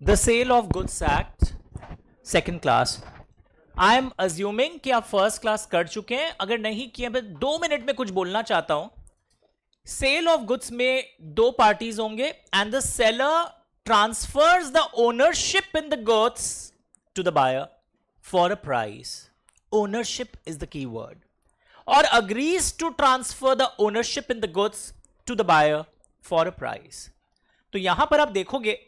The sale of goods act second class. I am assuming कि आप first class कर चुके हैं. अगर नहीं किए, मैं 2 मिनट में कुछ बोलना चाहता हूं. सेल ऑफ गुड्स में दो पार्टीज होंगे and the seller transfers the ownership in the goods to the buyer for a price. Ownership is the key word. और agrees to transfer the ownership in the goods to the buyer for a price. तो यहां पर आप देखोगे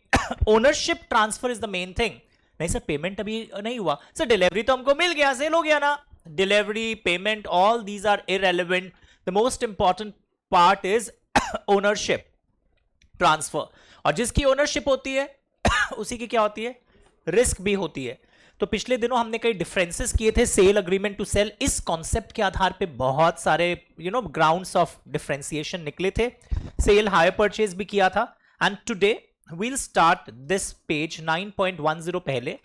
ownership transfer is the main thing. नहीं sir, payment अभी नहीं हुआ. सर डिलीवरी तो हमको मिल गया, सेल हो गया ना. Delivery, payment, all these are irrelevant. The most important part is ownership transfer. और जिसकी ओनरशिप होती है उसी की क्या होती है, रिस्क भी होती है. तो पिछले दिनों हमने कई डिफरेंसेस किए थे सेल अग्रीमेंट टू सेल. इस कॉन्सेप्ट के आधार पे बहुत सारे ग्राउंड्स ऑफ डिफरेंशिएशन निकले थे. सेल हायर परचेज भी किया था. And today we'll start this page 9.10. पहले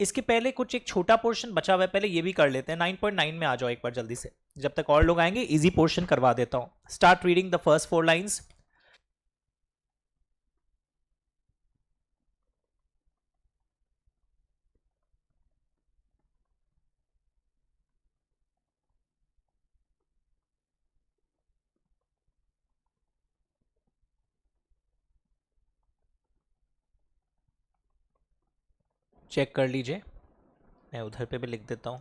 इसके पहले कुछ एक छोटा पोर्शन बचा हुआ है, पहले ये भी कर लेते हैं. 9.9 में आ जाओ एक बार जल्दी से. जब तक और लोग आएंगे इजी पोर्शन करवा देता हूं. Start reading the first 4 lines. Check कर लीजिए, मैं उधर पे भी लिख देता हूं.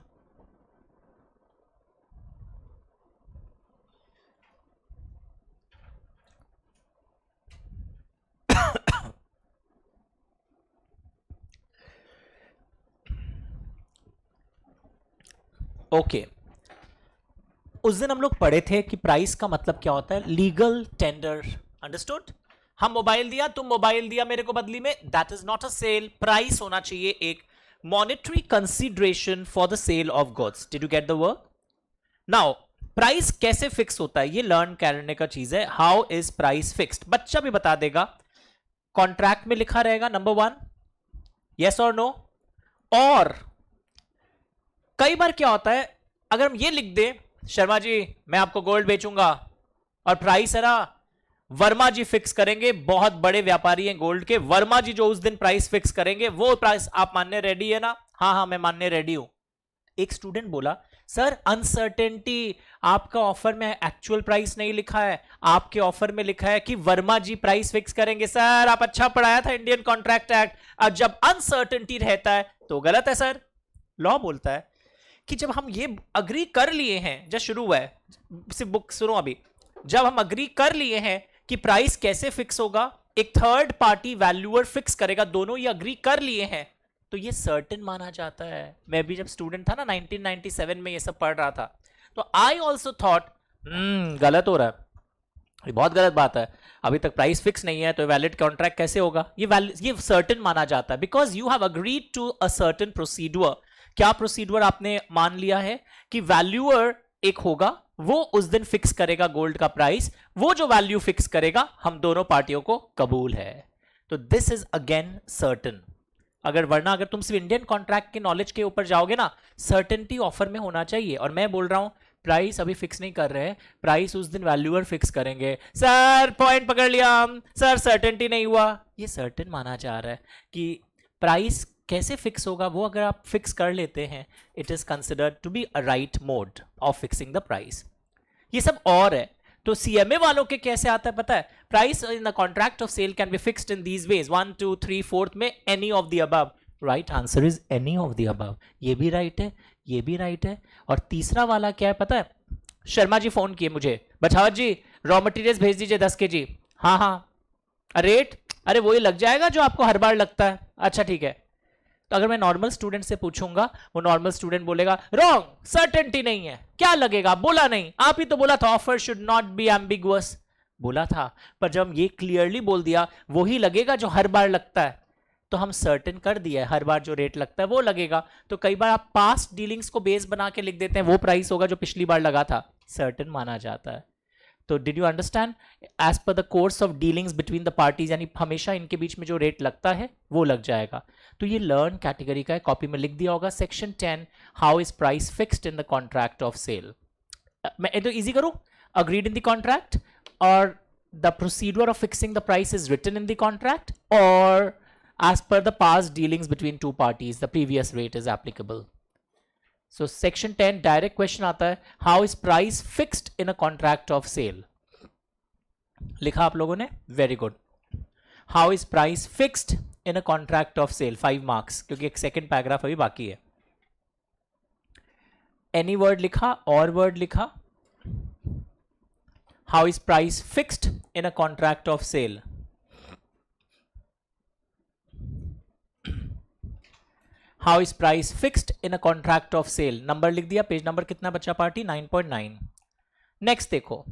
ओके उस दिन हम लोग पढ़े थे कि प्राइस का मतलब क्या होता है, लीगल टेंडर. अंडरस्टूड. हम मोबाइल दिया, तुम मोबाइल दिया मेरे को बदली में, that is not a sale. Price होना चाहिए एक monetary consideration for the sale of goods. Did you get the work? Now price कैसे फिक्स होता है ये लर्न करने का चीज है. How is price fixed? बच्चा भी बता देगा. कॉन्ट्रैक्ट में लिखा रहेगा नंबर 1, यस और नो. और कई बार क्या होता है, अगर हम ये लिख दे शर्मा जी मैं आपको गोल्ड बेचूंगा और प्राइस है ना वर्मा जी फिक्स करेंगे. बहुत बड़े व्यापारी हैं गोल्ड के. वर्मा जी जो उस दिन प्राइस फिक्स करेंगे वो प्राइस आप मानने रेडी है ना? हाँ हाँ मैं मानने रेडी हूं. एक स्टूडेंट बोला सर अनसर्टेनिटी, आपका ऑफर में एक्चुअल प्राइस नहीं लिखा है, आपके ऑफर में लिखा है कि वर्मा जी प्राइस फिक्स करेंगे. सर आप अच्छा पढ़ाया था इंडियन कॉन्ट्रैक्ट एक्ट. अब जब अनसर्टेनिटी रहता है तो गलत है सर. लॉ बोलता है कि जब हम ये अग्री कर लिए हैं, जब शुरू हुआ है सिर्फ बुक सुनो अभी, जब हम अग्री कर लिए हैं कि प्राइस कैसे फिक्स होगा, एक थर्ड पार्टी वैल्यूअर फिक्स करेगा, दोनों ये अग्री कर लिए हैं, तो ये सर्टेन माना जाता है. मैं भी जब स्टूडेंट था ना 1997 में ये सब पढ़ रहा था, तो आई ऑल्सो थॉट गलत हो रहा है, ये बहुत गलत बात है. अभी तक प्राइस फिक्स नहीं है तो वैलिड कॉन्ट्रैक्ट कैसे होगा? ये सर्टेन माना जाता है because you have agreed to a certain procedure. क्या प्रोसीड्यूर आपने मान लिया है कि वैल्यूअर एक होगा, वो उस दिन फिक्स करेगा गोल्ड का प्राइस. वो जो वैल्यू फिक्स करेगा हम दोनों पार्टियों को कबूल है. तो दिस इज अगेन सर्टेन. वरना अगर तुम सिर्फ इंडियन कॉन्ट्रैक्ट के नॉलेज के ऊपर जाओगे ना, सर्टेनिटी ऑफर में होना चाहिए. और मैं बोल रहा हूं प्राइस अभी फिक्स नहीं कर रहे हैं, प्राइस उस दिन वैल्यूअर फिक्स करेंगे. सर पॉइंट पकड़ लिया हम, सर सर्टेनिटी नहीं हुआ. ये सर्टेन माना जा रहा है कि प्राइस कैसे फिक्स होगा वो अगर आप फिक्स कर लेते हैं, it is considered to be a right mode of fixing the price. ये सब और है. तो सीएमए वालों के कैसे आता है पता है? Price in the contract of sale can be fixed in these ways 1 2 3 4 में any of the above. Right answer is any of the above. ये भी राइट है, ये भी राइट है. और तीसरा वाला क्या है पता है? शर्मा जी फोन किए मुझे, बछावत जी रॉ मटेरियल्स भेज दीजिए 10 kg. हाँ हाँ. रेट अरे वही लग जाएगा जो आपको हर बार लगता है. अच्छा ठीक है. तो अगर मैं नॉर्मल स्टूडेंट से पूछूंगा, वो नॉर्मल स्टूडेंट बोलेगा रॉन्ग, सर्टेनिटी नहीं है. क्या लगेगा? बोला नहीं, आप ही तो बोला था offer should not be ambiguous. बोला था, पर जब हम ये क्लियरली बोल दिया वही लगेगा जो हर बार लगता है, तो हम सर्टेन कर दिया है हर बार जो रेट लगता है वो लगेगा. तो कई बार आप पास्ट डीलिंग्स को बेस बना के लिख देते हैं, वो प्राइस होगा जो पिछली बार लगा था. सर्टेन माना जाता है. तो did you understand? As per the course of dealings between the parties, यानी हमेशा इनके बीच में जो रेट लगता है वो लग जाएगा. तो ये लर्न कैटेगरी का है, कॉपी में लिख दिया होगा. Section 10, how is price fixed in the contract of sale. मैं तो इजी करूं, अग्रीड इन द कॉन्ट्रैक्ट और the procedure of fixing the price is written in the contract, और as per the past dealings between two parties the previous rate is applicable. So section 10 direct question आता है, how is price fixed in a contract of sale? लिखा आप लोगों ने, very good. How is price fixed in a contract of sale? 5 marks, क्योंकि एक second paragraph अभी बाकी है. Any word लिखा, और word लिखा. How is price fixed in a contract of sale? How is price fixed in a contract of sale? Number लिख दिया, पेज नंबर कितना बचा पार्टी? 9.9. नेक्स्ट देखो,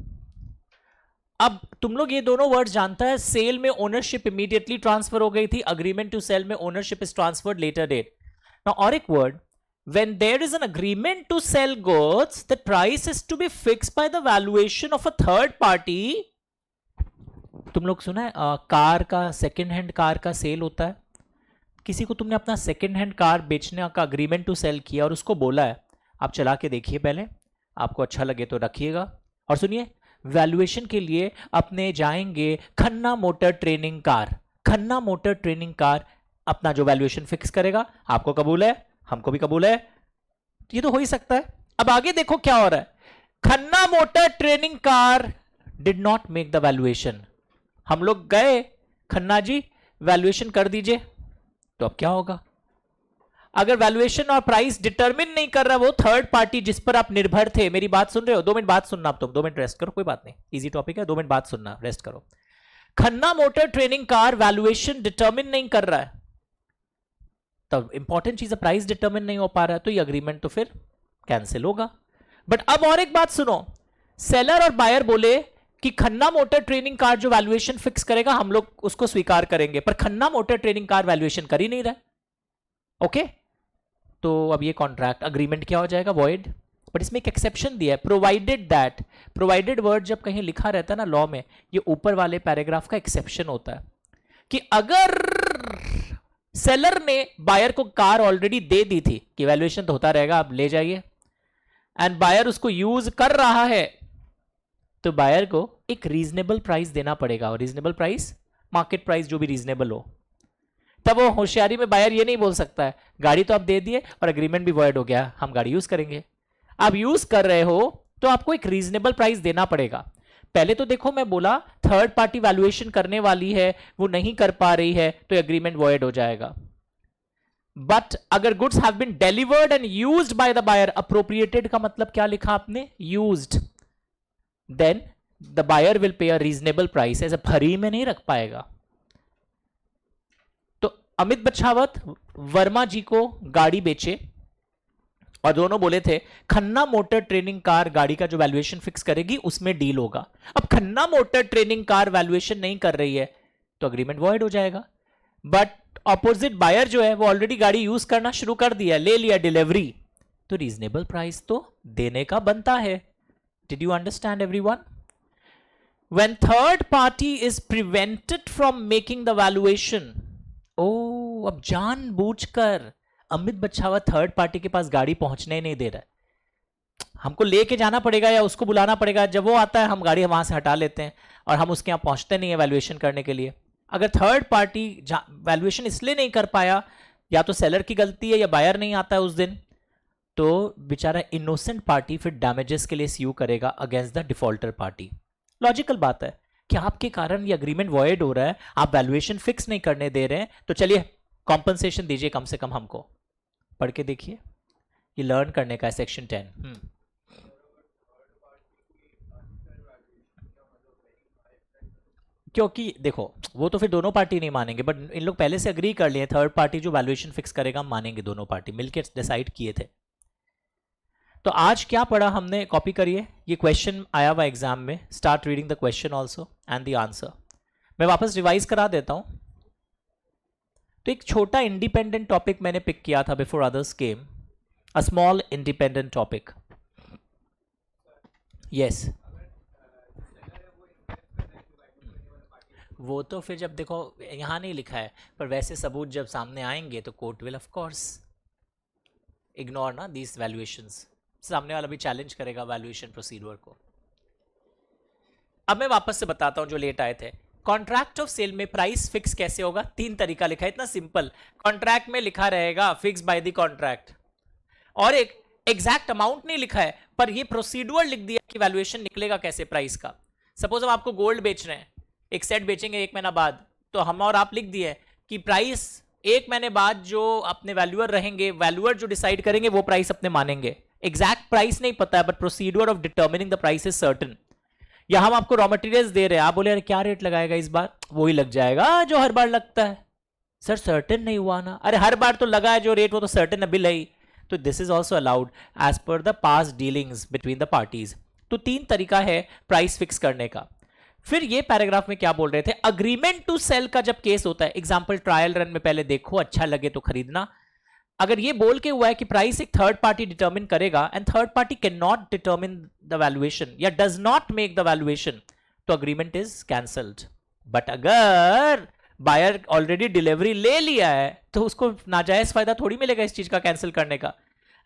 अब तुम लोग ये दोनों वर्ड जानता है. सेल में ओनरशिप इमीडिएटली ट्रांसफर हो गई थी, अग्रीमेंट टू सेल में ownership is transferred later date. Now और एक word, when there is an agreement to sell goods, the price is to be fixed by the valuation of a third party. तुम लोग सुना है car का, second hand car का cell होता है. किसी को तुमने अपना सेकेंड हैंड कार बेचने का अग्रीमेंट टू सेल किया और उसको बोला है आप चला के देखिए पहले, आपको अच्छा लगे तो रखिएगा. और सुनिए, वैल्यूएशन के लिए अपने जाएंगे Khanna motor training car. Khanna motor training car अपना जो वैल्यूएशन फिक्स करेगा. आपको कबूल है, हमको भी कबूल है, ये तो हो ही सकता है. अब आगे देखो क्या हो रहा है. Khanna motor training car did not make the valuation. हम लोग गए, खन्ना जी वैल्यूएशन कर दीजिए. तो अब क्या होगा? अगर वैल्यूएशन और प्राइस डिटरमिन नहीं कर रहा वो थर्ड पार्टी जिस पर आप निर्भर थे. मेरी बात सुन रहे हो? 2 मिनट बात सुनना. अब तुम 2 मिनट रेस्ट करो, कोई बात नहीं, इजी टॉपिक है. 2 मिनट बात सुनना, रेस्ट करो. Khanna motor training car valuation determine नहीं कर रहा है, तब इंपॉर्टेंट चीज है प्राइस डिटरमिन नहीं हो पा रहा है, तो ये अग्रीमेंट तो फिर कैंसिल होगा. बट अब और एक बात सुनो, सेलर और बायर बोले कि खन्ना मोटर ट्रेनिंग कार जो वैल्यूएशन फिक्स करेगा हम लोग उसको स्वीकार करेंगे, पर Khanna motor training car valuation कर ही नहीं रहा. ओके, तो अब ये कॉन्ट्रैक्ट अग्रीमेंट क्या हो जाएगा? वॉइड. बट इसमें एक एक्सेप्शन दिया है, प्रोवाइडेड दैट. प्रोवाइडेड वर्ड जब कहीं लिखा रहता है ना लॉ में, ये ऊपर वाले पैराग्राफ का एक्सेप्शन होता है कि अगर सेलर ने बायर को कार ऑलरेडी दे दी थी कि वैल्यूएशन तो होता रहेगा, आप ले जाइए, एंड बायर उसको यूज कर रहा है, तो बायर को एक रीजनेबल प्राइस देना पड़ेगा. और रीजनेबल प्राइस मार्केट प्राइस जो भी रीजनेबल हो. तब वो होशियारी में बायर ये नहीं बोल सकता है गाड़ी तो आप दे दिए और एग्रीमेंट भी वॉइड हो गया, हम गाड़ी यूज करेंगे. आप यूज कर रहे हो तो आपको एक रीजनेबल प्राइस देना पड़ेगा. पहले तो देखो मैं बोला थर्ड पार्टी वैल्यूएशन करने वाली है, वो नहीं कर पा रही है, तो एग्रीमेंट वॉइड हो जाएगा. बट अगर goods have been delivered and used by the buyer, appropriated का मतलब क्या लिखा आपने? Used. Then the buyer will pay a reasonable price. ऐसे फ्री में नहीं रख पाएगा. तो अमित बछावत वर्मा जी को गाड़ी बेचे और दोनों बोले थे खन्ना मोटर ट्रेनिंग कार गाड़ी का जो वैल्यूएशन फिक्स करेगी उसमें डील होगा. अब Khanna motor training car valuation नहीं कर रही है तो अग्रीमेंट वॉइड हो जाएगा. बट ऑपोजिट बायर जो है वो ऑलरेडी गाड़ी यूज करना शुरू कर दिया, ले लिया डिलीवरी, तो रीजनेबल प्राइस तो देने का बनता है. Did you understand everyone? When third party is prevented from making the valuation, oh, अब जानबूझकर अमित बछावा थर्ड पार्टी के पास गाड़ी पहुंचने नहीं दे रहा है. हमको लेके जाना पड़ेगा या उसको बुलाना पड़ेगा. जब वो आता है हम गाड़ी वहां से हटा लेते हैं और हम उसके यहां पहुंचते नहीं है वैल्यूएशन करने के लिए. अगर थर्ड पार्टी वैल्यूएशन इसलिए नहीं कर पाया, या तो सेलर की गलती है या बायर नहीं आता है उस दिन, तो बेचारा इनोसेंट पार्टी फिर डैमेजेस के लिए स्यू करेगा against the defaulter party. Logical बात है कि आपके कारण ये अग्रीमेंट वॉइड हो रहा है, आप वैल्यूएशन फिक्स नहीं करने दे रहे हैं, तो चलिए कॉम्पनसेशन दीजिए कम से कम हमको. पढ़ के देखिए, ये लर्न करने का है सेक्शन 10. क्योंकि देखो वो तो फिर दोनों पार्टी नहीं मानेंगे, बट इन लोग पहले से अग्री कर लिए थर्ड पार्टी जो वैल्यूएशन फिक्स करेगा हम मानेंगे, दोनों पार्टी मिलकर डिसाइड किए थे. तो आज क्या पढ़ा हमने, कॉपी करिए, ये क्वेश्चन आया हुआ एग्जाम में. Start reading the question also and the answer. मैं वापस रिवाइज करा देता हूं. तो एक छोटा इंडिपेंडेंट टॉपिक मैंने पिक किया था before others came, a small independent topic. Yes, वो तो फिर जब देखो यहां नहीं लिखा है, पर वैसे सबूत जब सामने आएंगे तो court will of course ignore ना दीज वैल्यूएशंस. सामने वाला भी चैलेंज करेगा वैल्यूएशन प्रोसीड्यूर को. अब मैं वापस से बताता हूं जो लेट आए थे. कॉन्ट्रैक्ट ऑफ सेल में प्राइस फिक्स कैसे होगा? तीन तरीका लिखा है, इतना सिंपल। कॉन्ट्रैक्ट में लिखा रहेगा फिक्स बाय द कॉन्ट्रैक्ट, और एक एग्जैक्ट अमाउंट नहीं लिखा है, पर ये प्रोसीड्यूर लिख दिया कि वैल्यूएशन निकलेगा कैसे प्राइस का। सपोज हम आपको गोल्ड बेच रहे हैं, एक सेट बेचेंगे 1 महीना बाद, तो हम और आप लिख दिए कि प्राइस 1 महीने बाद जो अपने वैल्यूअर रहेंगे, वैल्यूअर जो डिसाइड करेंगे वो प्राइस अपने मानेंगे। एग्जैक्ट प्राइस नहीं पता है, but procedure of determining the price is certain. या हम आपको रॉ मटेरियल्स दे रहे हैं, आप बोले यार क्या रेट लगाएगा इस बार? वही लग जाएगा जो हर बार लगता है। सर सर्टेन नहीं हुआ ना? अरे हर बार तो लगा है जो रेट, वो तो सर्टेन बिल है ही। तो this is also allowed as per the past dealings between the parties. तो तीन तरीका है प्राइस फिक्स करने का। फिर ये पैराग्राफ में क्या बोल रहे थे? अग्रीमेंट टू सेल का जब केस होता है, एग्जांपल ट्रायल रन में पहले देखो, अच्छा लगे तो खरीदना। अगर ये बोल के हुआ है कि प्राइस एक थर्ड पार्टी डिटर्मिन करेगा and third party can not determine the valuation या does not make the valuation, तो अग्रीमेंट इज कैंसल्ड। बट अगर बायर ऑलरेडी डिलीवरी ले लिया है तो उसको नाजायज फायदा थोड़ी मिलेगा इस चीज का कैंसिल करने का।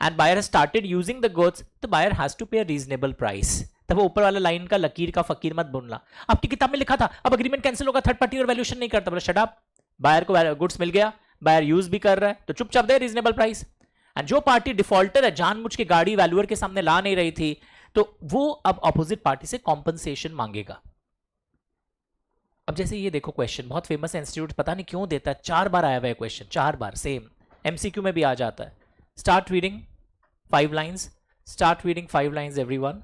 And buyer has started using the goods, तो buyer has to pay a reasonable price. तब वो ऊपर वाला लाइन का लकीर का फकीर मत बोलना। आपकी किताब में लिखा था अब अग्रीमेंट कैंसिल होगा, थर्ड पार्टी और वैल्यूएशन नहीं करता। बोला शट अप, बायर को गुड्स मिल गया, बायर यूज भी कर रहा है, तो चुपचाप दे रीजनेबल प्राइस। एंड जो पार्टी डिफॉल्टर है, जानबूझ के गाड़ी वैल्यूअर के सामने ला नहीं रही थी, तो वो अब ऑपोजिट पार्टी से कॉम्पनसेशन मांगेगा। अब जैसे ये देखो क्वेश्चन बहुत फेमस है, इंस्टीट्यूट पता नहीं क्यों देता है, 4 बार आया हुआ है क्वेश्चन, 4 बार सेम, एमसीक्यू में भी आ जाता है। Start reading 5 lines, start reading 5 lines everyone.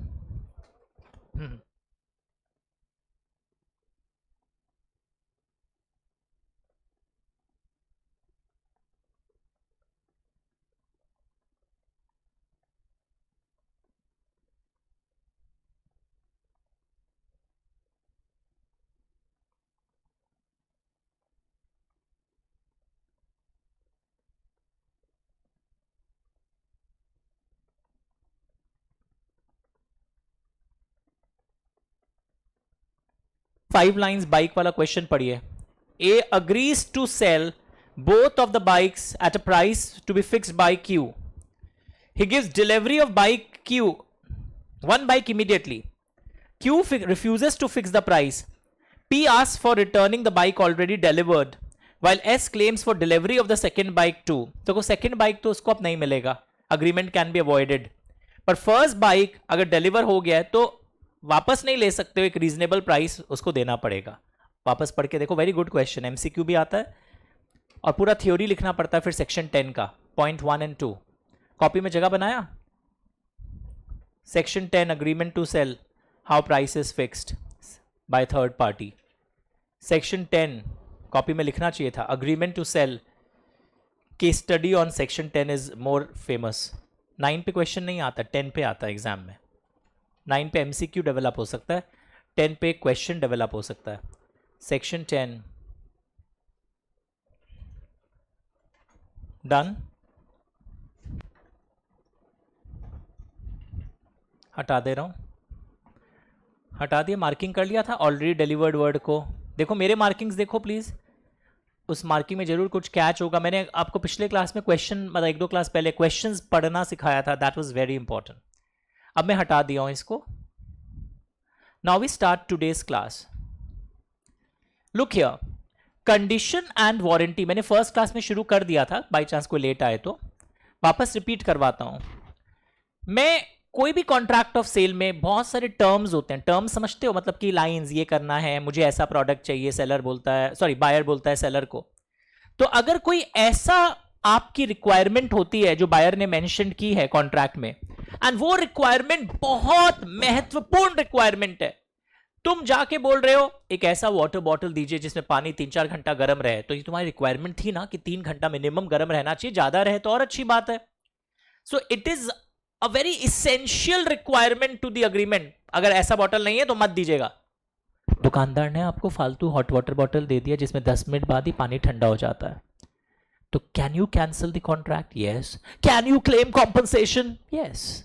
Five lines bike वाला क्वेश्चन पढ़िए। A agrees to sell both of the bikes at a price to be fixed by Q. He gives delivery of bike Q, one bike immediately. Q refuses to fix the price. P asks for returning the bike already delivered, while S claims for delivery of the second bike too. तो second bike तो उसको अब नहीं मिलेगा, agreement can be avoided. पर first bike अगर deliver हो गया है तो वापस नहीं ले सकते हो, एक रीजनेबल प्राइस उसको देना पड़ेगा। वापस पढ़ के देखो, वेरी गुड क्वेश्चन, एमसीक्यू भी आता है और पूरा थ्योरी लिखना पड़ता है फिर सेक्शन 10 का, पॉइंट 1 और 2 कॉपी में जगह बनाया। Section 10 agreement to sale, how price is fixed by third party. Section 10 copy में लिखना चाहिए था, agreement to sale. Case study on section 10 is more famous. 9 पे क्वेश्चन नहीं आता, 10 पे आता है एग्जाम में। 9 पे एमसीक्यू डेवलप हो सकता है, 10 पे क्वेश्चन डेवलप हो सकता है। Section 10 done. हटा दे रहा हूं, हटा दिया, मार्किंग कर लिया था ऑलरेडी डिलीवर्ड वर्ड को। देखो मेरे मार्किंग्स देखो प्लीज, उस मार्किंग में जरूर कुछ कैच होगा। मैंने आपको पिछले क्लास में क्वेश्चन, मतलब 1-2 क्लास पहले क्वेश्चंस पढ़ना सिखाया था, दैट वाज वेरी इंपॉर्टेंट। अब मैं हटा दिया हूं इसको। Now we start today's class. Look here, condition and warranty मैंने फर्स्ट क्लास में शुरू कर दिया था, बाई चांस कोई लेट आए तो वापस रिपीट करवाता हूं। मैं कोई भी कॉन्ट्रैक्ट ऑफ सेल में बहुत सारे टर्म्स होते हैं, टर्म्स समझते हो, मतलब कि लाइंस, ये करना है, मुझे ऐसा प्रोडक्ट चाहिए, सेलर बोलता है, सॉरी बायर बोलता है सेलर को। तो अगर कोई ऐसा आपकी रिक्वायरमेंट होती है जो बायर ने मेंशन की है कॉन्ट्रैक्ट में, एंड वो रिक्वायरमेंट बहुत महत्वपूर्ण रिक्वायरमेंट है, तुम जाके बोल रहे हो एक ऐसा वाटर बॉटल दीजिए जिसमें पानी 3-4 घंटा गर्म रहे, तो ये तुम्हारी रिक्वायरमेंट थी ना कि 3 घंटा मिनिमम गर्म रहना चाहिए, ज्यादा रहे तो और अच्छी बात है। So it is a very essential requirement to the agreement. अगर ऐसा बॉटल नहीं है तो मत दीजिएगा। दुकानदार ने आपको फालतू हॉट वाटर बॉटल दे दिया जिसमें 10 मिनट बाद ही पानी ठंडा हो जाता है, तो can you cancel the contract? Yes. Can you claim compensation? Yes.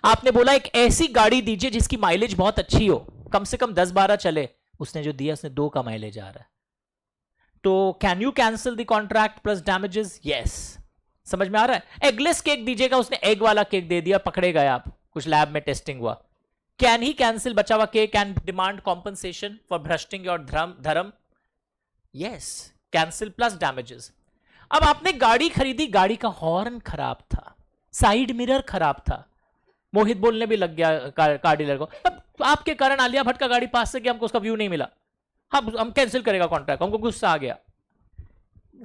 आपने बोला एक ऐसी गाड़ी दीजिए जिसकी माइलेज बहुत अच्छी हो, कम से कम 10-12 चले, उसने जो दिया उसने 2 का माइलेज आ रहा है, तो can you cancel the contract plus damages? Yes. समझ में आ रहा है? एगलेस केक दीजिएगा, उसने एग वाला केक दे दिया, पकड़े गए आप, कुछ लैब में टेस्टिंग हुआ, कैन ही कैंसिल, बचा हुआ के, can demand compensation for breaching your term, yes, cancel plus damages. अब आपने गाड़ी खरीदी, गाड़ी का हॉर्न खराब था, साइड मिरर खराब था, मोहित बोलने भी लग गया कार डीलर को, अब आपके कारण आलिया भट्ट का गाड़ी पास से कि हमको उसका व्यू नहीं मिला, हम कैंसिल करेगा कॉन्ट्रैक्ट, हमको गुस्सा आ गया,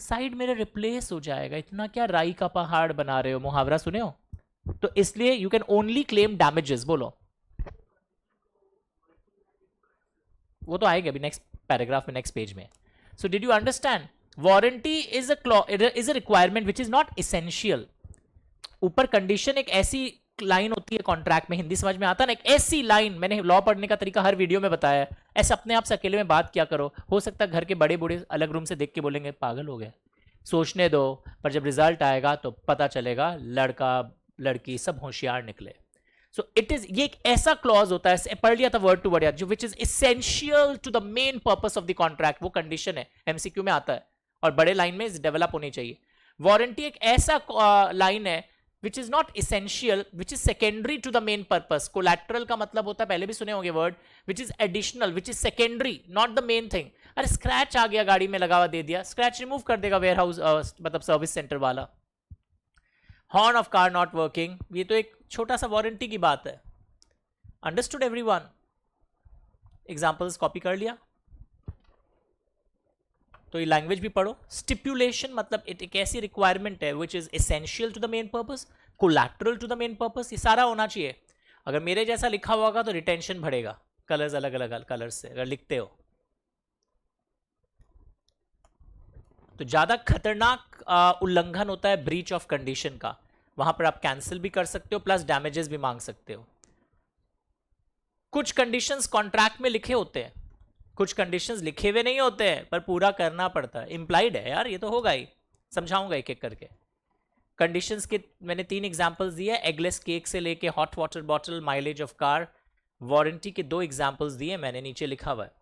साइड मिरर रिप्लेस हो जाएगा, इतना क्या राई का पहाड़ बना रहे हो, मुहावरा सुने हो? तो इसलिए you can only claim damages. बोलो, वो तो आएगा अभी नेक्स्ट पैराग्राफ में, नेक्स्ट पेज में। So did you understand? Warranty is a requirement which is not essential. ऊपर कंडीशन एक ऐसी लाइन होती है कॉन्ट्रैक्ट में, हिंदी समझ में आता है ना, एक ऐसी लाइन, मैंने लॉ पढ़ने का तरीका हर वीडियो में बताया है, ऐसे अपने आप से अकेले में बात क्या करो, हो सकता है घर के बड़े बूढ़े अलग रूम से देख के बोलेंगे पागल हो गए, सोचने दो, पर जब रिजल्ट आएगा तो पता चलेगा लड़का लड़की सब होशियार निकले। सो इट इज, ये एक ऐसा क्लॉज होता है, पढ़ लिया था वर्ड टू वर्ड, जो which is essential to the main purpose of the contract, वो कंडीशन है, एमसीक्यू में आता है और बड़े लाइन में डेवलप होनी चाहिए। वारंटी एक ऐसा लाइन है which is not essential, which is secondary to the main purpose. collateral का मतलब होता है, पहले भी सुने होंगे word, which is additional, which is secondary, not the main thing. अरे स्क्रैच आ गया गाड़ी में लगा हुआ, दे दिया, स्क्रैच रिमूव कर देगा वेयर हाउस मतलब सर्विस सेंटर वाला। Horn of car not working, ये तो एक छोटा सा वारंटी की बात है। Understood everyone? एग्जांपल्स कॉपी कर लिया? तो ये लैंग्वेज भी पढ़ो। स्टिपुलेशन मतलब एक ऐसी रिक्वायरमेंट है which is essential to the main purpose, collateral to the main purpose, ये सारा होना चाहिए। अगर मेरे जैसा लिखा होगा तो रिटेंशन बढ़ेगा, कलर्स अलग अलग कलर्स से अगर लिखते हो तो ज्यादा खतरनाक उल्लंघन होता है ब्रीच ऑफ कंडीशन का, वहां पर आप कैंसिल भी कर सकते हो प्लस डैमेजेस भी मांग सकते हो। कुछ कंडीशंस कॉन्ट्रैक्ट में लिखे होते हैं, कुछ कंडीशंस लिखे हुए नहीं होते हैं पर पूरा करना पड़ता है, इंप्लाइड है यार, ये तो होगा ही, समझाऊंगा एक एक करके। कंडीशंस के मैंने 3 एग्जांपल्स दिए, एगलेस केक से लेके hot water bottle, mileage of car. Warranty के 2 एग्जांपल्स दिए मैंने, नीचे लिखा हुआ है,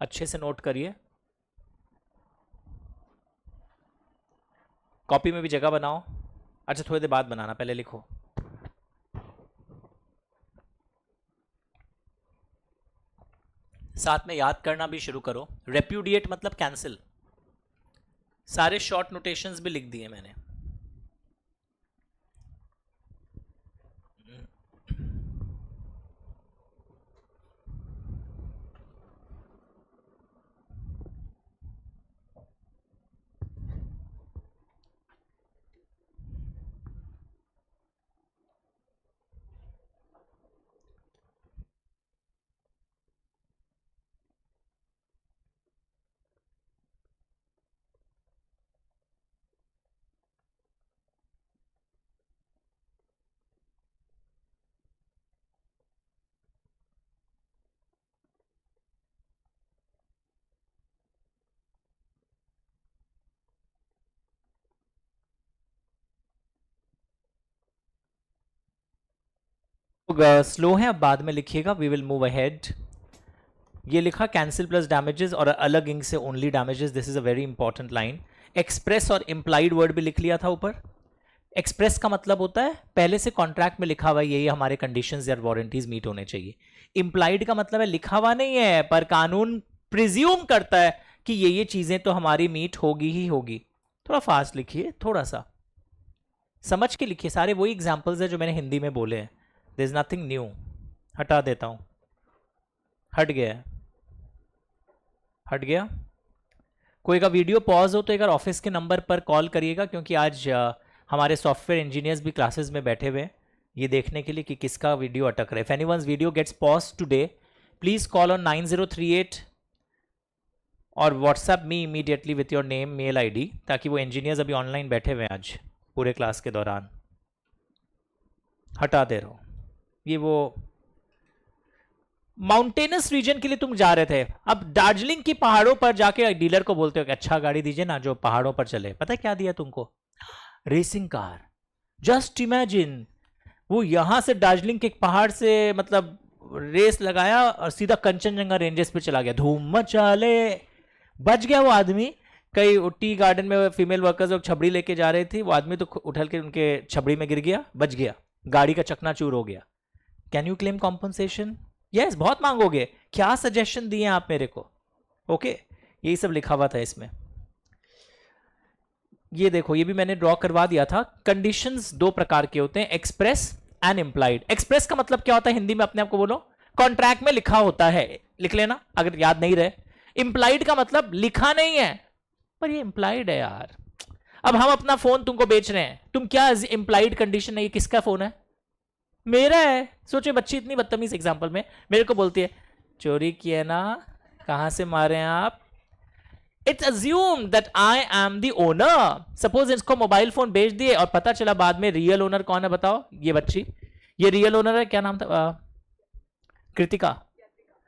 अच्छे से नोट करिए, कॉपी में भी जगह बनाओ। अच्छा थोड़ी देर बाद बनाना, पहले लिखो। साथ में याद करना भी शुरू करो। रेप्यूडिएट मतलब कैंसिल, सारे शॉर्ट नोटेशंस भी लिख दिए मैंने। स्लो है, अब बाद में लिखिएगा, वी विल मूव अहेड। ये लिखा कैंसिल प्लस डैमेजेस और अलग इंक से only damages, this is a very important line. Express और इंप्लाइड वर्ड भी लिख लिया था ऊपर। एक्सप्रेस का मतलब होता है पहले से कॉन्ट्रैक्ट में लिखा हुआ है, ये हमारे कंडीशंस या वारंटीज मीट होने चाहिए। इंप्लाइड का मतलब है लिखा हुआ नहीं है पर कानून प्रिज्यूम करता है कि ये चीजें तो हमारी मीट होगी ही होगी। थोड़ा फास्ट लिखिए, थोड़ा सा समझ के लिखिए, सारे वही एग्जाम्पल्स है जो मैंने हिंदी में बोले हैं, देयर इज नथिंग न्यू। हटा देता हूं, हट गया है, हट गया। कोई का वीडियो पॉज हो तो एक बार ऑफिस के नंबर पर कॉल करिएगा, क्योंकि आज हमारे सॉफ्टवेयर इंजीनियर्स भी क्लासेस में बैठे हुए हैं ये देखने के लिए कि किसका वीडियो अटक रहा है। If anyone's video gets pause today please call on 9038 और WhatsApp me immediately with your name, mail ID, ताकि वो इंजीनियर्स अभी ऑनलाइन बैठे हुए हैं आज पूरे क्लास के दौरान। हटा दे रहा हूं। ये वो माउंटेनस रीजन के लिए तुम जा रहे थे, अब दार्जिलिंग की पहाड़ों पर जाके डीलर को बोलते हो कि अच्छा गाड़ी दीजिए ना जो पहाड़ों पर चले। पता है क्या दिया तुमको? Racing car. जस्ट इमेजिन, वो यहां से दार्जिलिंग के एक पहाड़ से मतलब रेस लगाया और सीधा कंचनजंगा रेंजेस पे चला गया, धूम मचा ले। बच गया वो आदमी, कई टी गार्डन में फीमेल वर्कर्स लोग छबड़ी लेके जा रहे थे, वो आदमी तो उठल के उनके छबड़ी में गिर गया, बच गया, गाड़ी का चकनाचूर हो गया। Can you claim compensation? Yes, बहुत मांगोगे। क्या सजेशन दिए आप मेरे को? ओके, यही सब लिखा हुआ था इसमें। ये देखो, ये भी मैंने ड्रॉ करवा दिया था। कंडीशंस दो प्रकार के होते हैं, एक्सप्रेस एंड इंप्लाइड। एक्सप्रेस का मतलब क्या होता है हिंदी में, अपने आप को बोलो। कॉन्ट्रैक्ट में लिखा होता है, लिख लेना अगर याद नहीं रहे। इंप्लाइड का मतलब लिखा नहीं है पर ये इंप्लाइड है यार। अब हम अपना फोन तुमको बेच रहे हैं, तुम क्या इंप्लाइड कंडीशन है, ये किसका फोन है? मेरा है। सोचे बच्ची इतनी बदतमीज एग्जांपल में मेरे को बोलती है चोरी किया ना, कहां से मारे हैं आप? It's assume that I am the owner. Suppose इसको मोबाइल फोन बेच दिए और पता चला बाद में रियल ओनर कौन है, बताओ? ये बच्ची, ये रियल ओनर है। क्या नाम था? कृतिका।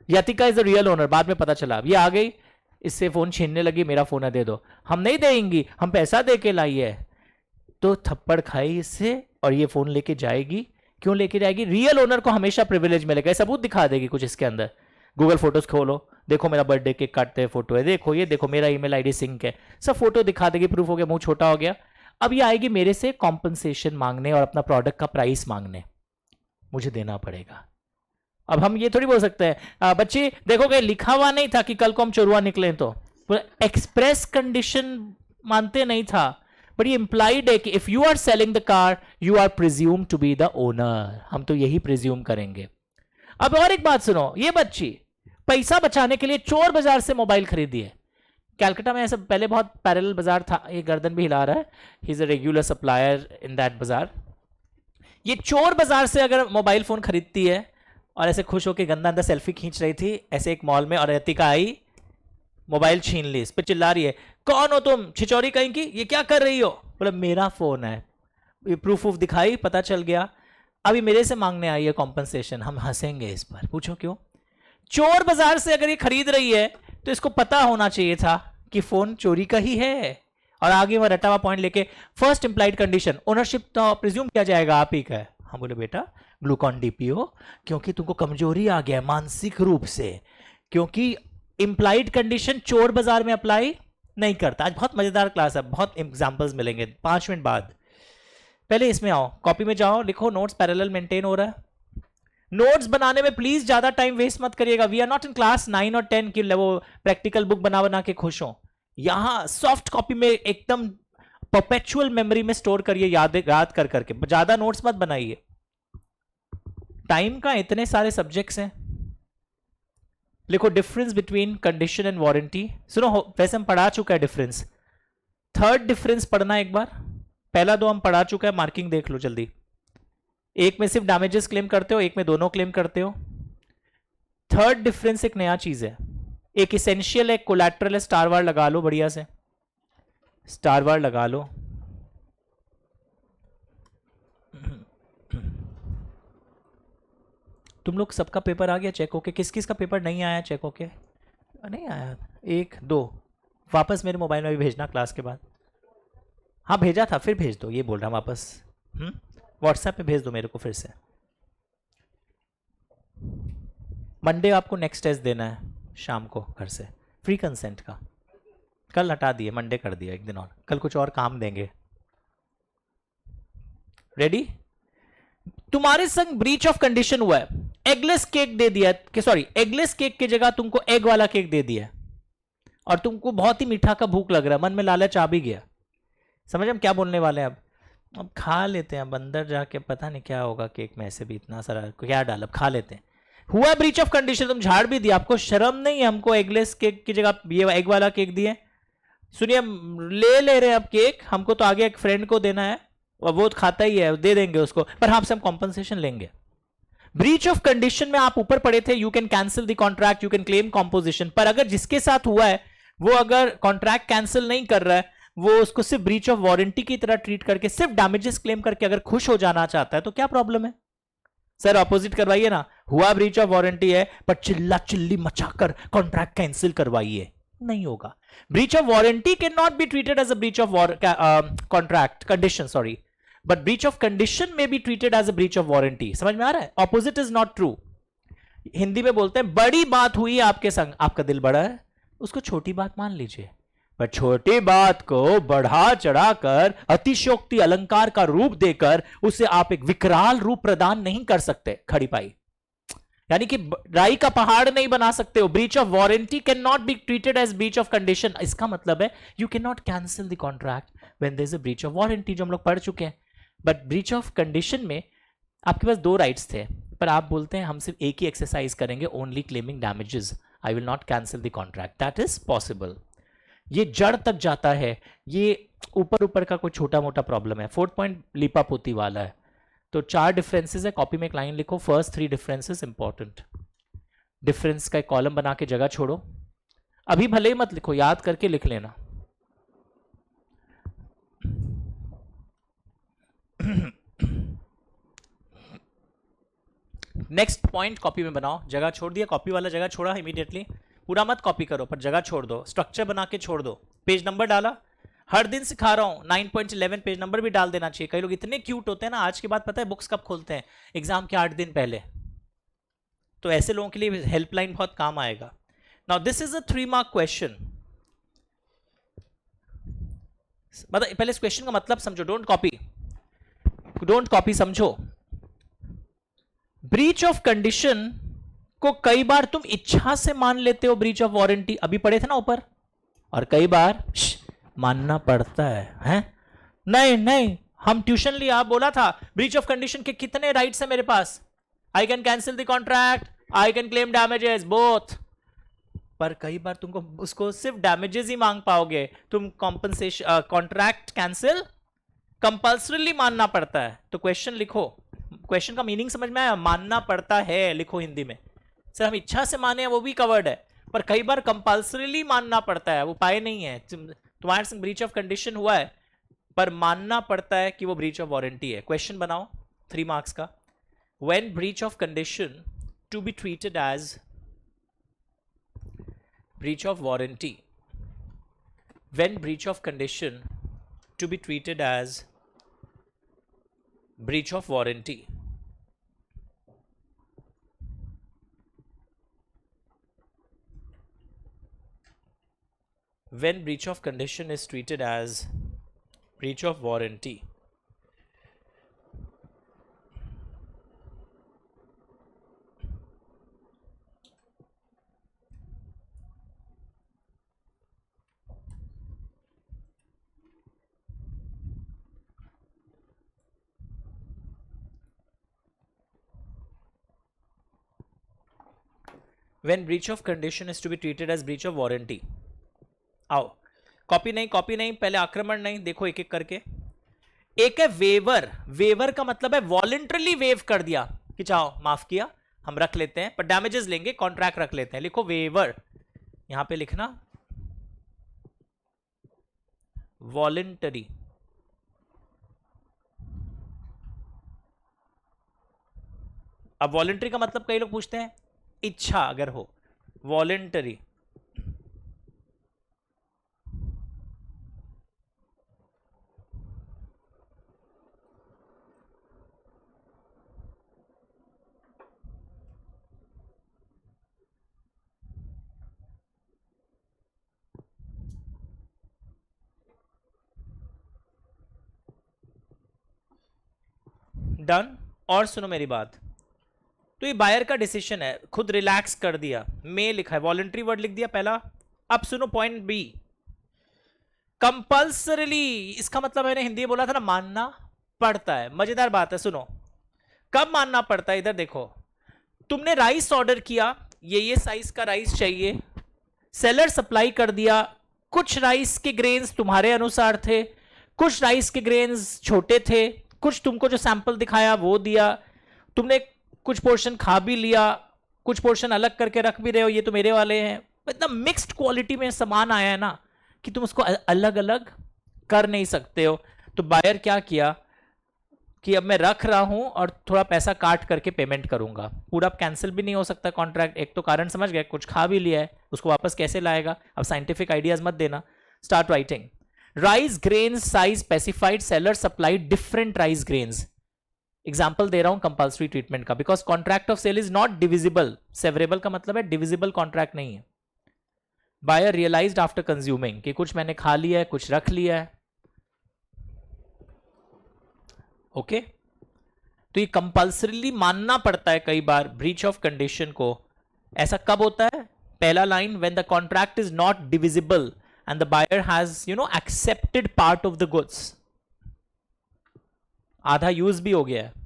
यतिका इज द रियल ओनर। बाद में पता चला, ये आ गई, इससे फोन छीनने लगी, मेरा फोन है दे दो। हम नहीं देंगी, हम पैसा दे के लाई है। तो थप्पड़ खाई इससे और ये फोन लेके जाएगी। क्यों लेके जाएगी? रियल ओनर को हमेशा प्रिविलेज मिलेगा। सबूत दिखा देगी कुछ इसके अंदर। गूगल फोटोज खोलो, देखो मेरा बर्थडे केक काटते हैं फोटो है, देखो ये देखो मेरा ईमेल आईडी सिंक है, सब फोटो दिखा देगी, प्रूफ हो गया, मुंह छोटा हो गया। अब ये आएगी मेरे से कॉम्पनसेशन मांगने और अपना प्रोडक्ट का प्राइस मांगने, मुझे देना पड़ेगा। अब हम ये थोड़ी बोल सकते हैं बच्ची देखोगे लिखा हुआ नहीं था कि कल को हम चोरुआ निकले, तो एक्सप्रेस कंडीशन मानते नहीं था, बट ये इंप्लाइड है कि if you are selling the car you are presume to be the owner. हम तो यही प्रिज्यूम करेंगे। अब और एक बात सुनो, ये बच्ची पैसा बचाने के लिए चोर बाजार से मोबाइल खरीदी है। कैलकाटा में ऐसा पहले बहुत पैरेलल बाजार था, ये गर्दन भी हिला रहा है, he is a regular supplier in that बाजार। ये चोर बाजार से अगर मोबाइल फोन खरीदती है और ऐसे खुश होकर गंदा अंदर सेल्फी खींच रही थी ऐसे एक मॉल में, और यतिका आई, मोबाइल छीन ली, इस पे चिल्ला रही है कौन हो तुम, छिचौरी कहीं की, ये क्या कर रही हो? बोले मेरा फोन है। ये प्रूफ दिखाई, पता चल गया, अभी मेरे से मांगने आई है कॉम्पनसेशन। हम हंसेंगे इस पर, पूछो क्यों? चोर बाजार से अगर ये खरीद रही है तो इसको पता होना चाहिए था कि फोन चोरी का ही है। और आगे वह रटा हुआ पॉइंट लेके, फर्स्ट इंप्लाइड कंडीशन, ओनरशिप तो प्रिज्यूम किया जाएगा आप ही का है। हम बोले बेटा ग्लूकॉन डी पियो, क्योंकि तुमको कमजोरी आ गया मानसिक रूप से, क्योंकि इंप्लाइड कंडीशन चोर बाजार में अप्लाई नहीं करता। आज बहुत मजेदार क्लास है, बहुत एग्जांपल्स मिलेंगे 5 मिनट बाद। पहले इसमें आओ, कॉपी में जाओ, लिखो नोट्स पैरेलल मेंटेन हो रहा है। नोट्स बनाने में प्लीज ज्यादा टाइम वेस्ट मत करिएगा। We are not in class 9 और 10 की वो प्रैक्टिकल बुक बना बना के खुश हो। यहां सॉफ्ट कॉपी में एकदम परपेचुअल मेमोरी में स्टोर करिए, याद कर करके। ज्यादा नोट्स मत बनाइए, टाइम का इतने सारे सब्जेक्ट्स हैं। लिखो difference between condition and warranty. सुनो, वैसे हम पढ़ा चुका है डिफरेंस, थर्ड डिफरेंस पढ़ना एक बार। पहला 2 हम पढ़ा चुका है, मार्किंग देख लो जल्दी। एक में सिर्फ डैमेजेस क्लेम करते हो, एक में दोनों क्लेम करते हो। थर्ड डिफरेंस एक नया चीज है, एक इसेंशियल है, कोलैटरल है, स्टार वार लगा लो बढ़िया से, स्टार वार लगा लो। तुम लोग सबका पेपर आ गया चेक होके? किस किस का पेपर नहीं आया चेक होके? नहीं आया, 1 2 वापस मेरे मोबाइल में भी भेजना क्लास के बाद। हाँ भेजा था, फिर भेज दो, ये बोल रहा हूँ वापस। व्हाट्सएप पे भेज दो मेरे को फिर से। मंडे आपको नेक्स्ट टेस्ट देना है शाम को घर से, फ्री कंसेंट का। कल हटा दिए, मंडे कर दिया एक दिन और, कल कुछ और काम देंगे। रेडी? तुम्हारे संग ब्रीच ऑफ कंडीशन हुआ है, एगलेस केक दे दिया, कि सॉरी एगलेस केक की जगह तुमको एग वाला केक दे दिया, और तुमको बहुत ही मीठा का भूख लग रहा है, मन में लालच आ भी गया। समझ हम क्या बोलने वाले हैं? अब खा लेते हैं, अब अंदर जाके पता नहीं क्या होगा केक में, ऐसे भी इतना सारा क्या डाल, अब खा लेते हैं। हुआ ब्रीच ऑफ कंडीशन, तुम झाड़ भी दिया, आपको शर्म नहीं है हमको एगलेस केक की जगह ये एग वाला केक दिए? सुनिए, ले रहे हैं अब केक, हमको तो आगे एक फ्रेंड को देना है और वो खाता ही है, दे देंगे उसको, पर आपसे हम कॉम्पनसेशन लेंगे। ब्रीच ऑफ कंडीशन में आप ऊपर पड़े थे, you can cancel the contract, you can claim composition. पर अगर जिसके साथ हुआ है वो अगर कॉन्ट्रैक्ट कैंसिल नहीं कर रहा है, वो उसको सिर्फ ब्रीच ऑफ वारंटी की तरह ट्रीट करके सिर्फ डैमेजेस क्लेम करके अगर खुश हो जाना चाहता है, तो क्या प्रॉब्लम है? सर ऑपोजिट करवाइए ना, हुआ ब्रीच ऑफ वारंटी है पर चिल्ला चिल्ली मचाकर कॉन्ट्रैक्ट कैंसिल करवाइए, नहीं होगा। Breach of warranty can not be treated as a breach of contract condition, sorry, but breach of condition में be treated as a breach of warranty. समझ में आ रहा है? Opposite is not true. Hindi में बोलते हैं बड़ी बात हुई आपके संग, आपका दिल बड़ा है, उसको छोटी बात मान लीजिए। पर छोटी बात को बढ़ा चढ़ाकर अतिशयोक्ति अलंकार का रूप देकर उसे आप एक विकराल रूप प्रदान नहीं कर सकते खड़ी पाई, यानी कि राई का पहाड़ नहीं बना सकते हो। Breach of warranty can not be treated as breach of condition. इसका मतलब है you can not cancel the contract when there is a breach of warranty, जो हम लोग पढ़ चुके हैं। बट ब्रीच ऑफ कंडीशन में आपके पास 2 राइट्स थे, पर आप बोलते हैं हम सिर्फ एक ही एक्सरसाइज करेंगे, only claiming damages, I will not cancel the contract. That is possible. ये जड़ तक जाता है, ये ऊपर ऊपर का कोई छोटा मोटा प्रॉब्लम है। 4th पॉइंट लीपापोती वाला है। तो 4 डिफरेंसेस है, कॉपी में एक लाइन लिखो, फर्स्ट 3 डिफरेंसेस इंपॉर्टेंट। डिफरेंस का एक कॉलम बना के जगह छोड़ो, अभी भले ही मत लिखो, याद करके लिख लेना। नेक्स्ट पॉइंट कॉपी में बनाओ, जगह छोड़ दिया, कॉपी वाला जगह छोड़ा इमीडिएटली, पूरा मत कॉपी करो पर जगह छोड़ दो, स्ट्रक्चर बना के छोड़ दो। पेज नंबर डाला, हर दिन सिखा रहा हूं, 9.11 पेज नंबर भी डाल देना चाहिए। कई लोग इतने क्यूट होते हैं ना, आज के बाद पता है बुक्स कब खोलते हैं, एग्जाम के 8 दिन पहले। तो ऐसे लोगों के लिए हेल्पलाइन बहुत काम आएगा। Now this is a 3 mark question. मतलब पहले इस क्वेश्चन का मतलब समझो, डोंट कॉपी, समझो। ब्रीच ऑफ कंडीशन को कई बार तुम इच्छा से मान लेते हो ब्रीच ऑफ वारंटी, अभी पढ़े थे ना ऊपर, और कई बार मानना पड़ता है? नहीं, हम ट्यूशन लिया, आप बोला था ब्रीच ऑफ कंडीशन के कितने राइट्स है मेरे पास, I can cancel the contract, I can claim damages, both. पर कई बार तुमको उसको सिर्फ डैमेजेस ही मांग पाओगे, तुम कॉम्पनसेशन कॉन्ट्रैक्ट कैंसिल कंपल्सरीली मानना पड़ता है। तो क्वेश्चन लिखो, क्वेश्चन का मीनिंग समझ में आया, मानना पड़ता है लिखो हिंदी में। सर हम इच्छा से माने हैं वो भी कवर्ड है, पर कई बार कंपल्सरीली मानना पड़ता है, वो पाए नहीं है। तुम्हारे संग ब्रीच ऑफ कंडीशन हुआ है पर मानना पड़ता है कि वो ब्रीच ऑफ वारंटी है। क्वेश्चन बनाओ 3 मार्क्स का। When breach of condition to be treated as breach of warranty, when breach of condition to be treated as breach of warranty, when breach of condition is treated as breach of warranty, when breach of condition is to be treated as breach of warranty। आओ, copy नहीं, पहले आक्रमण नहीं, देखो एक एक करके। एक है वेवर, वेवर का मतलब है वॉलंटरली वेव कर दिया कि चाहो माफ किया, हम रख लेते हैं पर डैमेजेस लेंगे, कॉन्ट्रैक्ट रख लेते हैं, लिखो वेवर। यहां पे लिखना वॉलंटरी। अब वॉलंटरी का मतलब कई लोग पूछते हैं इच्छा अगर हो, वॉलंटरी। डन। और सुनो मेरी बात, तो ये बायर का डिसीजन है, खुद रिलैक्स कर दिया, मे लिखा है, वॉलंटरी वर्ड लिख दिया पहला। अब सुनो पॉइंट बी, कंपल्सरीली, इसका मतलब मैंने हिंदी में बोला था ना, मानना पड़ता है। मजेदार बात है, सुनो कब मानना पड़ता है, इधर देखो। तुमने राइस ऑर्डर किया, ये साइज का राइस चाहिए, सेलर सप्लाई कर दिया, कुछ राइस के ग्रेन्स तुम्हारे अनुसार थे, कुछ राइस के ग्रेन्स छोटे थे, कुछ तुमको जो सैंपल दिखाया वो दिया, तुमने कुछ पोर्शन खा भी लिया, कुछ पोर्शन अलग करके रख भी रहे हो, ये तो मेरे वाले हैं। इतना मिक्स्ड क्वालिटी में सामान आया है ना कि तुम उसको अलग अलग कर नहीं सकते हो। तो बायर क्या किया कि अब मैं रख रहा हूं और थोड़ा पैसा काट करके पेमेंट करूंगा। पूरा कैंसिल भी नहीं हो सकता कॉन्ट्रैक्ट, एक तो कारण समझ गए, कुछ खा भी लिया है, उसको वापस कैसे लाएगा। अब साइंटिफिक आइडियाज मत देना। Start writing, rice grains size specified, seller supplied different rice grains. Example दे रहा हूं कंपल्सरी ट्रीटमेंट का, because contract of sale is not divisible. Severable का मतलब है डिविजिबल कॉन्ट्रैक्ट नहीं है। बायर रियलाइज्ड आफ्टर कंज्यूमिंग कि कुछ मैंने खा लिया है, कुछ रख लिया है। ओके तो ये कंपल्सरीली मानना पड़ता है कई बार ब्रीच ऑफ कंडीशन को। ऐसा कब होता है? पहला line, when the contract is not divisible and the buyer has accepted part of the goods. आधा यूज भी हो गया है।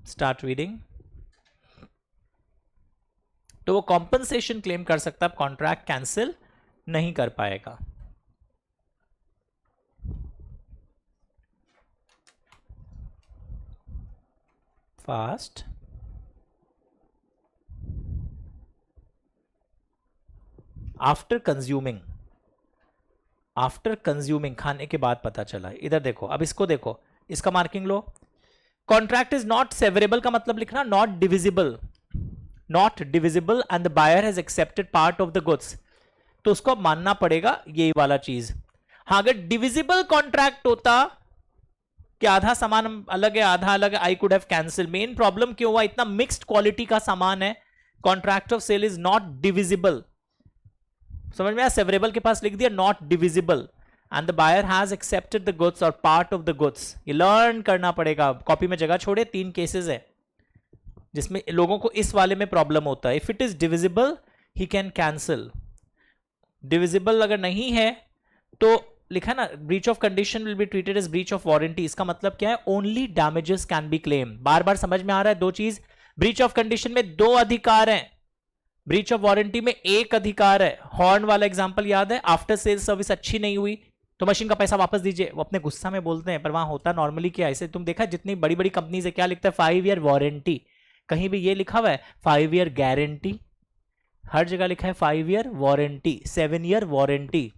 Start reading. तो वो कॉम्पनसेशन क्लेम कर सकता है, कॉन्ट्रैक्ट कैंसिल नहीं कर पाएगा। Fast. After consuming, after consuming खाने के बाद पता चला। इधर देखो, अब इसको देखो, इसका मार्किंग लो। कॉन्ट्रैक्ट इज नॉट सेवरेबल का मतलब लिखना not divisible, not divisible and the buyer has accepted part of the goods. तो उसको अब मानना पड़ेगा ये वाला चीज। हाँ, अगर डिविजिबल कॉन्ट्रैक्ट होता कि आधा सामान अलग है आधा अलग है, I could have cancel. Main problem क्यों हुआ? इतना मिक्स्ड क्वालिटी का सामान है, contract of sale is not divisible. समझ में आया? सेवरेबल के पास लिख दिया not divisible and the buyer has accepted the goods और पार्ट ऑफ द गुड्स। ये लर्न करना पड़ेगा, कॉपी में जगह छोड़े। 3 केसेस है जिसमें लोगों को इस वाले में प्रॉब्लम होता है। If it is divisible he can cancel. Divisible अगर नहीं है तो लिखा ना, breach of condition will be treated as breach of warranty. इसका मतलब क्या है? Only damages can be claim. बार बार समझ में आ रहा है? दो चीज, ब्रीच ऑफ कंडीशन में 2 अधिकार हैं, ब्रीच ऑफ वारंटी में 1 अधिकार है। हॉर्न वाला एग्जांपल याद है? आफ्टर सेल सर्विस अच्छी नहीं हुई तो मशीन का पैसा वापस दीजिए। वो अपने गुस्सा में बोलते हैं, पर वहां होता नॉर्मली क्या? ऐसे तुम देखा जितनी बड़ी बड़ी कंपनी से क्या लिखता है? 5 ईयर वारंटी। कहीं भी ये लिखा हुआ है 5 ईयर गारंटी? हर जगह लिखा है 5 year warranty, 7 year warranty.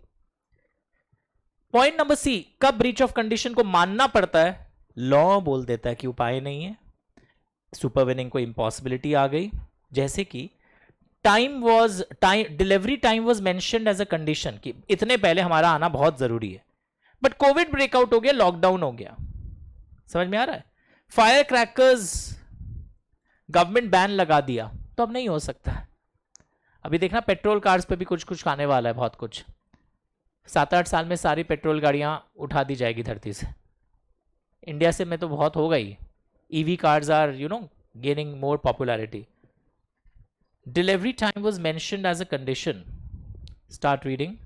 Point number C, कब ब्रीच ऑफ कंडीशन को मानना पड़ता है? लॉ बोल देता है कि उपाय नहीं है, सुपरविनिंग को इम्पॉसिबिलिटी आ गई। जैसे कि delivery time was mentioned as a condition कि इतने पहले हमारा आना बहुत जरूरी है, बट कोविड ब्रेकआउट हो गया, लॉकडाउन हो गया। समझ में आ रहा है? फायर क्रैकर्स गवर्नमेंट बैन लगा दिया तो अब नहीं हो सकता है। अभी देखना पेट्रोल कार्स पे भी कुछ कुछ आने वाला है, बहुत कुछ। 7-8 साल में सारी पेट्रोल गाड़ियां उठा दी जाएगी धरती से। इंडिया से में तो बहुत हो गई। EV cars are gaining more popularity. Delivery time was mentioned as a condition. Start reading.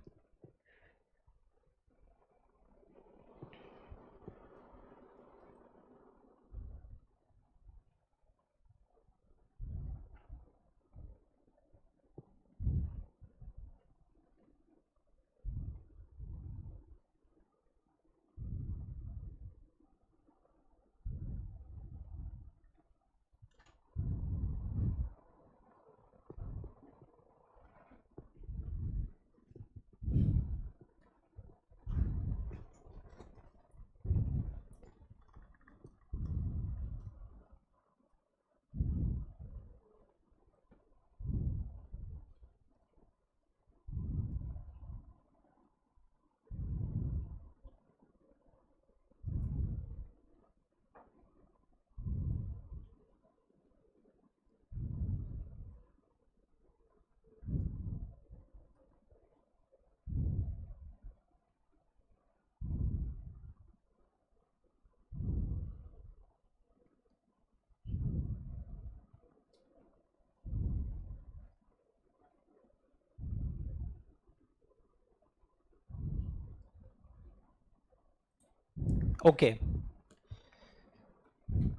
Okay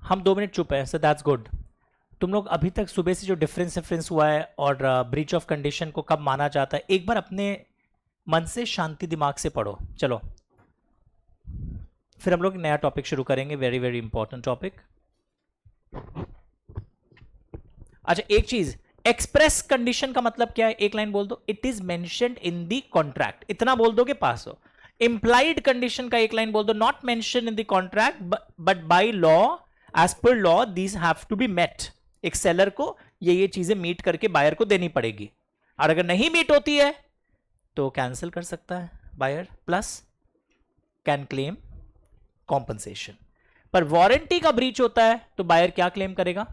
हम 2 मिनट चुप है, सो दैट्स गुड। तुम लोग अभी तक सुबह से जो डिफरेंस हुआ है और ब्रीच ऑफ कंडीशन को कब माना जाता है, एक बार अपने मन से शांति दिमाग से पढ़ो। चलो फिर हम लोग नया टॉपिक शुरू करेंगे, वेरी वेरी इंपॉर्टेंट टॉपिक। अच्छा एक चीज, एक्सप्रेस कंडीशन का मतलब क्या है? एक लाइन बोल दो, it is mentioned in the contract. इतना बोल दोगे पास हो। इंप्लाइड कंडीशन का एक लाइन बोल दो, not mention in the contract but by law, as per law these have to be met. एक सेलर को ये चीजें मीट करके बायर को देनी पड़ेगी, और अगर नहीं मीट होती है तो कैंसिल कर सकता है buyer, plus can claim compensation. पर वारंटी का ब्रीच होता है तो बायर क्या क्लेम करेगा?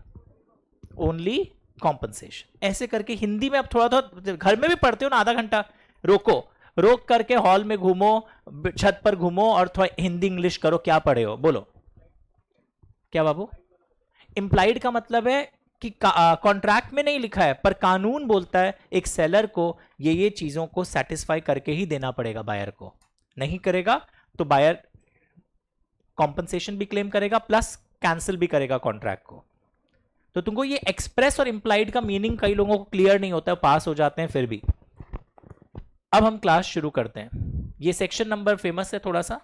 Only compensation. ऐसे करके हिंदी में अब थोड़ा थोड़ा घर में भी पढ़ते हो ना, आधा घंटा रोको, रोक करके हॉल में घूमो, छत पर घूमो और थोड़ा हिंदी इंग्लिश करो। क्या पढ़े हो बोलो? क्या बाबू? इंप्लाइड का मतलब है कि कॉन्ट्रैक्ट में नहीं लिखा है, पर कानून बोलता है एक सेलर को ये चीजों को सेटिस्फाई करके ही देना पड़ेगा बायर को। नहीं करेगा तो बायर कॉम्पनसेशन भी क्लेम करेगा प्लस कैंसिल भी करेगा कॉन्ट्रैक्ट को। तो तुमको ये एक्सप्रेस और इंप्लाइड का मीनिंग कई लोगों को क्लियर नहीं होता है, पास हो जाते हैं फिर भी। अब हम क्लास शुरू करते हैं। ये सेक्शन नंबर फेमस है थोड़ा सा,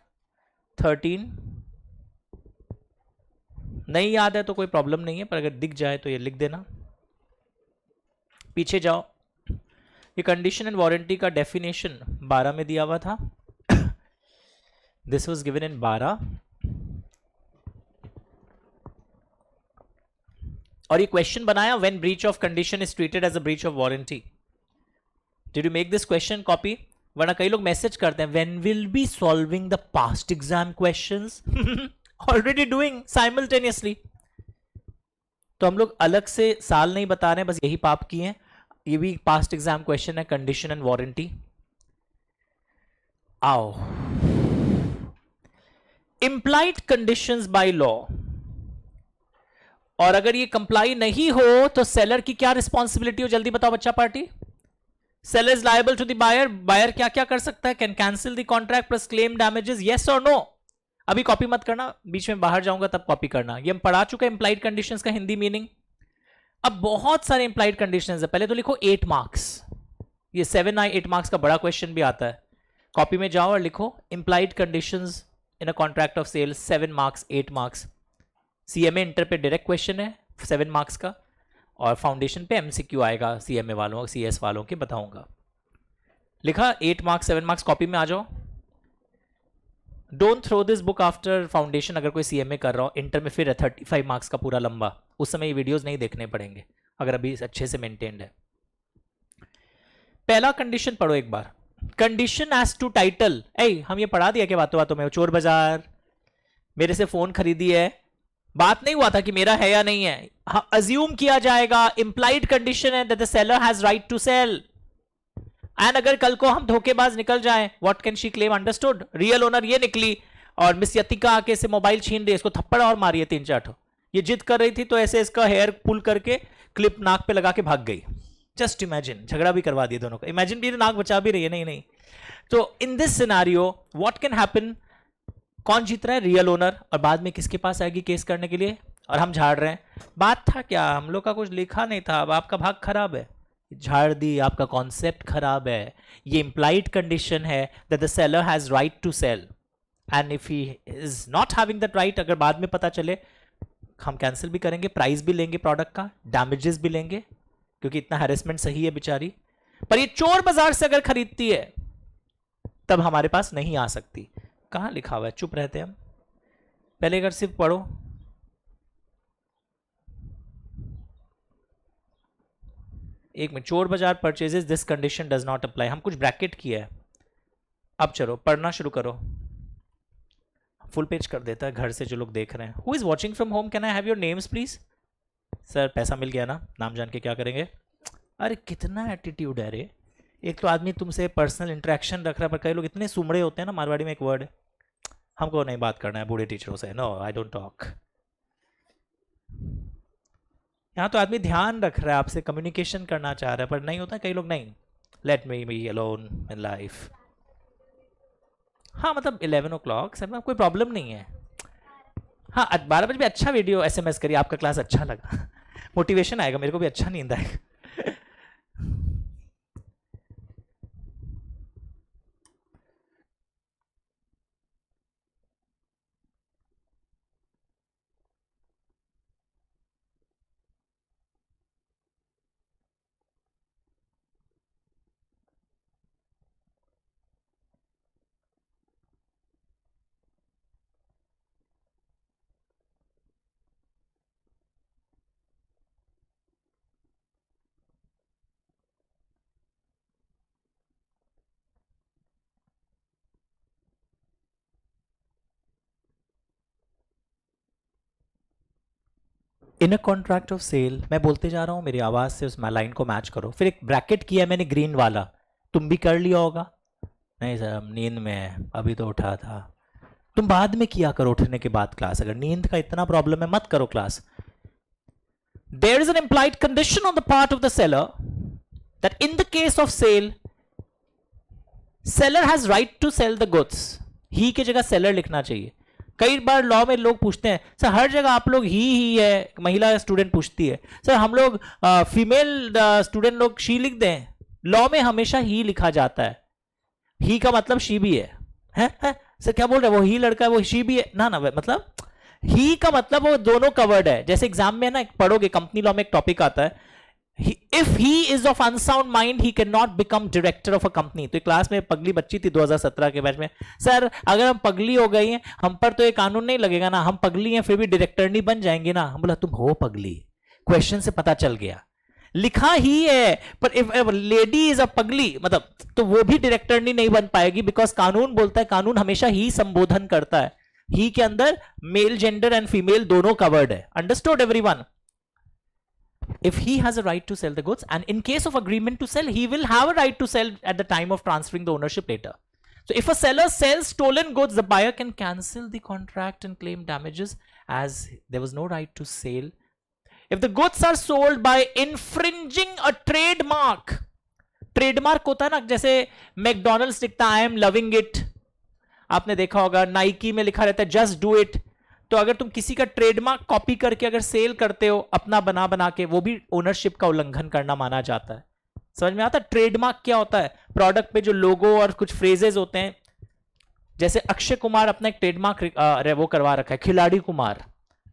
13। नहीं याद है तो कोई प्रॉब्लम नहीं है, पर अगर दिख जाए तो ये लिख देना। पीछे जाओ। ये कंडीशन एंड वारंटी का डेफिनेशन 12 में दिया हुआ था। This was given in 12। और ये क्वेश्चन बनाया, when breach of condition is treated as a breach of warranty. Did you make this question copy? वरना कई लोग मैसेज करते हैं, when will be solving the past exam questions. Already doing simultaneously. तो हम लोग अलग से साल नहीं बता रहे हैं, बस यही पाप किए हैं। ये भी पास्ट एग्जाम क्वेश्चन है, कंडीशन एंड वारंटी। आओ, इंप्लाइड कंडीशंस बाय लॉ, और अगर ये कंप्लाई नहीं हो तो सेलर की क्या रिस्पॉन्सिबिलिटी हो? जल्दी बताओ बच्चा party. Seller is liable to the buyer. Buyer क्या क्या कर सकता है? Can cancel the contract plus claim damages, yes और नो? अभी कॉपी मत करना, बीच में बाहर जाऊंगा तब कॉपी करना। ये हम पढ़ा चुके हैं इंप्लाइड कंडीशंस का हिंदी मीनिंग। अब बहुत सारे इंप्लाइड कंडीशंस है, पहले तो लिखो 8 मार्क्स। ये 7 8 मार्क्स का बड़ा क्वेश्चन भी आता है। कॉपी में जाओ और लिखो implied conditions in a contract of sale, 7 marks 8 marks. CMA inter पे डायरेक्ट क्वेश्चन है 7 मार्क्स का, और फाउंडेशन पे एमसीक्यू आएगा सीएमए वालों सीएस वालों के, बताऊंगा। लिखा 8 मार्क्स 7 मार्क्स, कॉपी में आ जाओ। Don't throw this book after foundation. अगर कोई सीएमए कर रहा हो, इंटर में फिर 35 मार्क्स का पूरा लंबा, उस समय ये वीडियोस नहीं देखने पड़ेंगे अगर अभी अच्छे से मेंटेन्ड है। पहला कंडीशन पढ़ो एक बार, कंडीशन एज टू टाइटल। हम ये पढ़ा दिया क्या बातों बातों में? चोर बाजार मेरे से फोन खरीदी है, बात नहीं हुआ था कि मेरा है या नहीं है। हाँ, अज्यूम किया जाएगा, इंप्लाइड कंडीशन है that the seller has right to sell. And अगर कल को हम धोखेबाज निकल जाएं, what can she claim? Understood? Real owner ये निकली और मिस यतिका आके से मोबाइल छीन रही, इसको थप्पड़ और मारी है 3-4 ये जिद कर रही थी तो ऐसे इसका हेयर पुल करके क्लिप नाक पे लगा के भाग गई। जस्ट इमेजिन, झगड़ा भी करवा दिया दोनों का। इमेजिन भी नाक बचा भी रही है, नहीं नहीं। तो in this scenario what can happen? कौन जीत रहा है? Real owner. और बाद में किसके पास आएगी केस करने के लिए? और हम झाड़ रहे हैं। बात था क्या, हम लोग का कुछ लिखा नहीं था, अब आपका भाग खराब है, झाड़ दी, आपका कॉन्सेप्ट खराब है। ये इंप्लाइड कंडीशन है that the seller has right to sell, and if he is not having that right, अगर बाद में पता चले, हम कैंसिल भी करेंगे, प्राइस भी लेंगे प्रोडक्ट का, डैमेजेस भी लेंगे, क्योंकि इतना हैरेसमेंट सही है बेचारी। पर ये चोर बाजार से अगर खरीदती है तब हमारे पास नहीं आ सकती। कहां लिखा हुआ है? चुप रहते हम, पहले अगर सिर्फ पढ़ो। एक में चोर बाजार purchases, this condition does not apply. हम कुछ ब्रैकेट किया है। अब चलो पढ़ना शुरू करो। फुल पेज कर देता है घर से जो लोग देख रहे हैं। Who is watching from home, can I have your names please? Sir पैसा मिल गया ना, नाम जान के क्या करेंगे? अरे कितना एटीट्यूड है रे। एक तो आदमी तुमसे पर्सनल इंटरेक्शन रख रहा है, पर कई लोग इतने सुमड़े होते हैं ना, मारवाड़ी में एक वर्ड है, हमको नहीं बात करना है बूढ़े टीचरों से, नो आई डोंट टॉक। यहाँ तो आदमी ध्यान रख रहा है, आपसे कम्युनिकेशन करना चाह रहा है, पर नहीं होता। कई लोग नहीं, let me be alone in life. हाँ मतलब 11 o'clock सर में कोई प्रॉब्लम नहीं है। हाँ 12 बजे भी अच्छा वीडियो एसएमएस करिए, आपका क्लास अच्छा लगा। मोटिवेशन आएगा, मेरे को भी अच्छा नींद आएगा। इन अ कॉन्ट्रैक्ट ऑफ सेल, मैं बोलते जा रहा हूं, मेरी आवाज से उस लाइन को मैच करो। फिर एक ब्रैकेट किया मैंने ग्रीन वाला, तुम भी कर लिया होगा। नहीं सर हम नींद में है, अभी तो उठा था। तुम बाद में किया करो उठने के बाद क्लास, अगर नींद का इतना प्रॉब्लम है मत करो class. There is an implied condition on the part of the seller that in the case of sale, seller has right to sell the goods. ही की जगह seller लिखना चाहिए। कई बार लॉ में लोग पूछते हैं सर हर जगह आप लोग ही है, महिला स्टूडेंट पूछती है सर हम लोग फीमेल स्टूडेंट लोग शी लिख दें। लॉ में हमेशा ही लिखा जाता है, ही का मतलब शी भी है? सर क्या बोल रहे हैं, वो ही लड़का है वो शी भी है ना मतलब ही का मतलब वो दोनों कवर्ड है। जैसे एग्जाम में ना पढ़ोगे, कंपनी लॉ में एक टॉपिक आता है, if he is of unsound mind he can not become director of a company. तो क्लास में पगली बच्ची थी 2017 के बैच में, सर अगर हम पगली हो गई हैं हम पर तो ये कानून नहीं लगेगा ना, हम पगली हैं फिर भी डायरेक्टर नहीं बन जाएंगे ना। हम बोला तुम हो पगली, क्वेश्चन से पता चल गया, लिखा ही है, पर इफ लेडी इज अ पगली मतलब तो वो भी डायरेक्टर नहीं बन पाएगी, बिकॉज कानून बोलता है, कानून हमेशा ही संबोधन करता है, ही के अंदर मेल जेंडर एंड फीमेल दोनों कवर्ड है। Understood everyone? If he has a right to sell the goods, and in case of agreement to sell, he will have a right to sell at the time of transferring the ownership later. So if a seller sells stolen goods, the buyer can cancel the contract and claim damages as there was no right to sale. If the goods are sold by infringing a trademark, trademark होता है ना, जैसे McDonald's लिखता है I am loving it, आपने देखा होगा, Nike में लिखा रहता है जस्ट डू इट। तो अगर तुम किसी का ट्रेडमार्क कॉपी करके अगर सेल करते हो अपना बना के, वो भी ओनरशिप का उल्लंघन करना माना जाता है। समझ में आता है? ट्रेडमार्क क्या होता है? प्रोडक्ट पे जो लोगो और कुछ फ्रेजेस होते हैं, जैसे अक्षय कुमार अपना एक ट्रेडमार्क वो करवा रखा है, खिलाड़ी कुमार,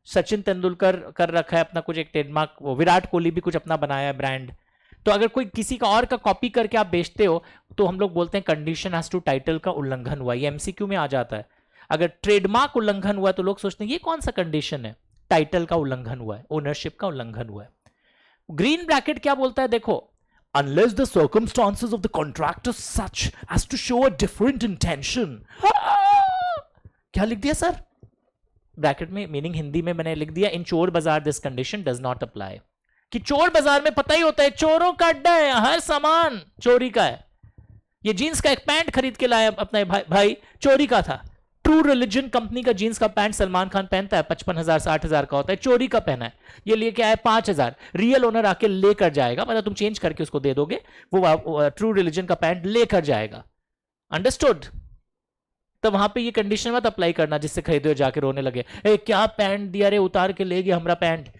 सचिन तेंदुलकर कर रखा है अपना कुछ एक ट्रेडमार्क, वो विराट कोहली भी कुछ अपना बनाया है ब्रांड। तो अगर कोई किसी का और का कॉपी करके आप बेचते हो तो हम लोग बोलते हैं कंडीशन एज टू टाइटल का उल्लंघन हुआ। ये एमसीक्यू में आ जाता है। अगर ट्रेडमार्क उल्लंघन हुआ तो लोग सोचते हैं ये कौन सा कंडीशन है, टाइटल का उल्लंघन हुआ है, ओनरशिप का उल्लंघन हुआ है। ग्रीन ब्रैकेट क्या बोलता है देखो, unless the circumstances of the contract are such as to show a different intention। क्या लिख दिया सर ब्रैकेट में? मीनिंग हिंदी में मैंने लिख दिया, इन चोर बाजार this condition does not apply. कि चोर बाजार में पता ही होता है चोरों का अड्डा है, हर सामान चोरी का है। ये जीन्स का एक पैंट खरीद के लाया अपना भाई चोरी का था। ट्रू रिलीजन कंपनी का जीन्स का पैंट सलमान खान पहनता है, 55,000 60,000 का होता है, चोरी का पहना है, ये लेके आया 5,000, रियल ओनर आके लेकर जाएगा, मतलब तुम चेंज करके उसको दे दोगे, वो ट्रू रिलीजन का पैंट लेकर जाएगा। अंडरस्टूड? तो वहां पे ये कंडीशन मत अप्लाई करना जिससे खरीदे हो जाके रोने लगे, ए क्या पैंट दिया रे, उतार के ले गया हमारा pant.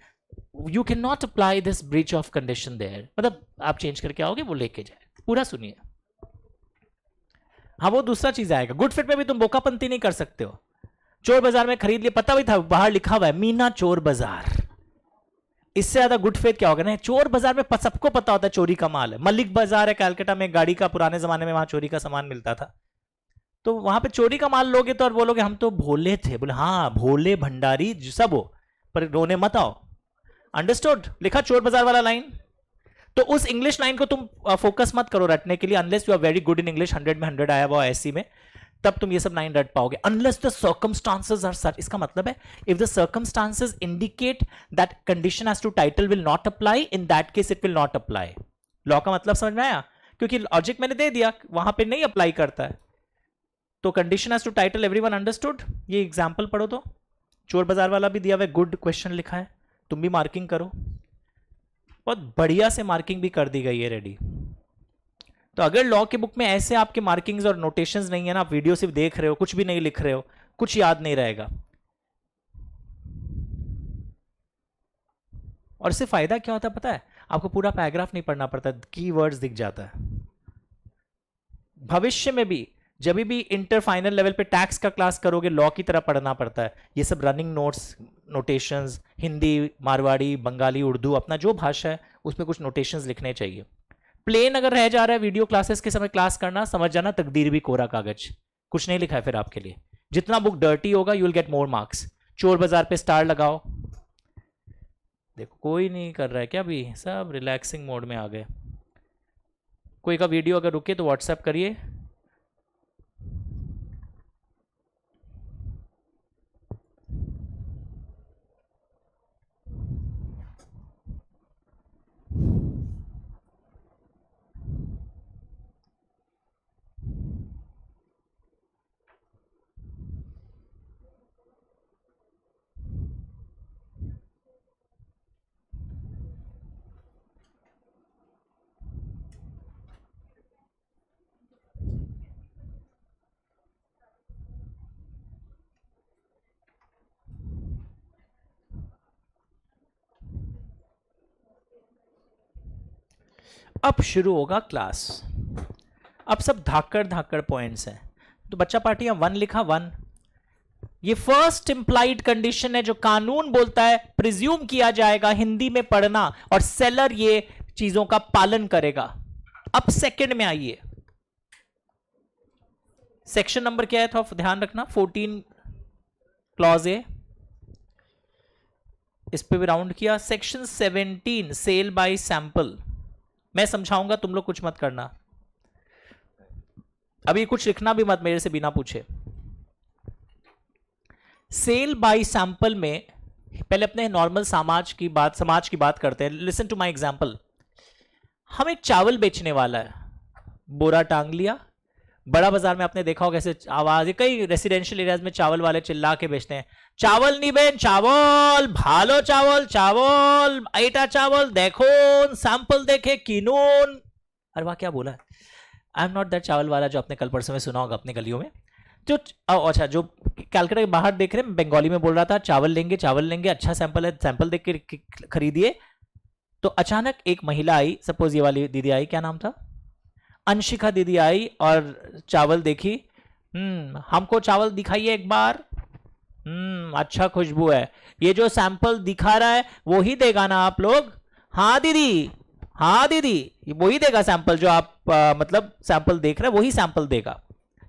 You can not apply this breach of condition there, मतलब आप चेंज करके आओगे वो लेके जाए। पूरा सुनिए। हाँ वो दूसरा चीज आएगा, गुड फिट में भी तुम बोकापंती नहीं कर सकते हो। चोर बाजार में खरीद लिया, पता भी था बाहर लिखा हुआ है मीना चोर बाजार, इससे ज्यादा गुड फेथ क्या होगा ना? चोर बाजार में सबको पता होता है चोरी का माल है। मलिक बाजार है कैलकाटा में, गाड़ी का, पुराने जमाने में वहां चोरी का सामान मिलता था, तो वहां पे चोरी का माल लोगे तो और बोलोगे हम तो भोले थे, बोले हाँ भोले भंडारी सब हो पर रोने मत आओ। अंडरस्टूड? लिखा चोर बाजार वाला लाइन। तो उस इंग्लिश लाइन को तुम फोकस मत करो रटने के लिए, unless you are very good in English, 100 में 100 आया हुआ ऐसी में, तब तुम ये सब लाइन रट पाओगे। Unless the circumstances are such, इसका मतलब है if the circumstances indicate that condition as to title will not apply, in that case it will not apply. Law का मतलब समझ में आया? क्योंकि लॉजिक मैंने दे दिया, वहां पे नहीं अप्लाई करता है। तो condition as to title everyone understood? ये एग्जांपल पढ़ो तो, चोर बाजार वाला भी दिया हुआ है, गुड क्वेश्चन लिखा है, तुम भी मार्किंग करो। बहुत बढ़िया से मार्किंग भी कर दी गई है, रेडी। तो अगर लॉ के बुक में ऐसे आपके मार्किंग्स और नोटेशंस नहीं है ना, आप वीडियो सिर्फ देख रहे हो, कुछ भी नहीं लिख रहे हो, कुछ याद नहीं रहेगा। और इससे फायदा क्या होता है पता है? आपको पूरा पैराग्राफ नहीं पढ़ना पड़ता, कीवर्ड्स दिख जाता है। भविष्य में भी जब भी इंटर फाइनल लेवल पे टैक्स का क्लास करोगे, लॉ की तरह पढ़ना पड़ता है। ये सब running notes, notations, Hindi, Marwari, Bengali, Urdu, अपना जो भाषा है उसमें कुछ नोटेशंस लिखने चाहिए। प्लेन अगर रह जा रहा है वीडियो क्लासेस के समय क्लास करना, समझ जाना तकदीर भी कोरा कागज, कुछ नहीं लिखा है फिर आपके लिए। जितना बुक डर्टी होगा you will get more marks. चोर बाजार पे स्टार लगाओ। देखो कोई नहीं कर रहा है क्या अभी, सब रिलैक्सिंग मोड में आ गए। कोई का वीडियो अगर रुके तो व्हाट्सएप करिए। अब शुरू होगा क्लास। अब सब धाकड़ धाकड़ पॉइंट्स हैं। तो बच्चा पार्टी 1 लिखा 1, ये फर्स्ट इंप्लाइड कंडीशन है जो कानून बोलता है प्रिज्यूम किया जाएगा हिंदी में पढ़ना और सेलर ये चीजों का पालन करेगा। अब सेकंड में आइए, सेक्शन नंबर क्या है तो ध्यान रखना 14 क्लॉज ए, इस पे भी राउंड किया। सेक्शन 17 सेल बाय सैंपल, मैं समझाऊंगा तुम लोग कुछ मत करना, अभी कुछ लिखना भी मत मेरे से बिना पूछे। सेल बाय सैंपल में पहले अपने नॉर्मल समाज की बात करते हैं। Listen to my example. हम एक चावल बेचने वाला है, बोरा टांग लिया, बड़ा बाजार में आपने देखा होगा कैसे आवाज, कई रेसिडेंशियल एरियाज में चावल वाले चिल्ला के बेचते हैं, चावल नहीं बेन चावल, भालो चावल, चावल आइटा चावल, देखो सैंपल देखे किनून। अरे वाह क्या बोला, आई एम नॉट दैट चावल वाला जो आपने कल परसों में सुना होगा अपने गलियों में, जो अच्छा जो कैलकाटा के बाहर देख रहे हैं, बंगाली में बोल रहा था चावल लेंगे, अच्छा सैंपल है, सैंपल देख के खरीदिए। तो अचानक एक महिला आई, सपोज ये वाली दीदी आई, क्या नाम था, अंशिका दीदी आई और चावल देखी, हमको चावल दिखाइए एक बार, अच्छा खुशबू है, ये जो सैंपल दिखा रहा है वो ही देगा ना आप लोग? हाँ दीदी वही देगा सैंपल, जो आप मतलब सैंपल देख रहे हैं वही सैंपल देगा,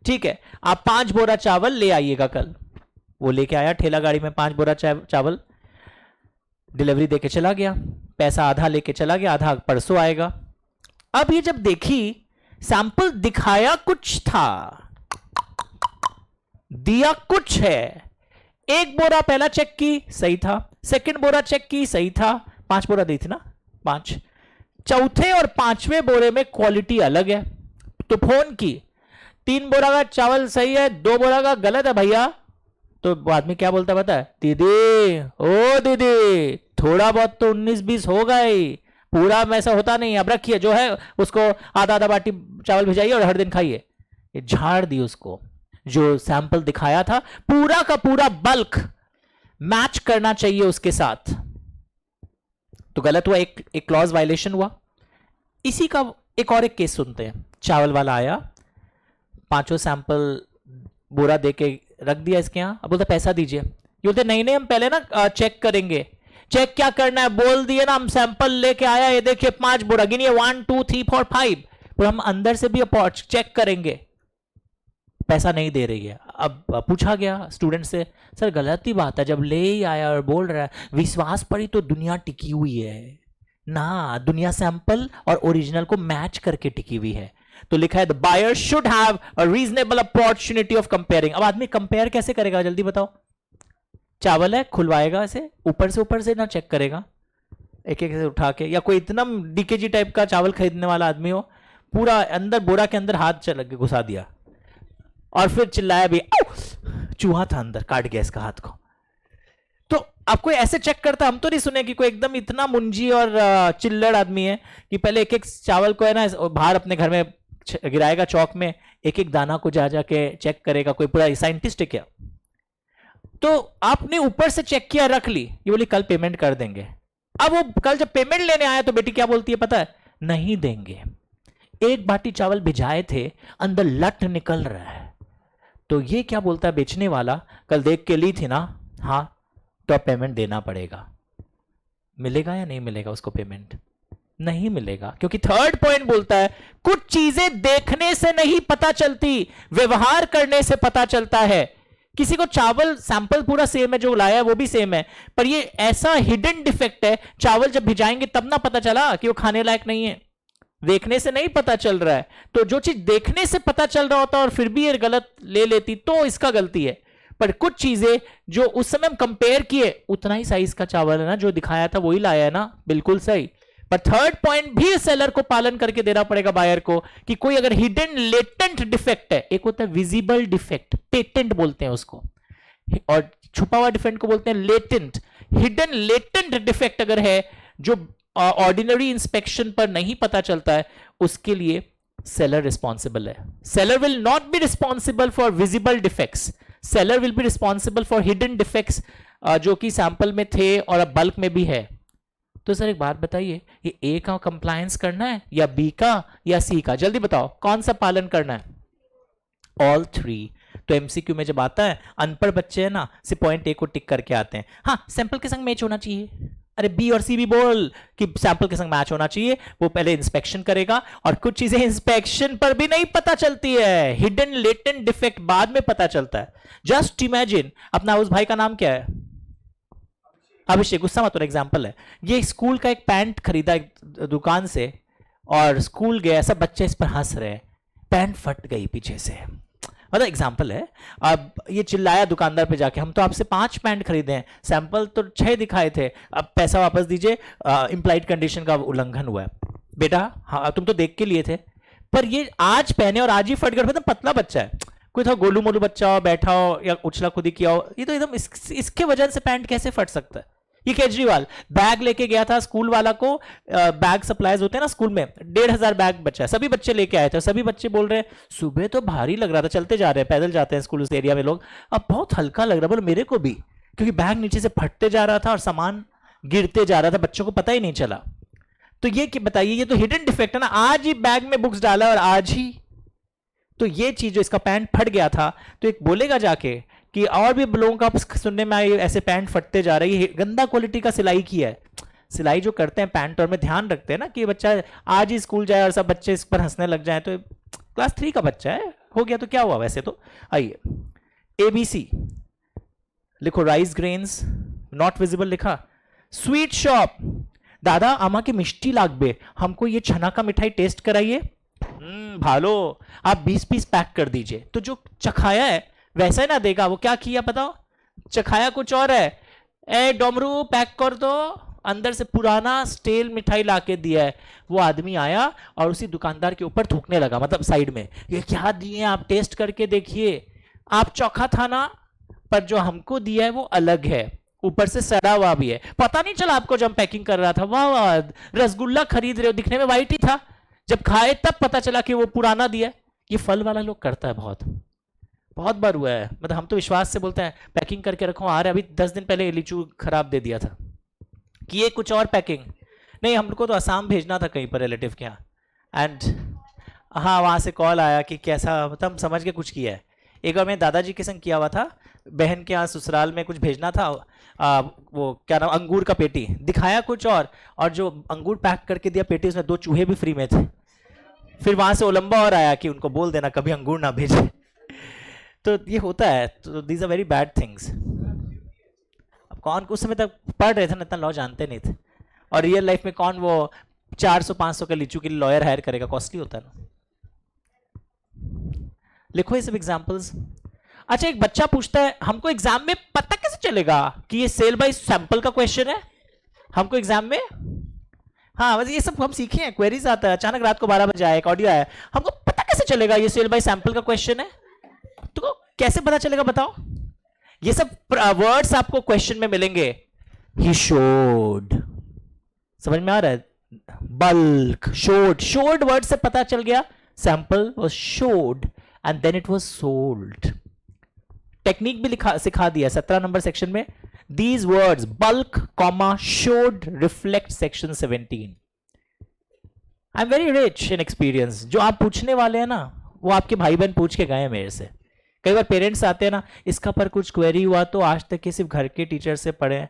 ठीक है, आप 5 बोरा चावल ले आइएगा कल। वो लेके आया ठेला गाड़ी में 5 बोरा चावल, डिलीवरी देके चला गया, पैसा आधा लेके चला गया, आधा परसों आएगा। अब ये जब देखी सैंपल दिखाया कुछ था, दिया कुछ है, एक बोरा पहला चेक की सही था, सेकंड बोरा चेक की सही था, 5 बोरा दी थी ना, 5, चौथे और 5वें बोरे में क्वालिटी अलग है, तो फोन की 3 बोरा का चावल सही है, 2 बोरा का गलत है भैया। तो आदमी क्या बोलता पता है, दीदी थोड़ा बहुत तो 19-20 होगा ही, पूरा वैसा होता नहीं, अब रखिए जो है उसको आधा बाटी चावल भिजाइए और हर दिन खाइए। ये झाड़ दी उसको, जो सैंपल दिखाया था पूरा का पूरा बल्क मैच करना चाहिए उसके साथ, तो गलत हुआ, एक क्लॉज वायलेशन हुआ। इसी का एक केस सुनते हैं। चावल वाला आया, 5 सैंपल बोरा देके रख दिया इसके यहां, अब बोलते पैसा दीजिए, ये बोलते नहीं हम पहले ना चेक करेंगे। चेक क्या करना है, बोल दिए ना हम सैंपल लेके आया, ये देखिए 5 बोरा गिनिए, 1 2 3 4 5, पर हम अंदर से भी चेक करेंगे, पैसा नहीं दे रही है। अब पूछा गया स्टूडेंट से, सर गलत ही बात है, जब ले ही आया और बोल रहा है विश्वास पर ही तो दुनिया टिकी हुई है ना, दुनिया सैंपल और ओरिजिनल को मैच करके टिकी हुई है। तो लिखा है the buyer should have a reasonable opportunity of comparing. अब आदमी कंपेयर कैसे करेगा जल्दी बताओ? चावल है, खुलवाएगा ऐसे ऊपर से ना चेक करेगा एक से उठा के, या कोई इतना डीकेजी टाइप का चावल खरीदने वाला आदमी हो, पूरा अंदर बोरा के अंदर हाथ चल के घुसा दिया और फिर चिल्लाया भी, चूहा था अंदर, काट गया इसका हाथ को। तो आप कोई ऐसे चेक करता, हम तो नहीं सुने कि कोई एकदम इतना मुंजी और चिल्लड़ आदमी है कि पहले एक चावल को है ना बाहर अपने घर में गिराएगा चौक में, एक दाना को जा के चेक करेगा, कोई पूरा साइंटिस्ट है क्या? तो आपने ऊपर से चेक किया, रख ली, ये बोली कल पेमेंट कर देंगे। अब वो कल जब पेमेंट लेने आया तो बेटी क्या बोलती है पता है, नहीं देंगे, एक बाटी चावल भिजाए थे, अंदर लट निकल रहा है। तो ये क्या बोलता है बेचने वाला, कल देख के ली थी ना, हाँ तो अब पेमेंट देना पड़ेगा। मिलेगा या नहीं मिलेगा उसको पेमेंट? नहीं मिलेगा, क्योंकि थर्ड पॉइंट बोलता है कुछ चीजें देखने से नहीं पता चलती, व्यवहार करने से पता चलता है। किसी को चावल सैंपल पूरा सेम है, जो लाया है वो भी सेम है, पर ये ऐसा हिडन डिफेक्ट है, चावल जब भिजाएंगे तब ना पता चला कि वो खाने लायक नहीं है, देखने से नहीं पता चल रहा है। तो जो चीज देखने से पता चल रहा होता और फिर भी ये गलत ले लेती तो इसका गलती है। पर कुछ चीजें जो उस समय हम कंपेयर किए, उतना ही साइज का चावल है ना, जो दिखाया था वही लाया है ना, बिल्कुल सही। पर थर्ड पॉइंट भी सेलर को पालन करके देना पड़ेगा बायर को, कि कोई अगर हिडन लेटेंट डिफेक्ट है, एक होता है विजिबल डिफेक्ट, पेटेंट बोलते हैं उसको, और छुपा हुआ डिफेक्ट को बोलते हैं लेटेंट। हिडन लेटेंट डिफेक्ट अगर है जो ऑर्डिनरी इंस्पेक्शन पर नहीं पता चलता है, उसके लिए सेलर रिस्पॉन्सिबल है। Seller will not be responsible for visible defects, seller will be responsible for hidden defects जो कि सैंपल में थे और अब बल्क में भी है। तो सर एक बात बताइए, ये ए का कंप्लायंस करना है या बी का या सी का? जल्दी बताओ कौन सा पालन करना है? All three. तो एमसीक्यू में जब आता है, अनपढ़ बच्चे हैं ना, सिर्फ पॉइंट ए को टिक करके आते हैं। हाँ, सैंपल के संग मैच होना चाहिए। अरे बी और सी भी बोल कि सैंपल के संग मैच होना चाहिए। वो पहले इंस्पेक्शन करेगा, और कुछ चीजें इंस्पेक्शन पर भी नहीं पता चलती है, हिडन लेटेंट डिफेक्ट बाद में पता चलता है। जस्ट इमेजिन, अपना उस भाई का नाम क्या है? अभिषेक। गुस्सा मत, एग्जाम्पल है। ये स्कूल का एक पैंट खरीदा एक दुकान से, और स्कूल गया, सब बच्चे इस पर हंस रहे हैं, पैंट फट गई पीछे से, मतलब एग्जाम्पल है। अब ये चिल्लाया दुकानदार पे जाके, हम तो आपसे 5 पैंट खरीदे हैं, सैंपल तो 6 दिखाए थे, अब पैसा वापस दीजिए, इंप्लाइड कंडीशन का उल्लंघन हुआ है। बेटा हाँ, तुम तो देख के लिए थे, पर ये आज पहने और आज ही फट गए। मतलब पतला बच्चा है, कोई था गोलू मोलू बच्चा हो, बैठा हो या उछला खुदी किया हो, ये तो एकदम इसके वजह से पैंट कैसे फट सकता है? ये केजरीवाल बैग लेके गया था स्कूल वाला को, बैग सप्लाईज होते हैं ना स्कूल में, 1,500 बैग बच्चा है, सभी बच्चे लेके आए थे, सभी बच्चे बोल रहे हैं सुबह तो भारी लग रहा था, चलते जा रहे हैं, पैदल जाते हैं स्कूल उस एरिया में लोग, अब बहुत हल्का लग रहा है। बोलो मेरे को भी, क्योंकि बैग नीचे से फटते जा रहा था और सामान गिरते जा रहा था, बच्चों को पता ही नहीं चला। तो ये बताइए, ये तो हिडन डिफेक्ट है ना, आज ही बैग में बुक्स डाला और आज ही। तो ये चीज जो इसका पैंट फट गया था, तो एक बोलेगा जाके कि और भी लोगों का सुनने में आए ऐसे पैंट फटते जा रही है, गंदा क्वालिटी का सिलाई किया है। सिलाई जो करते हैं पैंट और में ध्यान रखते हैं ना कि बच्चा आज ही स्कूल जाए और सब बच्चे इस पर हंसने लग जाए, तो क्लास 3 का बच्चा है, हो गया तो क्या हुआ वैसे तो। आइए, ABC लिखो, राइस ग्रेन्स नॉट विजिबल लिखा। स्वीट शॉप, दादा आमा के मिष्टी लागबे, हमको ये छना का मिठाई टेस्ट कराइए। भालो, आप 20 पीस पैक कर दीजिए। तो जो चखाया है वैसा ही ना देगा, वो क्या किया बताओ, चखाया कुछ और है। ए डोमरू पैक कर दो, अंदर से पुराना स्टेल मिठाई लाके दिया है। वो आदमी आया और उसी दुकानदार के ऊपर थूकने लगा, मतलब साइड में, ये क्या दिए आप, टेस्ट करके देखिए, आप चोखा था ना, पर जो हमको दिया है वो अलग है, ऊपर से सड़ा हुआ भी है, पता नहीं चला आपको जब पैकिंग कर रहा था। वाह वाह, रसगुल्ला खरीद रहे हो, दिखने में व्हाइट ही था, जब खाए तब पता चला कि वो पुराना दिया। ये फल वाला लोग करता है, बहुत बार हुआ है। मतलब हम तो विश्वास से बोलते हैं पैकिंग करके रखो, आ रहा है, अभी 10 दिन पहले लीचू खराब दे दिया था, कि ये कुछ और पैकिंग नहीं, हमको तो असम भेजना था कहीं पर रिलेटिव के यहाँ, एंड हाँ वहाँ से कॉल आया कि कैसा, मतलब हम समझ के कुछ किया है। एक बार मैं दादाजी के संग किया हुआ था, बहन के यहाँ ससुराल में कुछ भेजना था, वो क्या नाम, अंगूर का पेटी दिखाया कुछ और जो अंगूर पैक करके दिया पेटी, उसमें 2 चूहे भी फ्री में थे। फिर वहाँ से ओलंबा और आया कि उनको बोल देना कभी अंगूर ना भेजे। तो ये होता है, तो these are very bad things. अब कौन उस समय तक पढ़ रहे थे ना, इतना लॉ जानते नहीं थे, और रियल लाइफ में कौन वो 400-500 का लीचू के लिए लॉयर हायर करेगा, कॉस्टली होता है ना। लिखो ये सब एग्जांपल्स। अच्छा, एक बच्चा पूछता है हमको एग्जाम में पता कैसे चलेगा कि ये सेल बाय सैंपल का क्वेश्चन है, हमको एग्जाम में, हाँ बस ये सब हम सीखे हैं, क्वेरीज आता है, अचानक रात को 12 बजे आया, एक ऑडियो आया, हमको पता कैसे चलेगा ये सेल बाय सैंपल का क्वेश्चन है, तो कैसे पता चलेगा बताओ? ये सब वर्ड्स आपको क्वेश्चन में मिलेंगे। ही शोड, समझ में आ रहा है? बल्क, शोड वर्ड से पता चल गया, sample was showed and then it was sold. Technique भी सिखा दिया 17 नंबर सेक्शन में। These words bulk, comma, should reflect section 17। I am very rich in experience. जो आप पूछने वाले हैं ना, वो आपके भाई बहन पूछ के गए हैं मेरे से। कई बार पेरेंट्स आते हैं ना, इसका पर कुछ क्वेरी हुआ तो आज तक के सिर्फ घर के टीचर से पढ़े।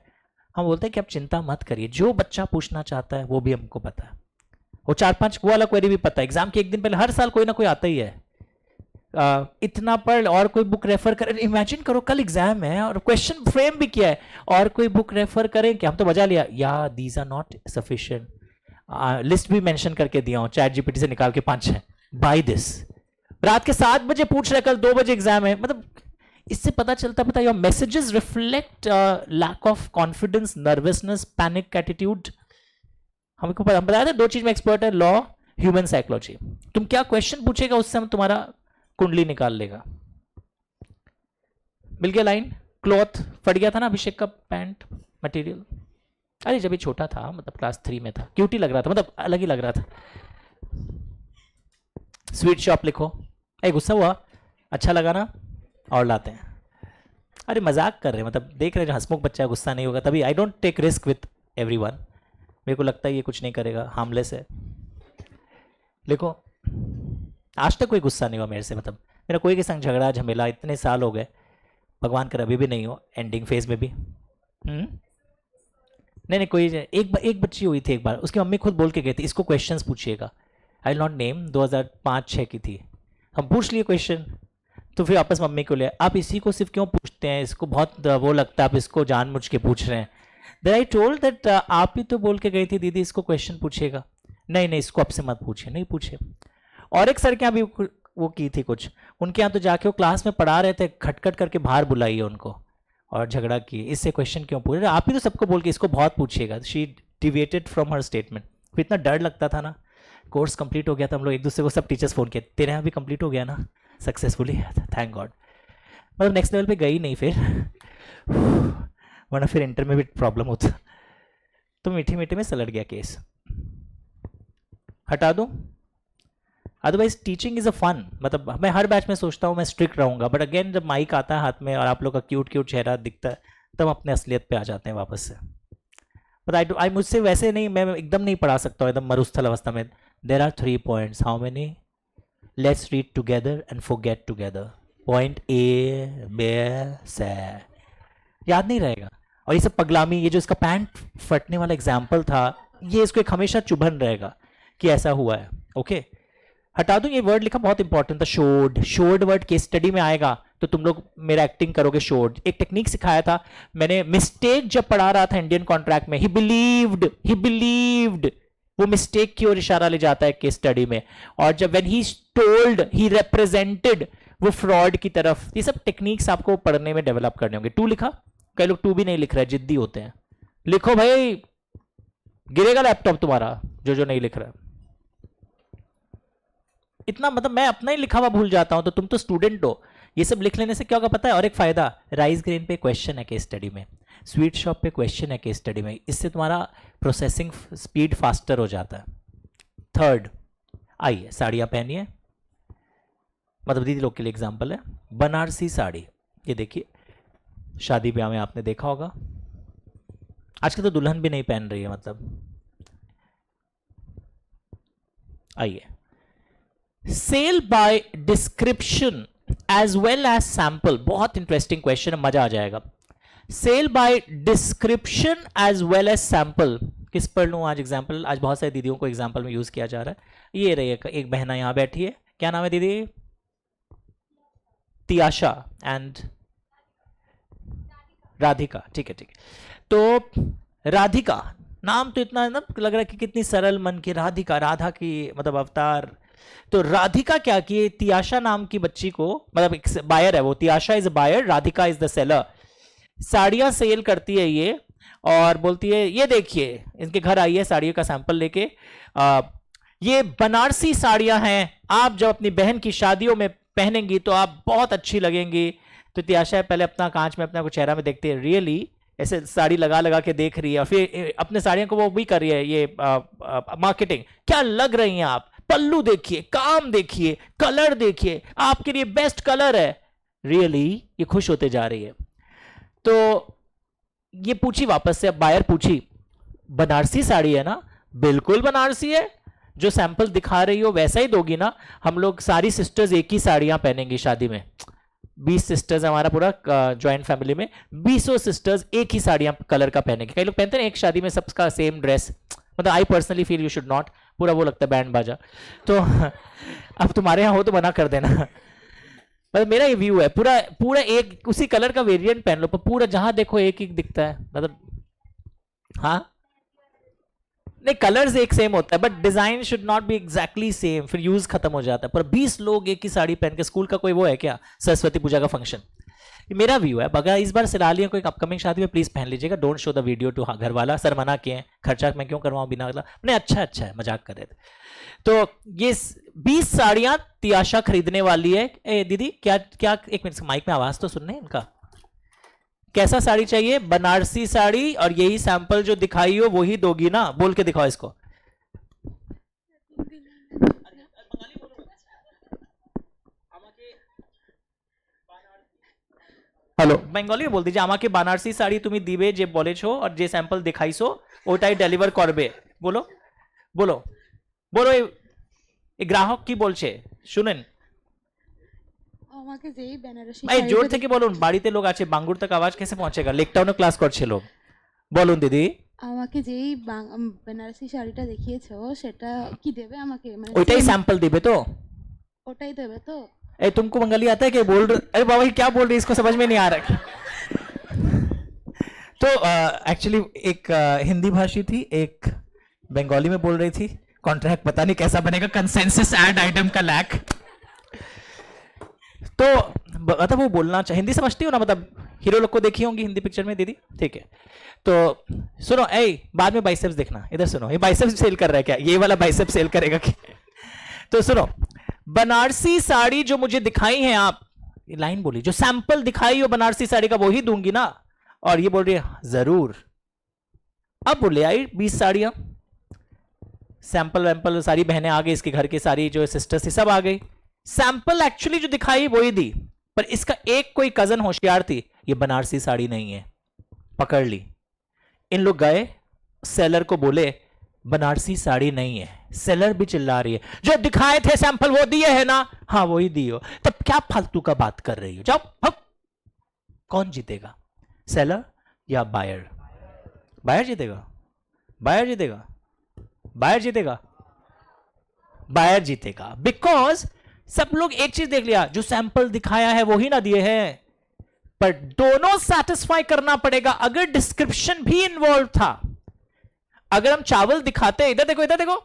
हम बोलते हैं कि आप चिंता मत करिए, जो बच्चा पूछना चाहता है वो भी हमको पता है, वो 4-5 वो वाला क्वेरी भी पता है। एग्जाम के एक दिन पहले हर साल कोई ना कोई आता ही है, इतना पढ़ और कोई बुक रेफर करें। इमेजिन करो कल एग्जाम है और क्वेश्चन फ्रेम भी किया है, और कोई बुक रेफर करें कि हम तो बजा लिया, या these are not sufficient, list भी मेंशन करके दिया हूं चैट जीपीटी से निकाल के 5-6, बाय दिस। रात के 7 बजे पूछ रहे, कल 2 बजे एग्जाम है। मतलब इससे पता चलता your messages reflect lack of confidence, nervousness, panic attitude. हम बताया था 2 चीज में एक्सपर्ट है, लॉ, ह्यूमन साइकोलॉजी। तुम क्या क्वेश्चन पूछेगा उससे हम तुम्हारा कुंडली निकाल लेगा। मिल गया लाइन। क्लॉथ फट गया था ना अभिषेक का पैंट मटेरियल, अरे जब ये छोटा था, मतलब क्लास 3 में था, क्यूटी लग रहा था, मतलब अलग ही लग रहा था। स्वीट शॉप लिखो। गुस्सा हुआ, अच्छा लगा ना, और लाते हैं। अरे मजाक कर रहे हैं, मतलब देख रहे हैं जो हंसमुख बच्चा है, गुस्सा नहीं होगा तभी। I don't take risk with everyone, मेरे को लगता है ये कुछ नहीं करेगा, हार्मलेस है। देखो आज तक कोई गुस्सा नहीं हुआ मेरे से, मतलब मेरा कोई के संग झगड़ा झमेला इतने साल हो गए, भगवान कर अभी भी नहीं हो, एंडिंग फेज में भी। नहीं नहीं कोई, एक बच्ची हुई थी एक बार, उसकी मम्मी खुद बोल के गई थी इसको क्वेश्चंस पूछिएगा, आई विल नॉट नेम, 2005-6 की थी। हम पूछ लिए क्वेश्चन, तो फिर वापस मम्मी को ले, आप इसी को सिर्फ क्यों पूछते हैं, इसको बहुत वो लगता है आप इसको जानबूझ के पूछ रहे हैं। देन आई टोल्ड दैट आप ही तो बोल के गई थी दीदी इसको क्वेश्चन पूछेगा। नहीं नहीं इसको आपसे मत पूछिए, नहीं पूछे। और एक सर के यहाँ भी वो की थी कुछ, उनके यहाँ तो जाके वो क्लास में पढ़ा रहे थे, खटखट करके बाहर बुलाइए उनको और झगड़ा किए, इससे क्वेश्चन क्यों पूछ रहे, आप ही तो सबको बोल के इसको बहुत पूछिएगा। She deviated from her statement. फिर इतना डर लगता था ना, कोर्स कंप्लीट हो गया था, हम लोग एक दूसरे को सब टीचर्स फोन किए, तेरे यहाँ भी कंप्लीट हो गया ना सक्सेसफुली, थैंक गॉड। मतलब नेक्स्ट लेवल पे गई नहीं फिर वरना फिर इंटर में भी प्रॉब्लम होता। तो मीठी मीठी में सलट गया केस, हटा दूं। Otherwise teaching is a fun, मतलब मैं हर बैच में सोचता हूँ मैं स्ट्रिक्ट रहूंगा, बट अगेन जब माइक आता है हाथ में और आप लोग का क्यूट क्यूट चेहरा दिखता है, तब अपने असलियत पे आ जाते हैं वापस से। बट आई मुझसे वैसे नहीं, मैं एकदम नहीं पढ़ा सकता हूँ एकदम मरुस्थल अवस्था में। There are 3 points, how many, let's read together and forget together. Point A बे से याद नहीं रहेगा। और ये सब पगलामी, ये जो इसका पैंट फटने वाला एग्जाम्पल था, ये इसको एक हमेशा चुभन रहेगा कि ऐसा हुआ है। ओके हटा दूं, ये वर्ड लिखा बहुत इंपॉर्टेंट था, showed. Showed word case study में आएगा तो तुम लोग मेरा एक्टिंग करोगे शोड। एक टेक्निक सिखाया था मैंने, मिस्टेक जब पढ़ा रहा था इंडियन कॉन्ट्रैक्ट में, ही बिलीव्ड, वो मिस्टेक की ओर इशारा ले जाता है केस स्टडी में। और जब when he told, he represented, वो फ्रॉड की तरफ। ये सब टेक्निक्स आपको पढ़ने में डेवलप करने होंगे। टू लिखा, कई लोग टू भी नहीं लिख रहे, जिद्दी होते हैं। लिखो भाई, गिरेगा लैपटॉप तुम्हारा जो नहीं लिख रहा। इतना मतलब मैं अपना ही लिखा हुआ भूल जाता हूं, तो तुम तो स्टूडेंट हो। ये सब लिख लेने से क्या होगा पता है? और एक फायदा, राइस ग्रेन पे क्वेश्चन है केस स्टडी में, स्वीट शॉप पे क्वेश्चन है केस स्टडी में, इससे तुम्हारा प्रोसेसिंग स्पीड फास्टर हो जाता है। थर्ड, आइए साड़ियां पहनिए, मतलब दीदी लोग के लिए एग्जाम्पल है, बनारसी साड़ी। ये देखिए शादी ब्याह में आपने देखा होगा, आजकल तो दुल्हन भी नहीं पहन रही है मतलब। आइए, sale by description as well as sample, बहुत इंटरेस्टिंग क्वेश्चन है, मजा आ जाएगा। Sale by description as well as sample, किस पर लूं आज एग्जाम्पल? आज बहुत सारी दीदियों को एग्जाम्पल में यूज किया जा रहा है। ये रही एक बहना यहां बैठी है, क्या नाम है दीदी? तियाशा एंड राधिका, ठीक है ठीक है। तो राधिका नाम तो इतना ना लग रहा है कि कितनी सरल मन की, राधिका, राधा की मतलब अवतार। तो राधिका क्या की, तियाशा नाम की बच्ची को, मतलब एक बायर है वो, Tiyasha is a buyer, Radhika is the seller. साड़ियां सेल करती है ये, और बोलती है ये देखिए, इनके घर आई है साड़ियों का सैंपल लेके, ये बनारसी साड़ियां हैं, आप जब अपनी बहन की शादियों में पहनेंगी तो आप बहुत अच्छी लगेंगी। तो तियाशा पहले अपना कांच में अपना को चेहरा में देखते हैं, रियली ऐसे साड़ी लगा लगा के देख रही है, और फिर अपने साड़ियों को वो भी कर रही है ये मार्केटिंग, क्या लग रही हैं आप, पल्लू देखिए, काम देखिए, कलर देखिए, आपके लिए बेस्ट कलर है। रियली ये खुश होते जा रही है। तो ये पूछी वापस से, अब बायर पूछी, बनारसी साड़ी है ना? बिल्कुल बनारसी है, जो सैंपल दिखा रही हो वैसा ही दोगी ना? हम लोग सारी सिस्टर्स एक ही साड़ियां पहनेंगी शादी में, 20 सिस्टर्स हमारा पूरा जॉइंट फैमिली में, 20 सिस्टर्स एक ही साड़ियां कलर का पहनेंगे। कई लोग पहनते हैं एक शादी में सबका सेम ड्रेस, मतलब I personally feel you should not, पूरा वो लगता है बैंड बाजा। तो अब तुम्हारे यहाँ हो तो मना कर देना। मतलब मेरा ये व्यू है, पूरा पूरा एक उसी कलर का वेरिएंट पहन लो, पर पूरा जहां देखो एक ही दिखता है, मतलब हाँ नहीं कलर्स एक सेम होता है, but design should not be exactly same, फिर यूज खत्म हो जाता है। पर 20 लोग एक ही साड़ी पहन के, स्कूल का कोई वो है क्या, सरस्वती पूजा का फंक्शन? मेरा व्यू है, अगर इस बार सिला लिया कोई अपकमिंग शादी में, प्लीज पहन लीजिएगा, don't show the video to घर वाला, सर मना किए हैं, खर्चा मैं क्यों करवाऊं बिना, नहीं अच्छा है, मजाक कर रहे थे। तो ये 20 साड़ियां तियाशा खरीदने वाली है। ए दीदी क्या क्या, एक मिनट माइक में आवाज तो सुनने इनका, कैसा साड़ी चाहिए? बनारसी साड़ी, और यही सैंपल जो दिखाई हो वही दोगी ना? बोल के दिखाओ इसको। হ্যালো বেঙ্গলি বল দিছে আমাকে বানারসি শাড়ি তুমি দিবে যে বলেছো আর যে স্যাম্পল দেখাইছো ওটাই ডেলিভার করবে বলো বলো বলো এই গ্রাহক কি বলছে শুনেন আমাকে যেই বেনারসি ভাই জোর থেকে বলুন বাড়িতে লোক আছে বাঙ্গুর তক আওয়াজ कैसे पहुंचेगा লেকটাউনে ক্লাস করছিল বলুন দিদি আমাকে যেই বেনারসি শাড়িটা দেখিয়েছো সেটা কি দেবে আমাকে মানে ওইটাই স্যাম্পল দিবে তো ওটাই দেবে তো ए तुमको बंगाली आता है क्या बोल रहे अरे बाबा ये क्या बोल रही है इसको समझ में नहीं आ रहा तो एक्चुअली एक हिंदी भाषी थी एक बंगाली में बोल रही थी कॉन्ट्रैक्ट पता नहीं कैसा बनेगा कंसेंसस एड आइटम का लैक तो मतलब वो बोलना चाहिए हिंदी समझती हो ना मतलब हीरो लोग को देखी होंगी हिंदी पिक्चर में दीदी ठीक है तो सुनो ए बाद में बाइसेप्स देखना इधर सुनो ये बाइसेप्स सेल कर रहा है क्या ये वाला बाइसेप्स सेल करेगा क्या तो सुनो बनारसी साड़ी जो मुझे दिखाई है आप ये लाइन बोली जो सैंपल दिखाई हो बनारसी साड़ी का वो ही दूंगी ना और ये बोल रही है जरूर अब बोले आई 20 साड़ियां सैंपल वैंपल सारी बहनें आ गई इसके घर की सारी जो सिस्टर्स थी सब आ गई सैंपल एक्चुअली जो दिखाई वही दी पर इसका एक कोई कजन होशियार थी ये बनारसी साड़ी नहीं है पकड़ ली इन लोग गए सेलर को बोले बनारसी साड़ी नहीं है सेलर भी चिल्ला रही है जो दिखाए थे सैंपल वो दिए है ना हाँ वही दियो तब क्या फालतू का बात कर रही हो जाओ हक कौन जीतेगा सेलर या बायर बायर जीतेगा बायर जीतेगा बायर जीतेगा बायर जीतेगा बिकॉज सब लोग एक चीज देख लिया जो सैंपल दिखाया है वही ना दिए हैं पर दोनों सेटिस्फाई करना पड़ेगा अगर डिस्क्रिप्शन भी इन्वॉल्व था अगर हम चावल दिखाते इधर देखो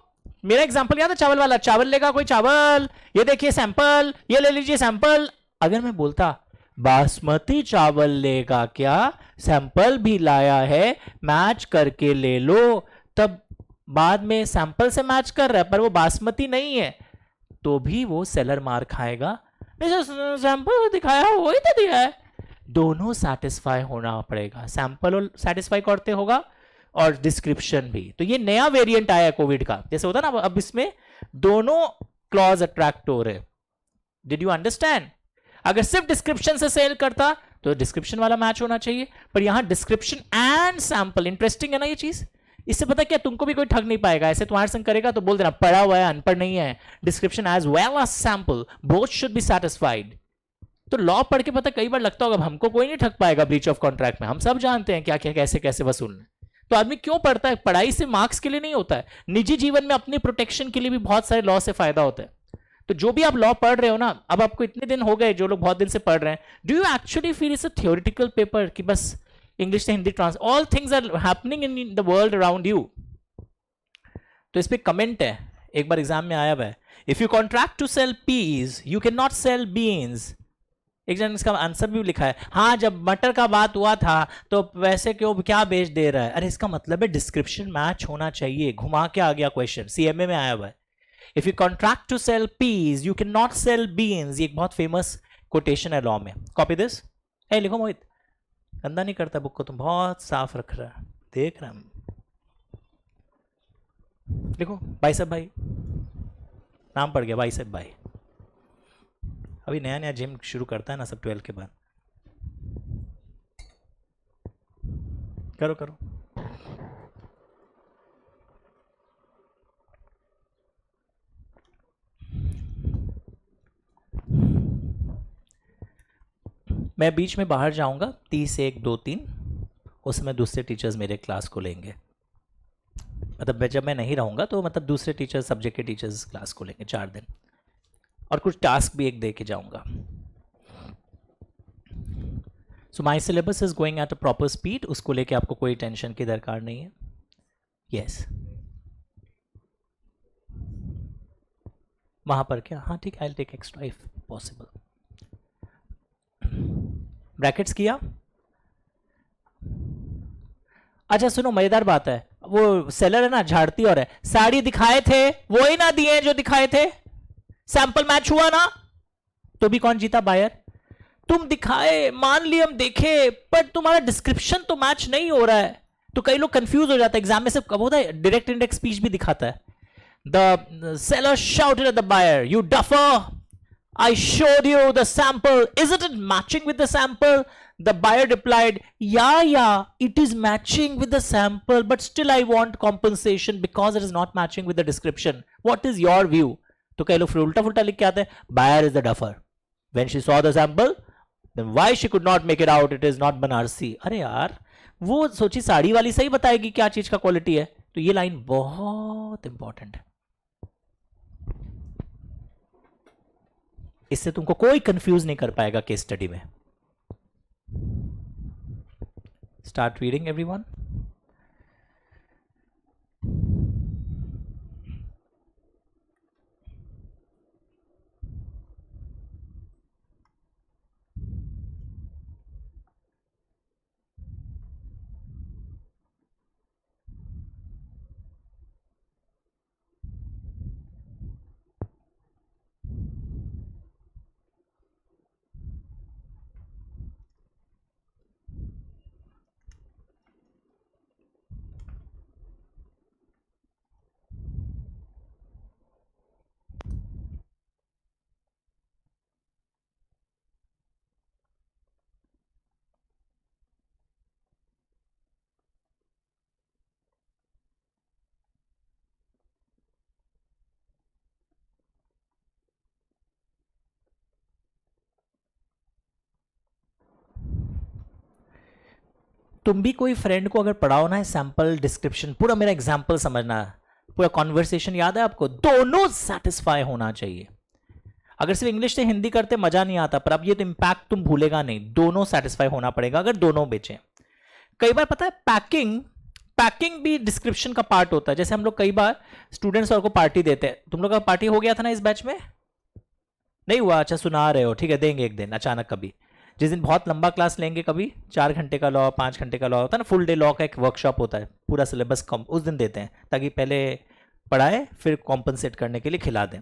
मेरा एग्जांपल याद है चावल वाला चावल लेगा कोई चावल ये देखिए सैंपल ये ले लीजिए सैंपल अगर मैं बोलता बासमती चावल लेगा क्या सैंपल भी लाया है मैच करके ले लो तब बाद में सैंपल से मैच कर रहा है पर वो बासमती नहीं है तो भी वो सेलर मार खाएगा सैंपल दिखाया वही तो दिया है दोनों सेटिस्फाई होना पड़ेगा सैंपल सेटिस्फाई करते होगा और डिस्क्रिप्शन भी तो ये नया वेरिएंट आया है कोविड का जैसे होता ना अब इसमें दोनों क्लॉज अट्रैक्ट हो रहे डिड यू अंडरस्टैंड अगर सिर्फ डिस्क्रिप्शन से सेल करता तो डिस्क्रिप्शन वाला मैच होना चाहिए पर यहां डिस्क्रिप्शन एंड सैंपल इंटरेस्टिंग है ना ये चीज इससे पता क्या तुमको भी कोई ठग नहीं पाएगा ऐसे तुम्हारे संग करेगा तो बोल देना पढ़ा हुआ है अनपढ़ नहीं है description as well as sample both should be satisfied तो लॉ पढ़ के पता कई बार लगता होगा हमको कोई नहीं ठग पाएगा ब्रीच ऑफ कॉन्ट्रैक्ट में हम सब जानते हैं क्या क्या कैसे कैसे वसूलना तो आदमी क्यों पढ़ता है पढ़ाई से मार्क्स के लिए नहीं होता है निजी जीवन में अपने प्रोटेक्शन के लिए भी बहुत सारे लॉ से फायदा होता है तो जो भी आप लॉ पढ़ रहे हो ना अब आपको इतने दिन हो गए जो लोग बहुत दिन से पढ़ रहे हैं do you actually feel it's a theoretical paper कि बस इंग्लिश से हिंदी ट्रांस all things are happening in the world around you तो इस पे कमेंट है एक बार एग्जाम में आया हुआ है if you contract to sell peas you can not sell beans एक जन इसका आंसर भी लिखा है हाँ जब मटर का बात हुआ था तो वैसे क्यों क्या बेच दे रहा है अरे इसका मतलब है डिस्क्रिप्शन मैच होना चाहिए घुमा के आ गया क्वेश्चन सीएमए में आया हुआ है if you contract to sell peas you can not sell beans ये एक बहुत फेमस कोटेशन है लॉ में कॉपी दिस है लिखो मोहित गंदा नहीं करता बुक को तुम बहुत साफ रख रहा है देख रहा हूं लिखो भाई साहब भाई नाम पड़ गया भाई साहब भाई अभी नया नया जिम शुरू करता है ना सब 12 के बाद करो करो मैं बीच में बाहर जाऊंगा 30 1 2 3 उसमें दूसरे टीचर्स मेरे क्लास को लेंगे मतलब जब मैं नहीं रहूंगा तो मतलब दूसरे टीचर्स सब्जेक्ट के टीचर्स क्लास को लेंगे 4 दिन और कुछ टास्क भी एक दे के जाऊंगा so my syllabus is going at a proper speed उसको लेके आपको कोई टेंशन की दरकार नहीं है यस वहां पर क्या हाँ ठीक I take extra if possible brackets किया अच्छा सुनो मजेदार बात है वो सेलर है ना झाड़ती और है साड़ी दिखाए थे वो ही ना दिए जो दिखाए थे सैंपल मैच हुआ ना तो भी कौन जीता बायर तुम दिखाए मान लिए हम देखे पर तुम्हारा डिस्क्रिप्शन तो मैच नहीं हो रहा है तो कई लोग कंफ्यूज हो जाते हैं एग्जाम में से कब होता है डायरेक्ट इंडेक्स स्पीच भी दिखाता है the seller shouted at the buyer you duffer I showed you the sample. Isn't it matching with the sample? The buyer replied, yeah, it is matching with the sample, but still I want compensation because it is not matching with the description. What is your view? तो कई लोग फिर उल्टा फुल्टा लिख के आते हैं, buyer is the duffer. When she saw the sample, then why she could not make it out? It is not Banarasi. अरे यार, वो सोची साड़ी वाली सही बताएगी क्या चीज का क्वालिटी है. तो ये लाइन बहुत इंपॉर्टेंट है. इससे तुमको कोई कंफ्यूज नहीं कर पाएगा केस स्टडी में. Start reading, everyone. तुम भी कोई फ्रेंड को अगर पढ़ाओ ना सैंपल डिस्क्रिप्शन, पूरा मेरा एग्जांपल समझना है, पूरा कॉन्वर्सेशन याद है आपको, दोनों सेटिस्फाई होना चाहिए. अगर सिर्फ इंग्लिश से हिंदी करते मजा नहीं आता, पर अब ये तो इंपैक्ट तुम भूलेगा नहीं, दोनों सेटिस्फाई होना पड़ेगा अगर दोनों बेचें. कई बार पता है पैकिंग भी डिस्क्रिप्शन का पार्ट होता है. जैसे हम लोग कई बार स्टूडेंट्स और को पार्टी देते हैं. तुम लोग का पार्टी हो गया था ना इस बैच में, नहीं हुआ? अच्छा सुना रहे हो, ठीक है, देंगे एक दिन अचानक कभी, जिस दिन बहुत लंबा क्लास लेंगे, कभी 4 घंटे का लॉ 5 घंटे का लॉ होता है ना, फुल डे लॉ का एक वर्कशॉप होता है, पूरा सिलेबस उस दिन देते हैं ताकि पहले पढ़ाए फिर कॉम्पनसेट करने के लिए खिला दें.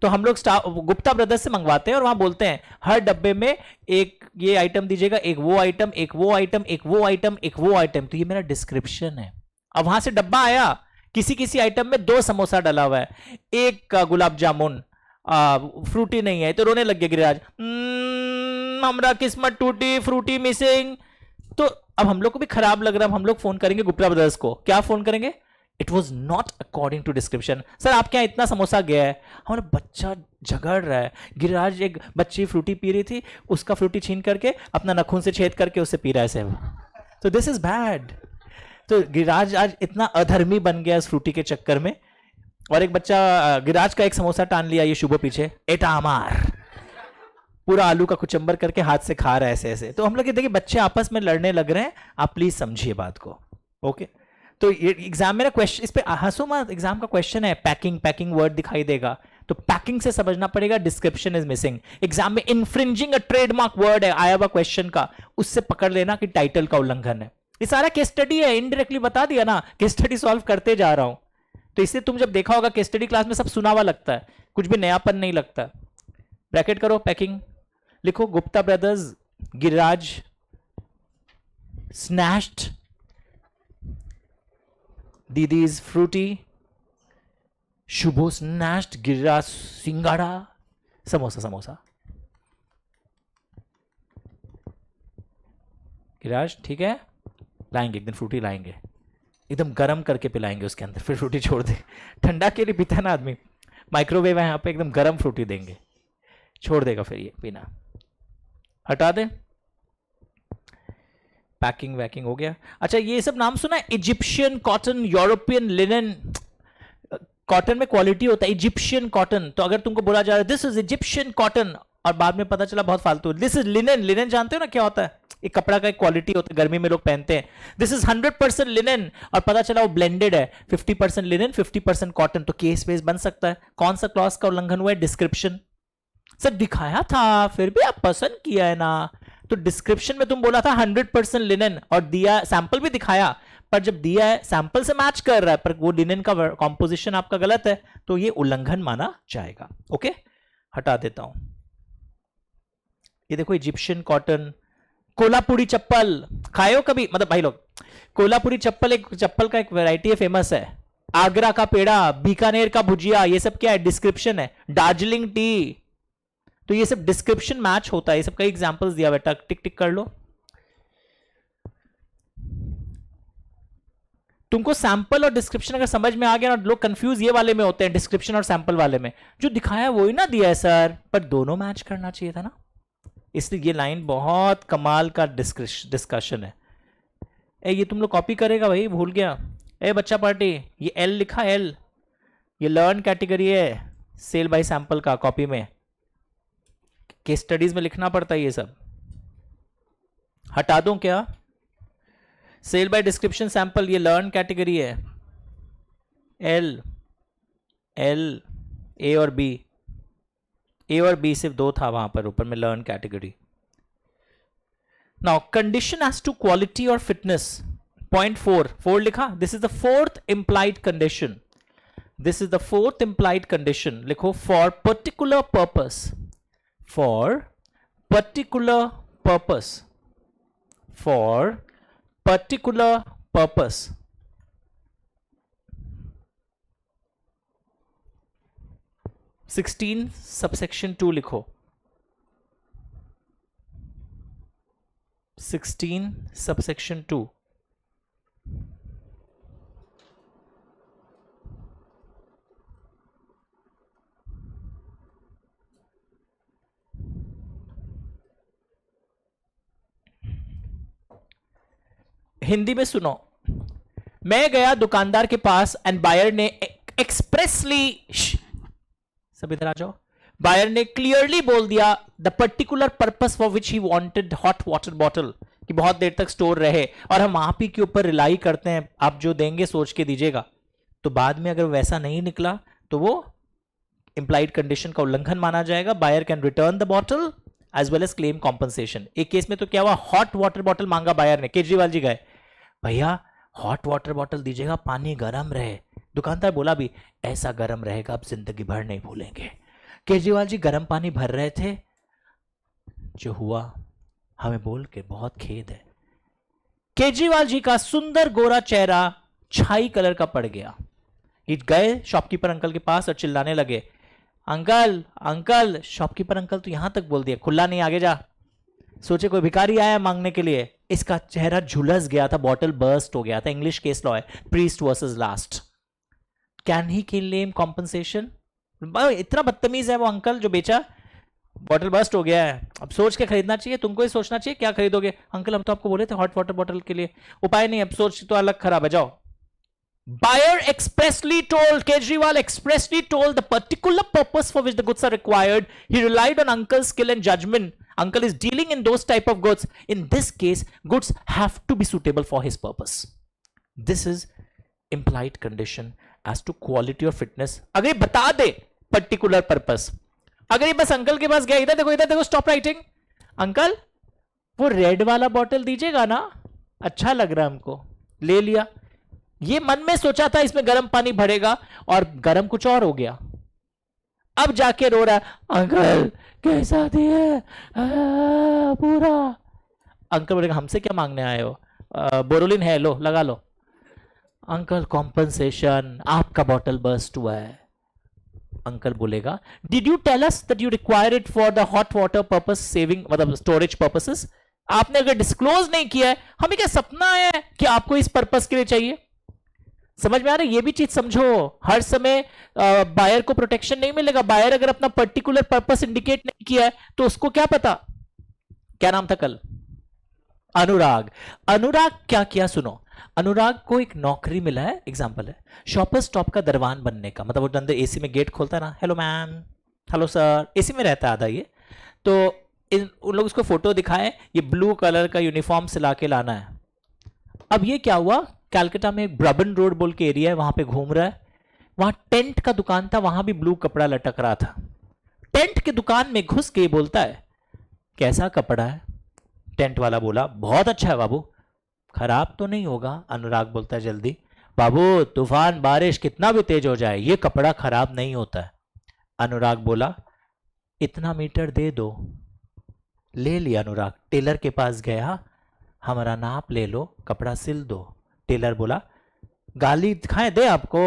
तो हम लोग गुप्ता ब्रदर्स से मंगवाते हैं और वहां बोलते हैं हर डब्बे में एक ये आइटम दीजिएगा, एक वो आइटम, एक वो आइटम, एक वो आइटम, एक वो आइटम. तो ये मेरा डिस्क्रिप्शन है. अब वहां से डब्बा आया, किसी आइटम में 2 समोसा डाला हुआ है, एक का गुलाब जामुन फ्रूटी नहीं है, तो रोने लग गया गिरिराज, हमरा किस्मत टूटी, फ्रूटी मिसिंग. तो अब हम लोग को भी खराब लग रहा है. हम लोग फोन करेंगे गुप्ता ब्रदर्स को, क्या फोन करेंगे? It was not according to description. Sir आपके यहाँ इतना समोसा गया है. हमारा बच्चा झगड़ रहा है, गिरिराज एक बच्ची फ्रूटी पी रही थी, उसका फ्रूटी छीन करके अपना नखून से छेद करके उससे पी रहा है सब. तो दिस इज बैड. तो गिरिराज आज इतना अधर्मी बन गया इस फ्रूटी के चक्कर में. और एक बच्चा गिरिराज का एक समोसा टान लिया ये शुभ पीछे, एटा अमार, पूरा आलू का कुचंबर करके हाथ से खा रहा है ऐसे ऐसे. तो हम लोग ये देखिए बच्चे आपस में लड़ने लग रहे हैं. आप प्लीज समझिए बात को. ओके तो ये एग्जाम में ना क्वेश्चन, इस पे हंसो मत, एग्जाम का क्वेश्चन है, पैकिंग वर्ड दिखाई देगा तो पैकिंग से समझना पड़ेगा डिस्क्रिप्शन इज मिसिंग. एग्जाम में इन्फ्रिंजिंग अ ट्रेडमार्क वर्ड है आया हुआ क्वेश्चन का, उससे पकड़ लेना कि टाइटल का उल्लंघन है. ये सारा केस स्टडी है, इनडायरेक्टली बता दिया ना, केस स्टडी सॉल्व करते जा रहा हूं. तो इससे तुम जब देखा होगा केस स्टडी क्लास में सब सुना हुआ लगता है, कुछ भी नयापन नहीं लगता. ब्रैकेट करो, पैकिंग लिखो, गुप्ता ब्रदर्स गिरिराज स्नैश्ड दीदीज फ्रूटी, शुभो स्नैश्ड गिरिराज सिंगाड़ा, समोसा. गिरिराज ठीक है, लाएंगे एक दिन फ्रूटी, लाएंगे एकदम गर्म करके पिलाएंगे उसके अंदर, फिर फ्रूटी छोड़ दे. ठंडा के लिए पीता है ना आदमी, माइक्रोवेव है यहाँ पे, एकदम गर्म फ्रूटी देंगे, छोड़ देगा फिर ये पीना. हटा दे. पैकिंग वैकिंग हो गया. अच्छा ये सब नाम सुना है, Egyptian cotton, European linen. Cotton में क्वालिटी होता है, इजिप्शियन कॉटन. तो अगर तुमको बोला जा रहा है दिस इज इजिप्शियन कॉटन और बाद में पता चला बहुत फालतू, दिस इज लिनन. लिनन जानते हो ना क्या होता है? एक कपड़ा का एक क्वालिटी होता है, गर्मी में लोग पहनते हैं. दिस इज 100% लिनन और पता चला वो ब्लेंडेड है, 50% लिनन 50% कॉटन. तो केस वेस बन सकता है. कौन सा क्लॉज का उल्लंघन हुआ है? डिस्क्रिप्शन. सर दिखाया था फिर भी आप पसंद किया है ना. तो डिस्क्रिप्शन में तुम बोला था 100% लिनन और दिया, सैंपल भी दिखाया, पर जब दिया है सैंपल से मैच कर रहा है पर वो लिनन का कॉम्पोजिशन आपका गलत है, तो ये उल्लंघन माना जाएगा. ओके हटा देता हूं. ये देखो इजिप्शियन कॉटन. कोल्हापुरी चप्पल खाए हो कभी? मतलब भाई लोग, कोल्हापुरी चप्पल एक चप्पल का एक वैरायटी है, फेमस है. आगरा का पेड़ा, बीकानेर का भुजिया, ये सब क्या है? डिस्क्रिप्शन है. दार्जिलिंग टी. तो ये सब डिस्क्रिप्शन मैच होता है. ये सब कई एग्जांपल्स दिया बेटा, टिक टिक कर लो. तुमको सैंपल और डिस्क्रिप्शन अगर समझ में आ गया ना, लोग कंफ्यूज ये वाले में होते हैं, डिस्क्रिप्शन और सैंपल वाले में, जो दिखाया वही ना दिया है सर, पर दोनों मैच करना चाहिए था ना। इसलिए ये लाइन बहुत कमाल का डिस्कशन है। ये तुम लोग कॉपी करेगा भाई, भूल गया। बच्चा पार्टी, ये एल लिखा, एल ये लर्न कैटेगरी है सेल बाय सैंपल का, कॉपी में केस स्टडीज में लिखना पड़ता है ये सब। हटा दूं क्या? सेल बाय डिस्क्रिप्शन सैंपल ये लर्न कैटेगरी है, एल एल ए और बी, ए और बी सिर्फ दो था वहां पर ऊपर में, learn category. Now condition as to quality और फिटनेस, पॉइंट 4 लिखा, this is the fourth implied condition, this is the fourth implied condition. लिखो for particular purpose, for particular purpose, for particular purpose. (16) subsection 2 लिखो, 16 subsection 2। Hindi में सुनो। मैं गया दुकानदार के पास एंड बायर ने एक्सप्रेसली, सब इधर आ जाओ, बायर ने क्लियरली बोल दिया the particular purpose for which he wanted hot water bottle, कि बहुत देर तक स्टोर रहे, और हम आप ही के ऊपर रिलाई करते हैं, आप जो देंगे सोच के दीजिएगा। तो बाद में अगर वैसा नहीं निकला तो वो इंप्लाइड कंडीशन का उल्लंघन माना जाएगा। Buyer can return the bottle as well as claim compensation. एक केस में तो क्या हुआ, हॉट वाटर बॉटल मांगा बायर ने, केजरीवाल जी गए, भैया हॉट वाटर बॉटल दीजिएगा, पानी गर्म रहे। दुकानदार बोला भी ऐसा गर्म रहेगा आप जिंदगी भर नहीं भूलेंगे। केजरीवाल जी गर्म पानी भर रहे थे, जो हुआ हमें बोल के बहुत खेद है, केजरीवाल जी का सुंदर गोरा चेहरा छाई कलर का पड़ गया। ये गए शॉपकीपर अंकल के पास और चिल्लाने लगे, अंकल अंकल, शॉपकीपर अंकल तो यहां तक बोल दिया, खुला नहीं, आगे जा। सोचे कोई भिखारी आया मांगने के लिए, इसका चेहरा झुलस गया था, बॉटल बर्स्ट हो गया था। इंग्लिश केस लॉ है, priest versus last. Can he claim compensation? इतना बदतमीज है वो अंकल जो बेचा, बॉटल बर्स्ट हो गया है, अब सोच के खरीदना चाहिए, तुमको ही सोचना चाहिए क्या खरीदोगे। अंकल हम तो आपको बोले थे हॉट वाटर बॉटल के लिए, उपाय नहीं, अब सोच तो अलग खराब है, जाओ। Buyer expressly told, Kejriwal expressly told the particular purpose for which the goods are required. He relied on uncle's skill and judgment. Uncle is dealing in those type of goods. In this case, goods have to be suitable for his purpose. This is implied condition as to quality or fitness. अगर ये बता दे particular purpose, अगर ये बस uncle के पास गया, इधर देखो, stop writing. अंकल वो रेड वाला बॉटल दीजिएगा ना, अच्छा लग रहा है हमको, ले लिया। ये मन में सोचा था इसमें गर्म पानी भरेगा, और गर्म कुछ और हो गया। अब जाके रो रहा है, अंकल कैसा दिए पूरा। अंकल बोलेगा हमसे क्या मांगने आए हो, बोरोलिन है, लो लगा लो। अंकल कॉम्पनसेशन, आपका बॉटल बर्स्ट हुआ है। अंकल बोलेगा did you tell us that you require it for the hot water purpose, saving मतलब स्टोरेज पर्पसेस। आपने अगर डिस्क्लोज नहीं किया है, हमें क्या सपना है कि आपको इस पर्पस के लिए चाहिए। समझ में आ रहा है? ये भी चीज समझो, हर समय बायर को प्रोटेक्शन नहीं मिलेगा। बायर अगर अपना पर्टिकुलर पर्पस इंडिकेट नहीं किया है तो उसको क्या पता। क्या नाम था कल? अनुराग। अनुराग क्या किया सुनो, अनुराग को एक नौकरी मिला है, एग्जांपल है शॉपर स्टॉप का दरवान बनने का, मतलब वो अंदर एसी में गेट खोलता है ना, hello ma'am, hello sir, AC में रहता है आधा ये। तो उन लोग उसको फोटो दिखाए, ये ब्लू कलर का यूनिफॉर्म सिला के लाना है। अब ये क्या हुआ, कैलकाटा में एक ब्रबन रोड बोल के एरिया है, वहां पे घूम रहा है, वहां टेंट का दुकान था, वहां भी ब्लू कपड़ा लटक रहा था। टेंट की दुकान में घुस के बोलता है कैसा कपड़ा है। टेंट वाला बोला बहुत अच्छा है बाबू। खराब तो नहीं होगा? अनुराग बोलता है जल्दी, बाबू तूफान बारिश कितना भी तेज हो जाए ये कपड़ा खराब नहीं होता है। अनुराग बोला इतना मीटर दे दो। ले लिया अनुराग, टेलर के पास गया, हमारा नाप ले लो, कपड़ा सिल दो। टेलर बोला गाली खाए दे आपको,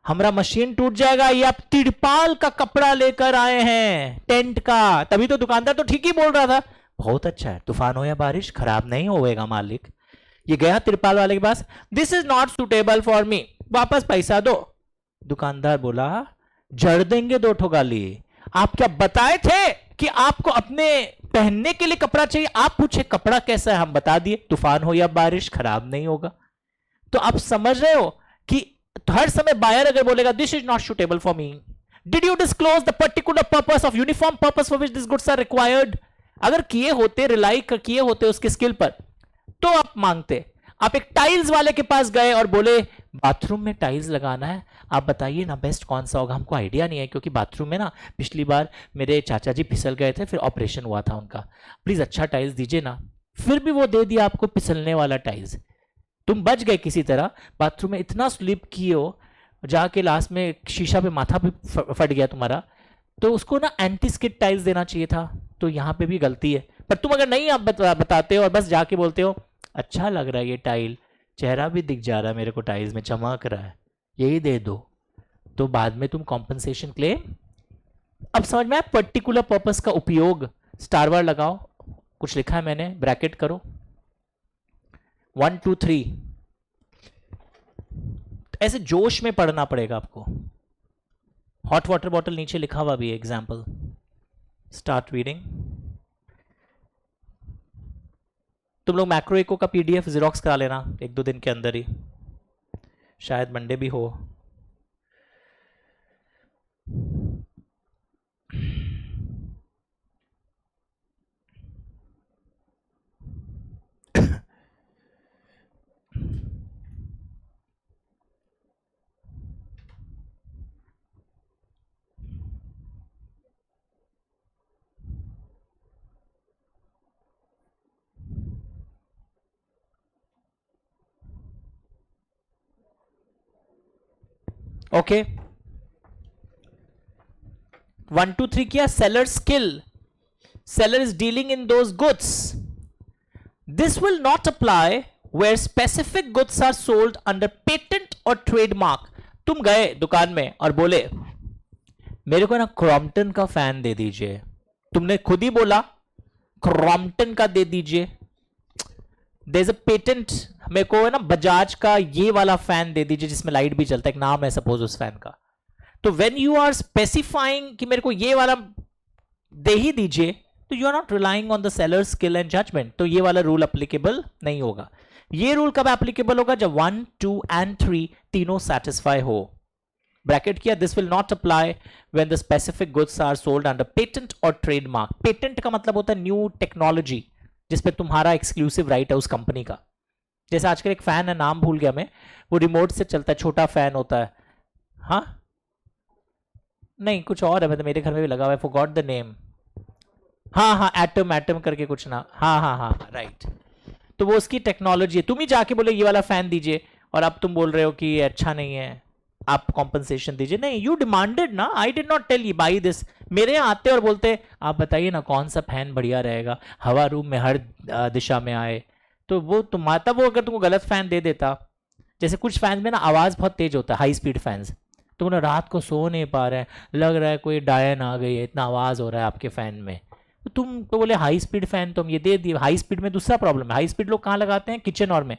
हमारा मशीन टूट जाएगा, ये आप तिरपाल का कपड़ा लेकर आए हैं टेंट का। तभी तो दुकानदार तो ठीक ही बोल रहा था, बहुत अच्छा है, तूफान हो या बारिश खराब नहीं होएगा मालिक। ये गया तिरपाल वाले के पास, this is not suitable for me, वापस पैसा दो। दुकानदार बोला जड़ देंगे दो ठो गाली, आप क्या बताए थे कि आपको अपने पहनने के लिए कपड़ा चाहिए, आप पूछे कपड़ा कैसा है, हम बता दिए, तूफान हो या बारिश खराब नहीं होगा। तो आप समझ रहे हो कि हर समय बायर अगर बोलेगा this is not suitable for me, did you disclose the particular purpose of uniform purpose for which this goods are required, अगर किए होते, रिलाई किए होते उसके स्किल पर तो आप मांगते। आप एक टाइल्स वाले के पास गए और बोले बाथरूम में टाइल्स लगाना है, आप बताइए ना बेस्ट कौन सा होगा, हमको आइडिया नहीं है क्योंकि बाथरूम में ना पिछली बार मेरे चाचा जी फिसल गए थे, फिर ऑपरेशन हुआ था उनका, प्लीज अच्छा टाइल्स दीजिए ना। फिर भी वो दे दिया आपको फिसलने वाला टाइल्स, तुम बच गए किसी तरह, बाथरूम में इतना स्लिप किए हो जाके लास्ट में शीशा पे माथा भी फट गया तुम्हारा, तो उसको ना एंटी स्किड टाइल्स देना चाहिए था। तो यहाँ पे भी गलती है। पर तुम अगर नहीं आप बताते हो और बस जाके बोलते हो अच्छा लग रहा है ये टाइल, चेहरा भी दिख जा रहा है मेरे को, टाइल्स में चमक रहा है, यही दे दो, तो बाद में तुम कॉम्पनसेशन क्लेम। अब समझ में आया पर्टिकुलर पर्पस का उपयोग। स्टार बार लगाओ, कुछ लिखा है मैंने, ब्रैकेट करो 1 2 3, ऐसे जोश में पढ़ना पड़ेगा आपको। हॉट वाटर बॉटल नीचे लिखा हुआ भी है एग्जाम्पल, स्टार्ट रीडिंग। तुम लोग मैक्रो इको का पीडीएफ जेरोक्स करा लेना 1-2 दिन के अंदर ही, शायद मंडे भी हो। ओके 1 2 3 किया। Seller skill, seller is dealing in those goods, this will not apply where specific goods are sold under patent or trademark। तुम गए दुकान में और बोले मेरे को ना क्रॉम्पटन का फैन दे दीजिए, तुमने खुद ही बोला क्रॉम्पटन का दे दीजिए, देयर इज अ पेटेंट, मेरे को है ना बजाज का ये वाला फैन दे दीजिए जिसमें लाइट भी चलता है, एक नाम है सपोज उस फैन का। तो व्हेन यू आर स्पेसिफाइंग कि मेरे को ये वाला दे ही दीजिए, तो you are not relying on the seller skill and judgement, तो ये वाला रूल एप्लीकेबल नहीं होगा। ये रूल कब एप्लीकेबल होगा, जब 1 2 एंड 3 तीनों सेटिस्फाई हो। ब्रैकेट किया, this will not apply when the specific goods are sold under patent और ट्रेडमार्क। पेटेंट का मतलब होता है न्यू टेक्नोलॉजी जिसपे तुम्हारा एक्सक्लूसिव राइट है उस कंपनी का। जैसे आजकल एक फैन है, नाम भूल गया मैं, वो रिमोट से चलता है, छोटा फैन होता है, हाँ नहीं कुछ और है, मतलब मेरे घर में भी लगा हुआ है, फॉरगॉट द नेम, हाँ हाँ एटम, एटम करके कुछ ना, हाँ हाँ हाँ राइट। तो वो उसकी टेक्नोलॉजी है, तुम ही जाके बोले ये वाला फैन दीजिए और अब तुम बोल रहे हो कि ये अच्छा नहीं है, आप कॉम्पनसेशन दीजिए। नहीं, यू डिमांडेड ना, I did not tell you by this. मेरे यहाँ आते और बोलते आप बताइए ना कौन सा फैन बढ़िया रहेगा, हवा रूम में हर दिशा में आए, तो वो तुम तब वो अगर तुमको गलत फैन दे देता, जैसे कुछ फैन में ना आवाज़ बहुत तेज होता है, हाई स्पीड फैंस, तुम ना रात को सो नहीं पा रहे हैं, लग रहा है कोई डायन आ गई है, इतना आवाज़ हो रहा है आपके फ़ैन में, तो तुम तो बोले हाई स्पीड फ़ैन तुम ये दे दिए। हाई स्पीड में दूसरा प्रॉब्लम है, हाई स्पीड लोग कहाँ लगाते हैं, किचन और में,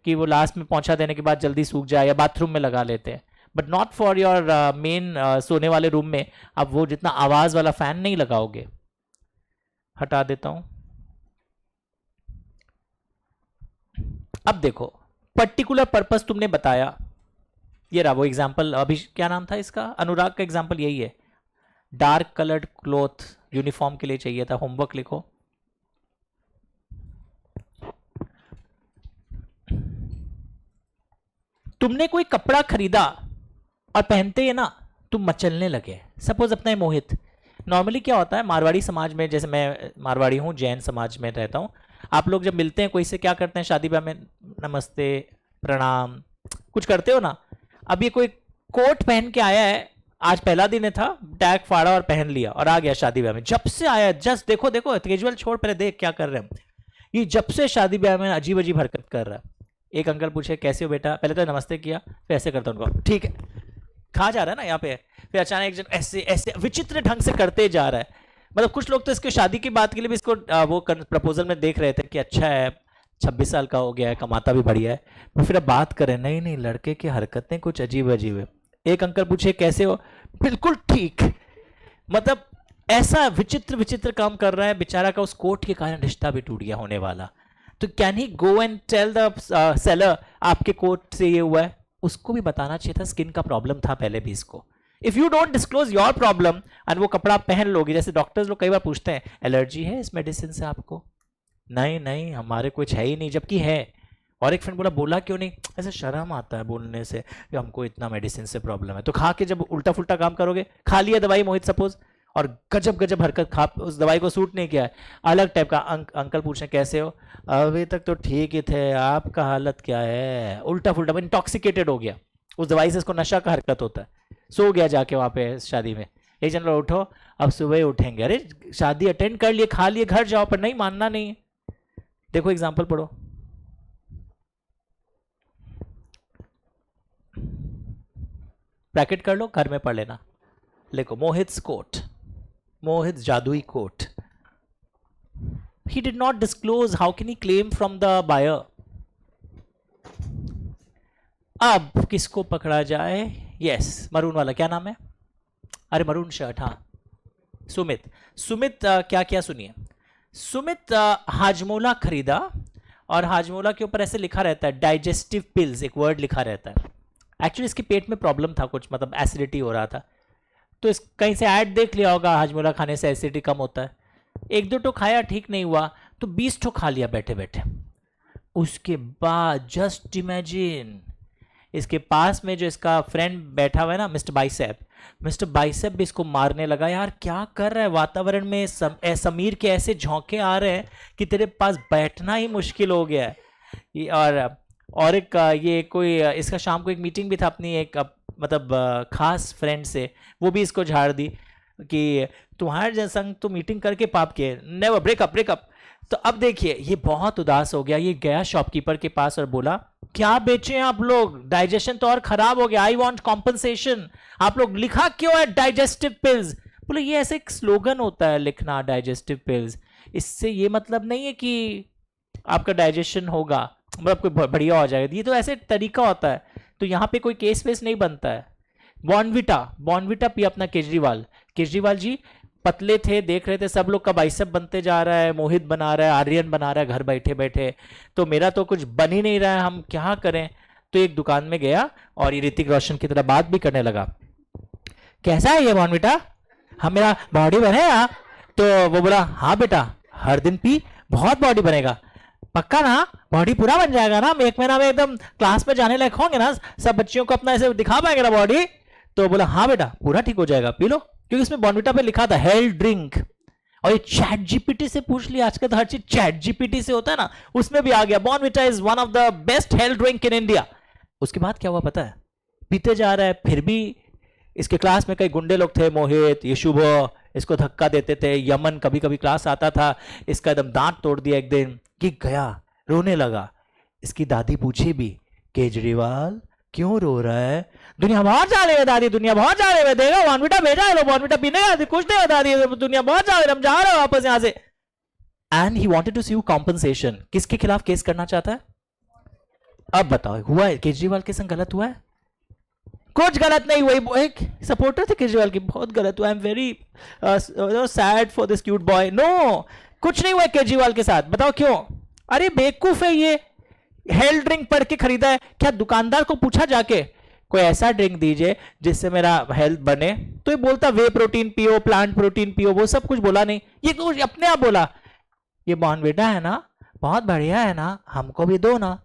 कि वो लास्ट में पहुँचा देने के बाद जल्दी सूख जाए, या बाथरूम में लगा लेते हैं, but not for your main सोने वाले रूम में आप वो जितना आवाज़ वाला फ़ैन नहीं लगाओगे। हटा देता हूँ। अब देखो पर्टिकुलर पर्पस तुमने बताया, ये रहा वो एग्जाम्पल, अभी क्या नाम था इसका, अनुराग का एग्जाम्पल यही है, डार्क कलर्ड क्लॉथ यूनिफॉर्म के लिए चाहिए था, होमवर्क लिखो। तुमने कोई कपड़ा खरीदा और पहनते ही ना तुम मचलने लगे, सपोज अपना ही मोहित। नॉर्मली क्या होता है मारवाड़ी समाज में, जैसे मैं मारवाड़ी हूँ, जैन समाज में रहता हूँ, आप लोग जब मिलते हैं कोई से क्या करते हैं शादी ब्याह में, नमस्ते प्रणाम कुछ करते हो ना। अब ये कोई कोट पहन के आया है, आज पहला दिन था, टैग फाड़ा और पहन लिया और आ गया शादी ब्याह में, जब से आया जस्ट देखो देखो कैजुअल छोड़, पहले देख क्या कर रहे हैं, ये जब से शादी ब्याह में अजीब अजीब हरकत कर रहा है। एक अंकल पूछे कैसे हो बेटा, पहले तो नमस्ते किया, फिर ऐसे करता उनको ठीक है, कहा जा रहा है ना यहाँ पे, फिर अचानक एक जन ऐसे ऐसे विचित्र ढंग से करते जा रहा है। मतलब कुछ लोग तो इसके शादी की बात के लिए भी इसको वो प्रपोजल में देख रहे थे कि अच्छा है, 26 साल का हो गया है, कमाता भी बढ़िया है, तो फिर अब बात करें, नहीं नहीं लड़के की हरकतें कुछ अजीब अजीब है। एक अंकल पूछे कैसे हो, बिल्कुल ठीक। मतलब ऐसा विचित्र विचित्र काम कर रहा है बेचारा का, उस कोट के कारण रिश्ता भी टूट गया होने वाला। तो can he go and tell the seller आपके कोट से ये हुआ है? उसको भी बताना चाहिए था, स्किन का प्रॉब्लम था पहले भी इसको। If you don't disclose your problem और वो कपड़ा पहन लोगे, जैसे डॉक्टर्स लोग कई बार पूछते हैं एलर्जी है इस मेडिसिन से आपको, नहीं नहीं हमारे कुछ है ही नहीं, जबकि है। और एक फ्रेंड बोला, बोला क्यों नहीं? ऐसे शर्म आता है बोलने से कि हमको इतना मेडिसिन से प्रॉब्लम है। तो खा के जब उल्टा फुल्टा काम करोगे, खा लिया दवाई मोहित सपोज, और गजब गजब हरकत, खा उस दवाई को सूट नहीं किया है, अलग टाइप का अंकल पूछे कैसे हो, अभी तक तो ठीक ही थे, आपका हालत क्या है? उल्टा फुल्टा, इंटॉक्सिकेटेड हो गया उस दवाई से, इसको नशा का हरकत होता है। सो गया जाके वहां पे शादी में, एक जन उठो अब सुबह ही उठेंगे, अरे शादी अटेंड कर लिए, खा लिए, घर जाओ, पर नहीं मानना नहीं है। देखो एग्जाम्पल पढ़ो, ब्रैकेट कर लो, घर में पढ़ लेना। लिखो मोहित कोट, मोहित जादुई coat. He did not disclose, how can he claim from the buyer? अब किसको पकड़ा जाए? यस, मरून वाला, क्या नाम है? अरे मरून शर्ट, हाँ सुमित। सुमित क्या क्या सुनिए, सुमित हाजमोला खरीदा, और हाजमोला के ऊपर ऐसे लिखा रहता है डाइजेस्टिव पिल्स, एक वर्ड लिखा रहता है। एक्चुअली इसके पेट में प्रॉब्लम था कुछ, मतलब एसिडिटी हो रहा था, तो इस कहीं से ऐड देख लिया होगा, हाजमोला खाने से एसिडिटी कम होता है। एक दो ठो खाया, ठीक नहीं हुआ, तो 20 ठो खा लिया बैठे बैठे। उसके बाद जस्ट इमेजिन, इसके पास में जो इसका फ्रेंड बैठा हुआ है ना, मिस्टर बाइसेप, मिस्टर बाइसेप भी इसको मारने लगा, यार क्या कर रहा है, वातावरण में समीर के ऐसे झोंके आ रहे हैं कि तेरे पास बैठना ही मुश्किल हो गया है। और एक ये कोई इसका शाम को एक मीटिंग भी था अपनी एक मतलब खास फ्रेंड से, वो भी इसको झाड़ दी कि तुम्हारे जैसा तो मीटिंग करके पाप किए, नेवर, ब्रेकअप ब्रेकअप। तो अब देखिए ये बहुत उदास हो गया, ये गया शॉपकीपर के पास और बोला, क्या बेचे आप लोग, डाइजेशन तो और खराब हो गया, आई वांट कॉम्पनसेशन। आप लोग लिखा क्यों है डाइजेस्टिव पिल्स? बोले ये ऐसे एक स्लोगन होता है लिखना डाइजेस्टिव पिल्स, इससे ये मतलब नहीं है कि आपका डाइजेशन होगा, मतलब कोई बढ़िया हो जाएगा, ये तो ऐसे तरीका होता है। तो यहाँ पे कोई केस वेस नहीं बनता है। बॉर्नविटा, बॉर्नविटा पी अपना केजरीवाल, केजरीवाल जी पतले थे, देख रहे थे सब लोग का बाइसेप बनते जा रहा है, मोहित बना रहा है, आर्यन बना रहा है घर बैठे बैठे, तो मेरा तो कुछ बन ही नहीं रहा है, हम क्या करें? तो एक दुकान में गया और ये ऋतिक रोशन की तरह बात भी करने लगा, कैसा है ये बॉर्नविटा, हम मेरा बॉडी बनेगा? तो वो बोला, हाँ बेटा हर दिन पी, बहुत बॉडी बनेगा। पक्का ना, बॉडी पूरा बन जाएगा ना, एक महीना में एकदम क्लास में जाने लायक होंगे ना, सब बच्चियों को अपना ऐसे दिखा पाएंगे ना बॉडी? तो बोला हाँ बेटा पूरा ठीक हो जाएगा, पी लो, क्योंकि इसमें बॉर्नविटा पे लिखा था हेल्थ ड्रिंक। और ये चैट जीपीटी से पूछ लिया, आजकल तो हर चीज चैट जीपीटी से होता है ना, उसमें भी आ गया Bournvita is one of the best health drink in India. उसके बाद क्या हुआ पता है, पीते जा रहा है, फिर भी इसके क्लास में कई गुंडे लोग थे, मोहित, ये शुभ, इसको धक्का देते थे, यमन कभी कभी क्लास आता था, इसका एकदम दांत तोड़ दिया एक दिन, कि गया रोने लगा। इसकी दादी पूछी भी, केजरीवाल क्यों रो रहा है? दुनिया बहुत जा रही है दादी, दुनिया बहुत जा रही है, देखो बॉर्नविटा भेजा है, लो बॉर्नविटा पीने का, कुछ नहीं बता रही है, दुनिया बहुत जा रही है, हम जा रहे हैं वापस यहाँ से। And he wanted to see compensation. किसके खिलाफ केस करना चाहता है? अब बताओ, हुआ है केजरीवाल के संग गलत हुआ है? कुछ गलत नहीं हुआ, एक सपोर्टर थे केजरीवाल की, बहुत गलत हुआ, I am very sad for this cute boy. No, कुछ नहीं हुआ केजरीवाल के साथ, बताओ क्यों? अरे बेवकूफ है ये, हेल्थ ड्रिंक पढ़ के खरीदा है क्या? दुकानदार को पूछा जाके कोई ऐसा ड्रिंक दीजिए जिससे मेरा हेल्थ बने, तो ये बोलता वे प्रोटीन पियो, प्लांट प्रोटीन पियो, वो सब कुछ बोला नहीं, ये कुछ अपने आप बोला, ये बॉर्नविटा है ना, बहुत बढ़िया है ना, हमको भी दो ना।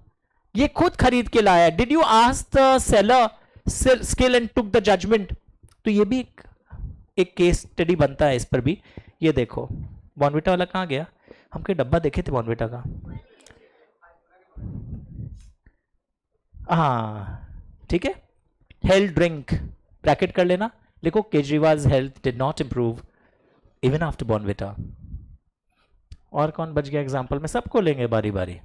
ये खुद खरीद के लाया। Did you ask the seller skill and took the judgement? तो ये भी एक केस स्टडी बनता है इस पर भी। ये देखो बॉर्नविटा वाला कहाँ गया, हम कोई डब्बा देखे थे बॉर्नविटा का, हाँ ठीक है, हेल्थ ड्रिंक ब्रैकेट कर लेना, लिखो Kejriwal health did not improve even after Bournvita. और कौन बच गया एग्जांपल में? सबको लेंगे बारी बारी।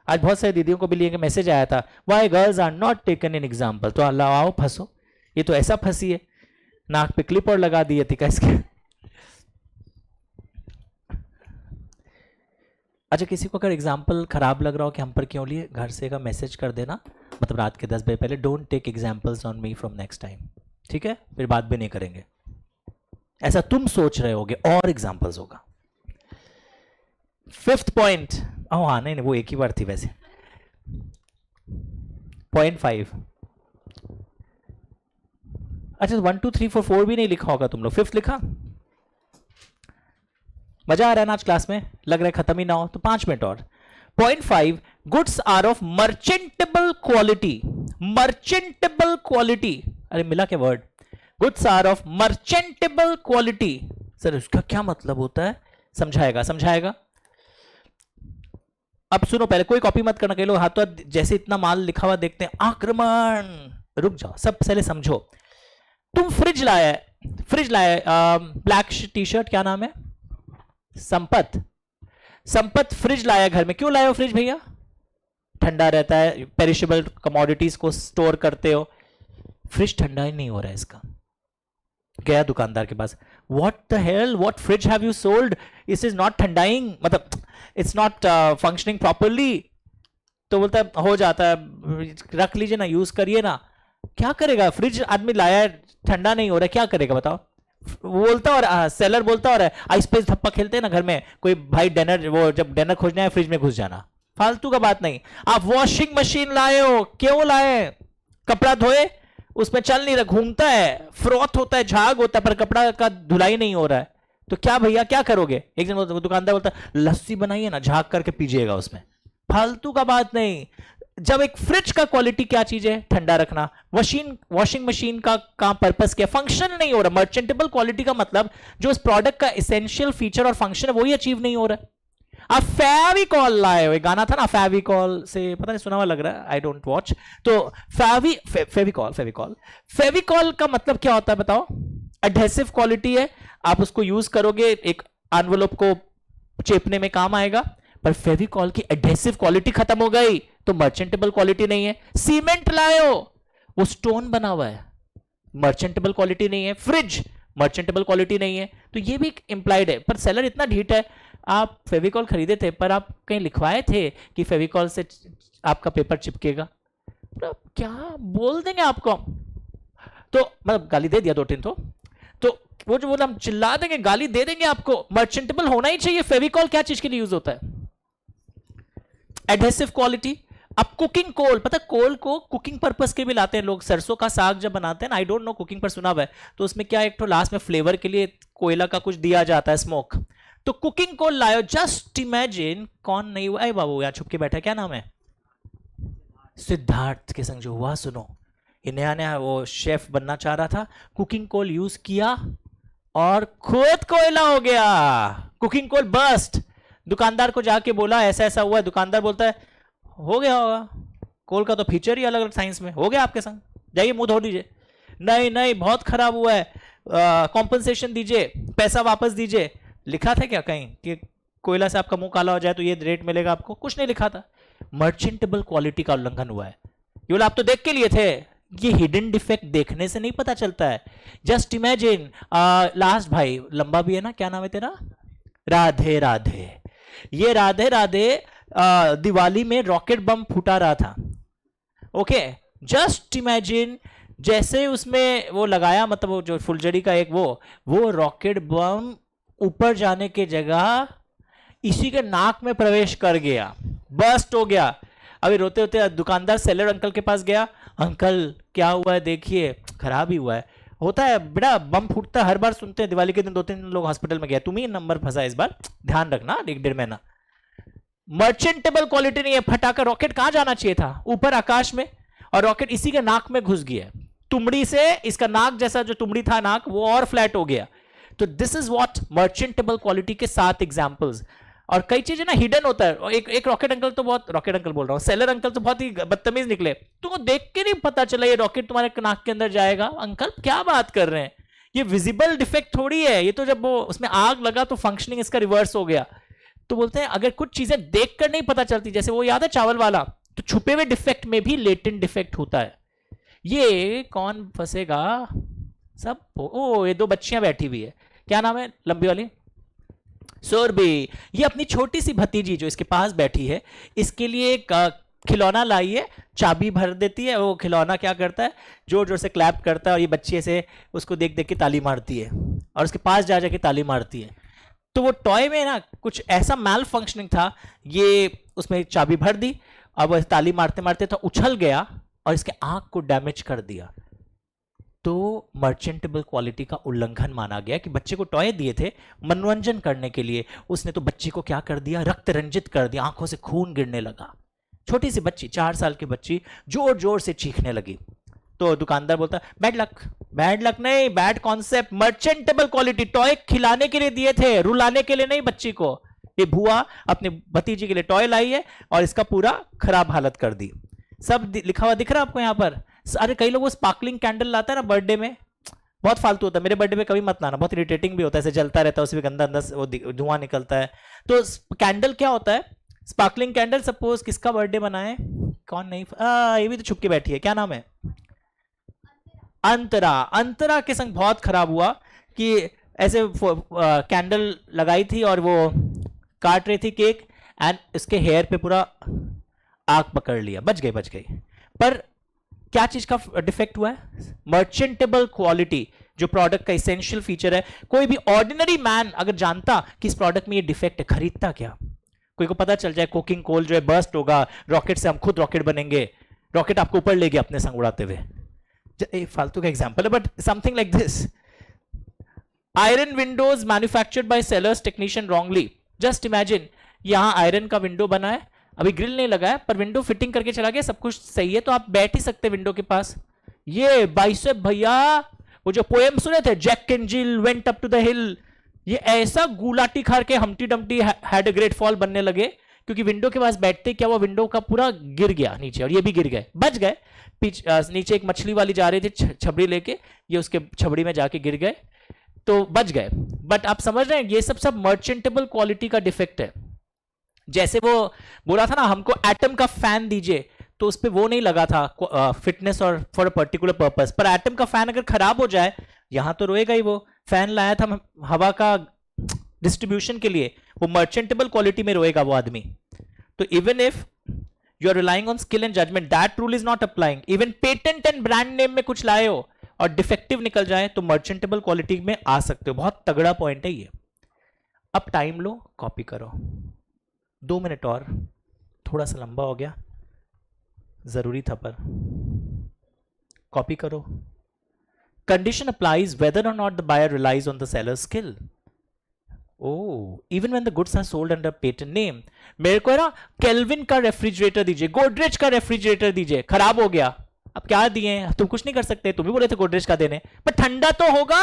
आज बहुत सारी दीदियों को भी लिए मैसेज आया था, why girls are not taken in example. तो अल्लाह आओ फंसो, ये तो ऐसा फंसी है, नाक पे क्लिप और लगा दी थी इसके। अच्छा, किसी को अगर एग्जाम्पल खराब लग रहा हो कि हम पर क्यों लिए, घर से का मैसेज कर देना, मतलब रात के 10 बजे पहले, don't take examples on me from next time, ठीक है? फिर बात भी नहीं करेंगे, ऐसा तुम सोच रहे होगे और एग्जाम्पल्स होगा। फिफ्थ पॉइंट, हाँ नहीं वो एक ही बार थी वैसे। पॉइंट 5, अच्छा 1 2 3 4 4 भी नहीं लिखा होगा तुम लोग, फिफ्थ लिखा। मजा आ रहा है ना आज क्लास में, लग रहा है खत्म ही ना हो तो 5 मिनट और। Point 5, goods are of merchantable quality. Merchantable quality, अरे मिला क्या word, goods are of merchantable quality. Sir उसका क्या मतलब होता है, समझाएगा समझाएगा। अब सुनो, पहले कोई कॉपी मत करना, कई लोग हाथों हाथ जैसे इतना माल लिखा हुआ देखते हैं, आक्रमण। रुक जाओ, सब पहले समझो। तुम फ्रिज लाया है, फ्रिज लाया, ब्लैक टी शर्ट, क्या नाम है, संपत। संपत फ्रिज लाया घर में, क्यों लाया हो फ्रिज भैया? ठंडा रहता है, पेरिशेबल कमोडिटीज को स्टोर करते हो। फ्रिज ठंडा ही नहीं हो रहा है इसका। गया दुकानदार के पास, what the hell, what fridge have you sold, it is not ठंडाइंग, मतलब इट्स नॉट फंक्शनिंग प्रॉपरली। तो बोलता है हो जाता है, रख लीजिए ना, यूज करिए ना। क्या करेगा, फ्रिज आदमी लाया है, ठंडा नहीं हो रहा है, क्या करेगा बताओ? बोलता और सेलर बोलता और आइस पेस धप्पा खेलते हैं ना घर में, कोई भाई डिनर, वो जब डिनर खोजना है फ्रिज में घुस जाना, फालतू का बात नहीं। आप वॉशिंग मशीन लाए हो, क्यों लाए? कपड़ा धोए, उसमें चल नहीं रहा, घूमता है, फ्रॉथ होता है, झाग होता है, पर कपड़ा का धुलाई नहीं हो रहा है, तो क्या भैया क्या करोगे? एक दिन दुकानदार बोलता है लस्सी बनाइए ना, झाग करके पीजिएगा उसमें, फालतू का बात नहीं। जब एक फ्रिज का क्वालिटी क्या चीज है, ठंडा रखना। वॉशिंग मशीन का काम पर्पस क्या, फंक्शन नहीं हो रहा। मर्चेंटेबल क्वालिटी का मतलब जो इस प्रोडक्ट का एसेंशियल फीचर और फंक्शन है वही अचीव नहीं हो रहा है। आप फेविकॉल लाए हो, गाना था ना फेविकॉल से, पता नहीं सुना हुआ लग रहा है, आई डोंट वॉच। तो फेविकॉल फेविकॉल फेविकॉल का मतलब क्या होता है बताओ? एडहेसिव क्वालिटी है, आप उसको यूज करोगे एक एनवेलप को चेपने में काम आएगा, पर फेविकॉल की एडहेसिव क्वालिटी खत्म हो गई तो मर्चेंटेबल क्वालिटी नहीं है। सीमेंट लाए हो, वो स्टोन बना हुआ है, मर्चेंटेबल क्वालिटी नहीं है। फ्रिज मर्चेंटेबल क्वालिटी नहीं है, तो ये भी इंप्लाइड है। पर सेलर इतना ढीठ है, आप फेविकॉल खरीदे थे पर आप कहीं लिखवाए थे कि फेविकॉल से आपका पेपर चिपकेगा, तो क्या बोल देंगे आपको? तो मतलब गाली दे दिया 2-3 तो वो जो बोला हम चिल्ला देंगे, गाली दे देंगे आपको। मर्चेंटेबल होना ही चाहिए। फेविकॉल क्या चीज के लिए यूज होता है? Adhesive quality. अब कुकिंग कोल, पता कोल को कुकिंग पर्पस के भी लाते हैं लोग, सरसों का साग जब बनाते हैं ना, आई डोंट नो कुकिंग पर सुना हुआ है, तो उसमें क्या एक तो लास्ट में फ्लेवर के लिए कोयला का कुछ दिया जाता है, स्मोक। तो कुकिंग कोल लायो, जस्ट इमेजिन, कौन नहीं हुआ, बाबू यहाँ छुप के बैठा, क्या नाम है, सिद्धार्थ के संग जो हुआ, सुनो, ये नया नया वो शेफ बनना चाह रहा था, कुकिंग कोल यूज किया और खुद कोयला हो गया, कुकिंग कोल बस्ट। दुकानदार को जाके बोला ऐसा ऐसा हुआ है, दुकानदार बोलता है हो गया होगा, कोल का तो फीचर ही अलग अलग साइंस में, हो गया आपके संग, जाइए मुंह धो लीजिए। नहीं नहीं बहुत खराब हुआ है, कॉम्पनसेशन दीजिए, पैसा वापस दीजिए। लिखा था क्या कहीं कि कोयला से आपका मुंह काला हो जाए तो ये रेट मिलेगा आपको? कुछ नहीं लिखा था। मर्चेंटेबल क्वालिटी का उल्लंघन हुआ है। ये बोला आप तो देख के लिए थे, ये हिडन डिफेक्ट देखने से नहीं पता चलता है। जस्ट इमेजिन, लास्ट भाई लंबा भी है ना, क्या नाम है तेरा, राधे राधे, ये राधे राधे दिवाली में रॉकेट बम फूटा रहा था, ओके। जस्ट इमेजिन, जैसे उसमें वो लगाया, मतलब वो जो फुलझड़ी का एक वो रॉकेट बम ऊपर जाने के जगह इसी के नाक में प्रवेश कर गया, बस्ट हो गया। अभी रोते रोते दुकानदार सेलर अंकल के पास गया, अंकल क्या हुआ है देखिए, खराब ही हुआ है। होता है बेटा, बम फूटता है, हर बार सुनते हैं, दिवाली के दिन 2-3 लोग हॉस्पिटल में गए, तुम ही नंबर फंसा इस बार, ध्यान रखना 1-1.5 महीना। मर्चेंटेबल क्वालिटी नहीं है, फटाका रॉकेट कहां जाना चाहिए था, ऊपर आकाश में, और रॉकेट इसी के नाक में घुस गया, तुमड़ी से इसका नाक जैसा जो तुमड़ी था नाक, वो और फ्लैट हो गया। तो दिस इज व्हाट मर्चेंटेबल क्वालिटी के 7 एग्जांपल्स। और कई चीजें ना हिडन होता है। एक रॉकेट अंकल तो बहुत, रॉकेट अंकल बोल रहा हूँ, सेलर अंकल तो बहुत ही बदतमीज निकले, तुमको देख के नहीं पता चला ये रॉकेट तुम्हारे नाक के अंदर जाएगा। अंकल क्या बात कर रहे हैं, ये विजिबल डिफेक्ट थोड़ी है, ये तो जब वो उसमें आग लगा तो फंक्शनिंग इसका रिवर्स हो गया। तो बोलते हैं अगर कुछ चीजें देखकर नहीं पता चलती, जैसे वो याद है चावल वाला, तो छुपे हुए डिफेक्ट में भी लेटेंट डिफेक्ट होता है। ये कौन फंसेगा सब? ओ ये 2 बच्चियां बैठी हुई है, क्या नाम है लंबी वाली, सुरभि ये अपनी छोटी सी भतीजी जो इसके पास बैठी है, इसके लिए एक खिलौना लाई है, चाबी भर देती है, वो खिलौना क्या करता है, जोर जोर से क्लैप करता है और ये बच्ची ऐसे उसको देख देख के ताली मारती है और उसके पास जा जाके ताली मारती है। तो वो टॉय में ना कुछ ऐसा मैल फंक्शनिंग था, ये उसमें चाबी भर दी, अब वो ताली मारते मारते तो उछल गया और इसके आंख को डैमेज कर दिया। तो मर्चेंटेबल क्वालिटी का उल्लंघन माना गया कि बच्चे को टॉय दिए थे मनोरंजन करने के लिए, उसने तो बच्चे को क्या कर दिया, रक्त रंजित कर दिया, आंखों से खून गिरने लगा। छोटी सी बच्ची, 4 साल की बच्ची जोर जोर से चीखने लगी। तो दुकानदार बोलता बैड लक। बैड लक नहीं, बैड कॉन्सेप्ट, मर्चेंटेबल क्वालिटी, टॉय खिलाने के लिए दिए थे, रुलाने के लिए नहीं बच्ची को। ये बुआ अपने भतीजी के लिए टॉय लाई है और इसका पूरा खराब हालत कर दी। सब लिखा हुआ दिख रहा है आपको यहाँ पर। अरे कई लोग स्पार्कलिंग कैंडल लाता है ना बर्थडे में, बहुत फालतू होता है, मेरे बर्थडे में कभी मत लाना, बहुत इरिटेटिंग भी होता है, ऐसे जलता रहता है, उसमें गंदा अंदर वो धुआं निकलता है। तो कैंडल क्या होता है, स्पार्कलिंग कैंडल, सपोज किसका बर्थडे मनाए, कौन नहीं, ये भी तो छुप के बैठी है, क्या नाम है, अंतरा। अंतरा के संग बहुत खराब हुआ कि ऐसे कैंडल लगाई थी और वो काट रही थी केक एंड इसके हेयर पे पूरा आग पकड़ लिया, बच गई बच गई। पर क्या चीज का डिफेक्ट हुआ है, मर्चेंटेबल क्वालिटी, जो प्रोडक्ट का इसेंशियल फीचर है। कोई भी ऑर्डिनरी मैन अगर जानता कि इस प्रोडक्ट में ये डिफेक्ट है, खरीदता क्या। कोई को पता चल जाए कोकिंग कोल जो है बर्स्ट होगा, रॉकेट से हम खुद रॉकेट बनेंगे, रॉकेट आपको ऊपर ले गया अपने संग उड़ाते हुए, फालतू का एग्जांपल है but something like this. Iron Windows manufactured by sellers technician wrongly. Just imagine, यहां आयरन का विंडो बना है, अभी ग्रिल नहीं लगा है पर विंडो फिटिंग करके चला गया, सब कुछ सही है, तो आप बैठ ही सकते विंडो के पास। ये बाइसेप भैया, वो जो पोएम सुने थे, Jack and Jill went up to the hill, ये ऐसा गुलाटी खार के Humpty Dumpty had a great fall बनने लगे क्योंकि विंडो के पास बैठते क्या, वो विंडो का पूरा गिर गया नीचे और ये भी गिर गए, बच गए। नीचे एक मछली वाली जा रही थी छबड़ी लेके, ये उसके छबड़ी में जाके गिर गए तो बच गए। बट आप समझ रहे हैं, ये सब मर्चेंटेबल क्वालिटी का डिफेक्ट है। जैसे वो बोला था ना हमको एटम का फैन दीजिए, तो उस पर वो नहीं लगा था फिटनेस और फॉर अ पर्टिकुलर पर्पस, पर एटम का फैन अगर खराब हो जाए यहां तो रोएगा ही। वो फैन लाया था हवा का डिस्ट्रीब्यूशन के लिए, वो मर्चेंटेबल क्वालिटी में रोएगा वो आदमी। तो even if you are relying on skill and judgement, that rule is not applying. Even patent and brand name में कुछ लाए हो और डिफेक्टिव निकल जाए तो मर्चेंटेबल क्वालिटी में आ सकते हो। बहुत तगड़ा पॉइंट है ये। अब टाइम लो, कॉपी करो, 2 मिनट और, थोड़ा सा लंबा हो गया, जरूरी था पर कॉपी करो। Condition applies whether or not the buyer relies on the seller's skill. Oh, even when the goods are sold under patent name. मेरे को है ना केल्विन का रेफ्रिजरेटर दीजिए, गोदरेज का रेफ्रिजरेटर दीजिए, खराब हो गया, अब क्या दिए, तुम कुछ नहीं कर सकते, तुम भी बोले थे गोदरेज का देने, पर ठंडा तो होगा।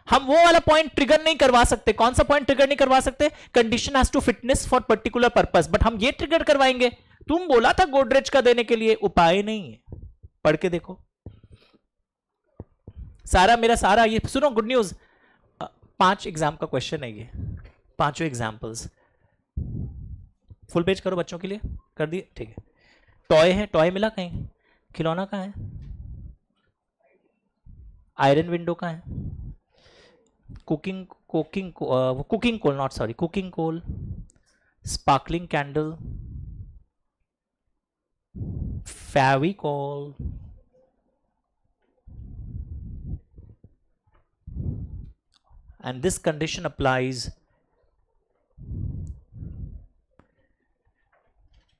हम वो वाला पॉइंट ट्रिगर नहीं करवा सकते। कौन सा पॉइंट ट्रिगर नहीं करवा सकते, condition has to fitness for particular purpose, but हम ये ट्रिगर करवाएंगे। तुम बोला था गोदरेज का देने के लिए, उपाय नहीं है, पढ़ के देखो सारा, मेरा सारा ये सुनो, गुड न्यूज, 5 एग्जाम का क्वेश्चन है ये, 5 एग्जाम्पल्स। फुल पेज करो बच्चों के लिए, कर दिए, ठीक है। टॉय है, टॉय मिला कहीं, खिलौना कहाँ है, आयरन विंडो कहाँ है, cooking coal, not sorry, cooking coal, sparkling candle, Fevicol, and this condition applies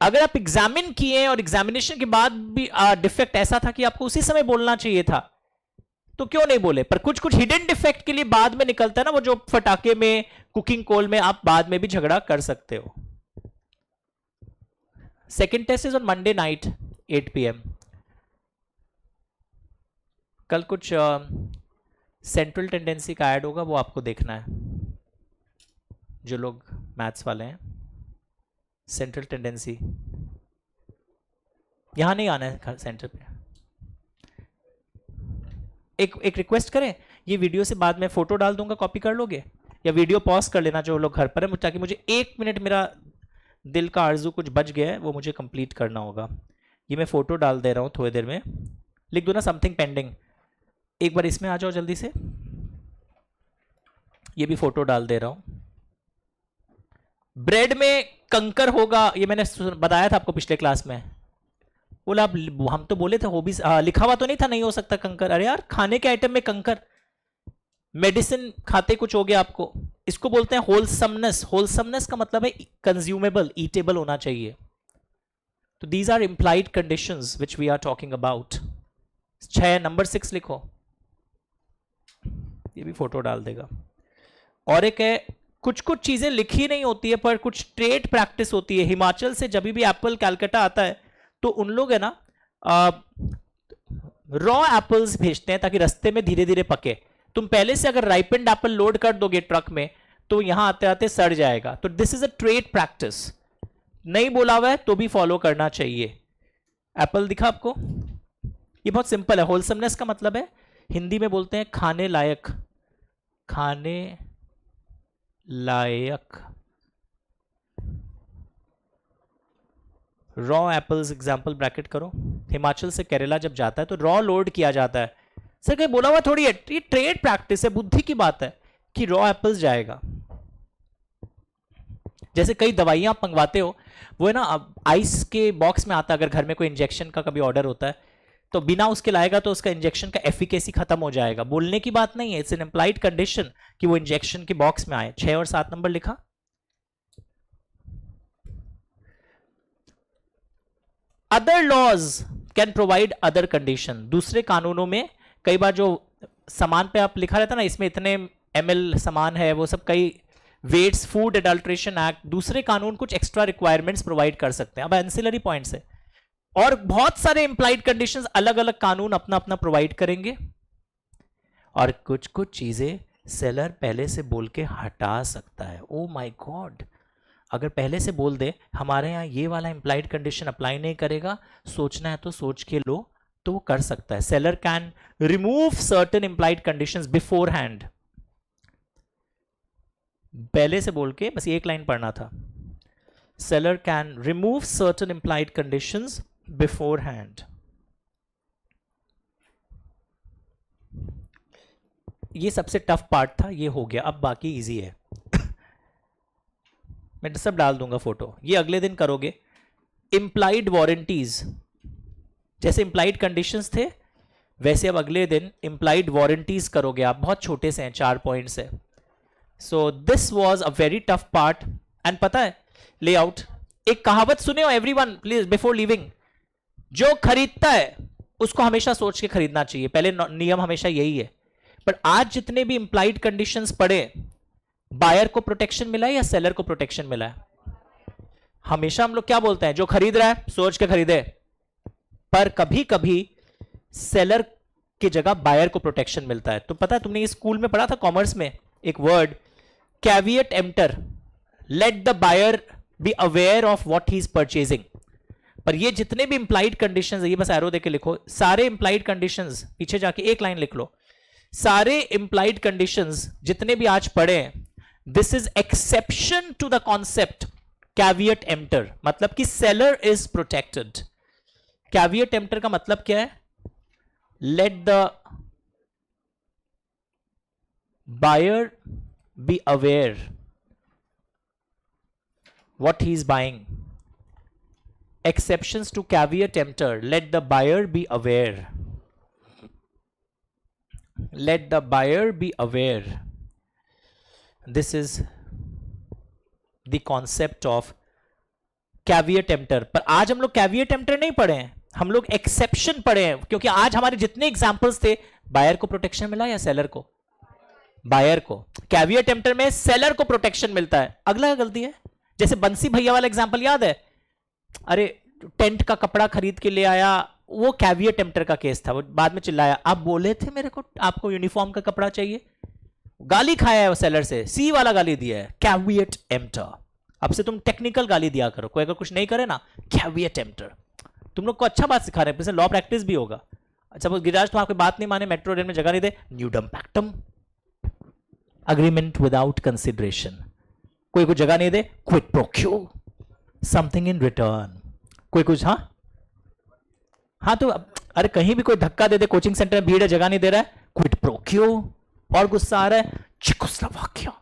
अगर आप एग्जामिन किए और एग्जामिनेशन के बाद भी डिफेक्ट ऐसा था कि आपको उसी समय बोलना चाहिए था, तो क्यों नहीं बोले। पर कुछ कुछ हिडन डिफेक्ट के लिए बाद में निकलता है ना, वो जो फटाके में, कुकिंग कोल में आप बाद में भी झगड़ा कर सकते हो। Second test is on Monday night 8 PM। कल कुछ सेंट्रल टेंडेंसी का ऐड होगा, वो आपको देखना है, जो लोग मैथ्स वाले हैं। सेंट्रल टेंडेंसी यहां नहीं आना है सेंटर पे। एक रिक्वेस्ट करें, ये वीडियो से बाद में फोटो डाल दूंगा, कॉपी कर लोगे, या वीडियो पॉज कर लेना जो लोग घर पर है, ताकि मुझे 1 मिनट, मेरा दिल का आरजू कुछ बच गया है, वो मुझे कंप्लीट करना होगा। ये मैं फोटो डाल दे रहा हूं, थोड़ी देर में लिख दो ना समथिंग पेंडिंग। एक बार इसमें आ जाओ जल्दी से, ये भी फोटो डाल दे रहा हूं। ब्रेड में कंकर होगा, ये मैंने बताया था आपको पिछले क्लास में। बोला आप, हम तो बोले थे हॉबीज, लिखा हुआ तो नहीं था नहीं हो सकता कंकर। अरे यार खाने के आइटम में कंकर, मेडिसिन खाते कुछ हो गया आपको, इसको बोलते हैं होलसमनेस। होलसमनेस का मतलब है कंज्यूमेबल, ईटेबल होना चाहिए। तो these are implied conditions which we are talking about. 6 number 6 लिखो, ये भी फोटो डाल देगा। और एक है, कुछ कुछ चीजें लिखी नहीं होती है पर कुछ ट्रेड प्रैक्टिस होती है। हिमाचल से जब भी एप्पल कैलकाटा आता है तो उन लोग है ना रॉ एप्पल्स भेजते हैं ताकि रास्ते में धीरे धीरे पके। तुम पहले से अगर राइपेंड एप्पल लोड कर दोगे ट्रक में तो यहां आते आते सड़ जाएगा। तो this is a trade practice, नहीं बोला हुआ है तो भी फॉलो करना चाहिए। एप्पल दिखा आपको, ये बहुत सिंपल है। होलसमनेस का मतलब है, हिंदी में बोलते हैं खाने लायक, खाने लायक। रॉ एप्पल्स एग्जाम्पल ब्रैकेट करो। हिमाचल से केरला जब जाता है तो रॉ लोड किया जाता है। सर कहीं बोला हुआ थोड़ी है, ये ट्रेड प्रैक्टिस है, बुद्धि की बात है कि रॉ एप्पल्स जाएगा। जैसे कई दवाइयां आप मंगवाते हो, वो है ना आइस के बॉक्स में आता है। अगर घर में कोई इंजेक्शन का कभी ऑर्डर होता है तो बिना उसके लाएगा तो उसका इंजेक्शन का एफिकेसी खत्म हो जाएगा। बोलने की बात नहीं है, इट्स एन इंप्लाइड कंडीशन कि वो इंजेक्शन के बॉक्स में आए। 6 और 7 नंबर लिखा। Other laws can provide other condition. दूसरे कानूनों में कई बार जो सामान पे आप लिखा रहता है ना, इसमें इतने ml सामान है, वो सब कई वेट्स, फूड एडल्ट्रेशन एक्ट, दूसरे कानून कुछ एक्स्ट्रा रिक्वायरमेंट्स प्रोवाइड कर सकते हैं। अब एंसिलरी पॉइंट्स है और बहुत सारे इंप्लाइड कंडीशंस अलग अलग कानून अपना अपना प्रोवाइड करेंगे। और कुछ कुछ चीजें सेलर पहले से बोल के हटा सकता है। ओ माय गॉड, अगर पहले से बोल दे हमारे यहाँ ये वाला इंप्लाइड कंडीशन अप्लाई नहीं करेगा, सोचना है तो सोच के लो, तो वो कर सकता है। Seller can remove certain implied conditions before hand. पहले से बोल के बस एक लाइन पढ़ना था। Seller can remove certain implied conditions before hand. ये सबसे टफ पार्ट था, ये हो गया। अब बाकी इजी है। मैं सब डाल दूंगा फोटो, ये अगले दिन करोगे। इंप्लाइड वारंटीज, जैसे इंप्लाइड कंडीशंस थे वैसे अब अगले दिन इंप्लाइड वारंटीज करोगे आप। बहुत छोटे से हैं, 4 पॉइंट्स है। So this was a very tough part. And पता है लेआउट, एक कहावत सुने हो एवरीवन प्लीज बिफोर लिविंग, जो खरीदता है उसको हमेशा सोच के खरीदना चाहिए। पहले नियम हमेशा यही है। पर आज जितने भी इंप्लाइड कंडीशंस पढ़े, बायर को प्रोटेक्शन मिला है या सेलर को प्रोटेक्शन मिला है? हमेशा हम लोग क्या बोलते हैं, जो खरीद रहा है सोच के खरीदे। पर कभी कभी सेलर की जगह बायर को प्रोटेक्शन मिलता है। तो पता है, तुमने स्कूल में पढ़ा था कॉमर्स में एक word caveat emptor, let the buyer be aware of what he is purchasing. पर ये जितने भी इंप्लाइड कंडीशंस है, ये बस एरो देके लिखो, सारे इंप्लाइड कंडीशंस, पीछे जाके एक लाइन लिख लो, सारे इंप्लाइड कंडीशंस जितने भी आज पढ़े हैं, this is exception to the concept caveat emptor. मतलब कि seller is protected. Caveat emptor का मतलब क्या है? Let the buyer be aware what he is buying. Exceptions to caveat emptor, let the buyer be aware. Let the buyer be aware. This is the concept of caveat emptor. पर आज हम लोग caveat emptor नहीं पढ़े हैं, हम लोग exception पढ़े हैं। क्योंकि आज हमारे जितने examples थे, buyer को protection मिला या seller को? buyer को। caveat emptor में seller को protection मिलता है। अगला गलती है, जैसे बंसी भैया वाला एग्जांपल याद है? अरे टेंट का कपड़ा खरीद के ले आया, वो कैविएट एम्प्टर का केस था। वो बाद में चिल्लाया, आप बोले थे मेरे को आपको यूनिफॉर्म का कपड़ा चाहिए। गाली खाया है वो सेलर से, सी वाला गाली दिया है, कैविएट एम्प्टर। अब से तुम टेक्निकल गाली दिया करो, कोई अगर कुछ नहीं करे ना, कैविएट एम्प्टर। तुम लोग को अच्छा बात सिखा रहे हैं, लॉ प्रैक्टिस भी होगा। अच्छा वो गिरिराज तुम आपकी बात नहीं माने, मेट्रो रेल में जगह नहीं दे, nudum pactum, agreement without consideration. कोई कुछ जगह नहीं दे, quid pro quo, something in return. कोई कुछ हाँ तो अरे कहीं भी कोई धक्का दे दे, कोचिंग सेंटर में भीड़ है, जगह नहीं दे रहा है, क्विट प्रो क्यो। और गुस्सा आ रहा है, चेकोस्लोवाकिया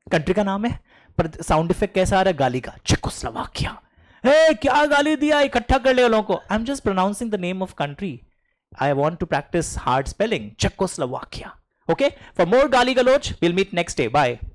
कंट्री का नाम है, पर साउंड इफेक्ट कैसा आ रहा है गाली का, चेकोस्लोवाकिया, हे क्या गाली दिया, इकट्ठा कर ले लोगों को। I am just pronouncing the name of country, I want to practise hard spelling, Czechoslovakia. Okay, for more Gali Galoch, we'll meet next day. Bye.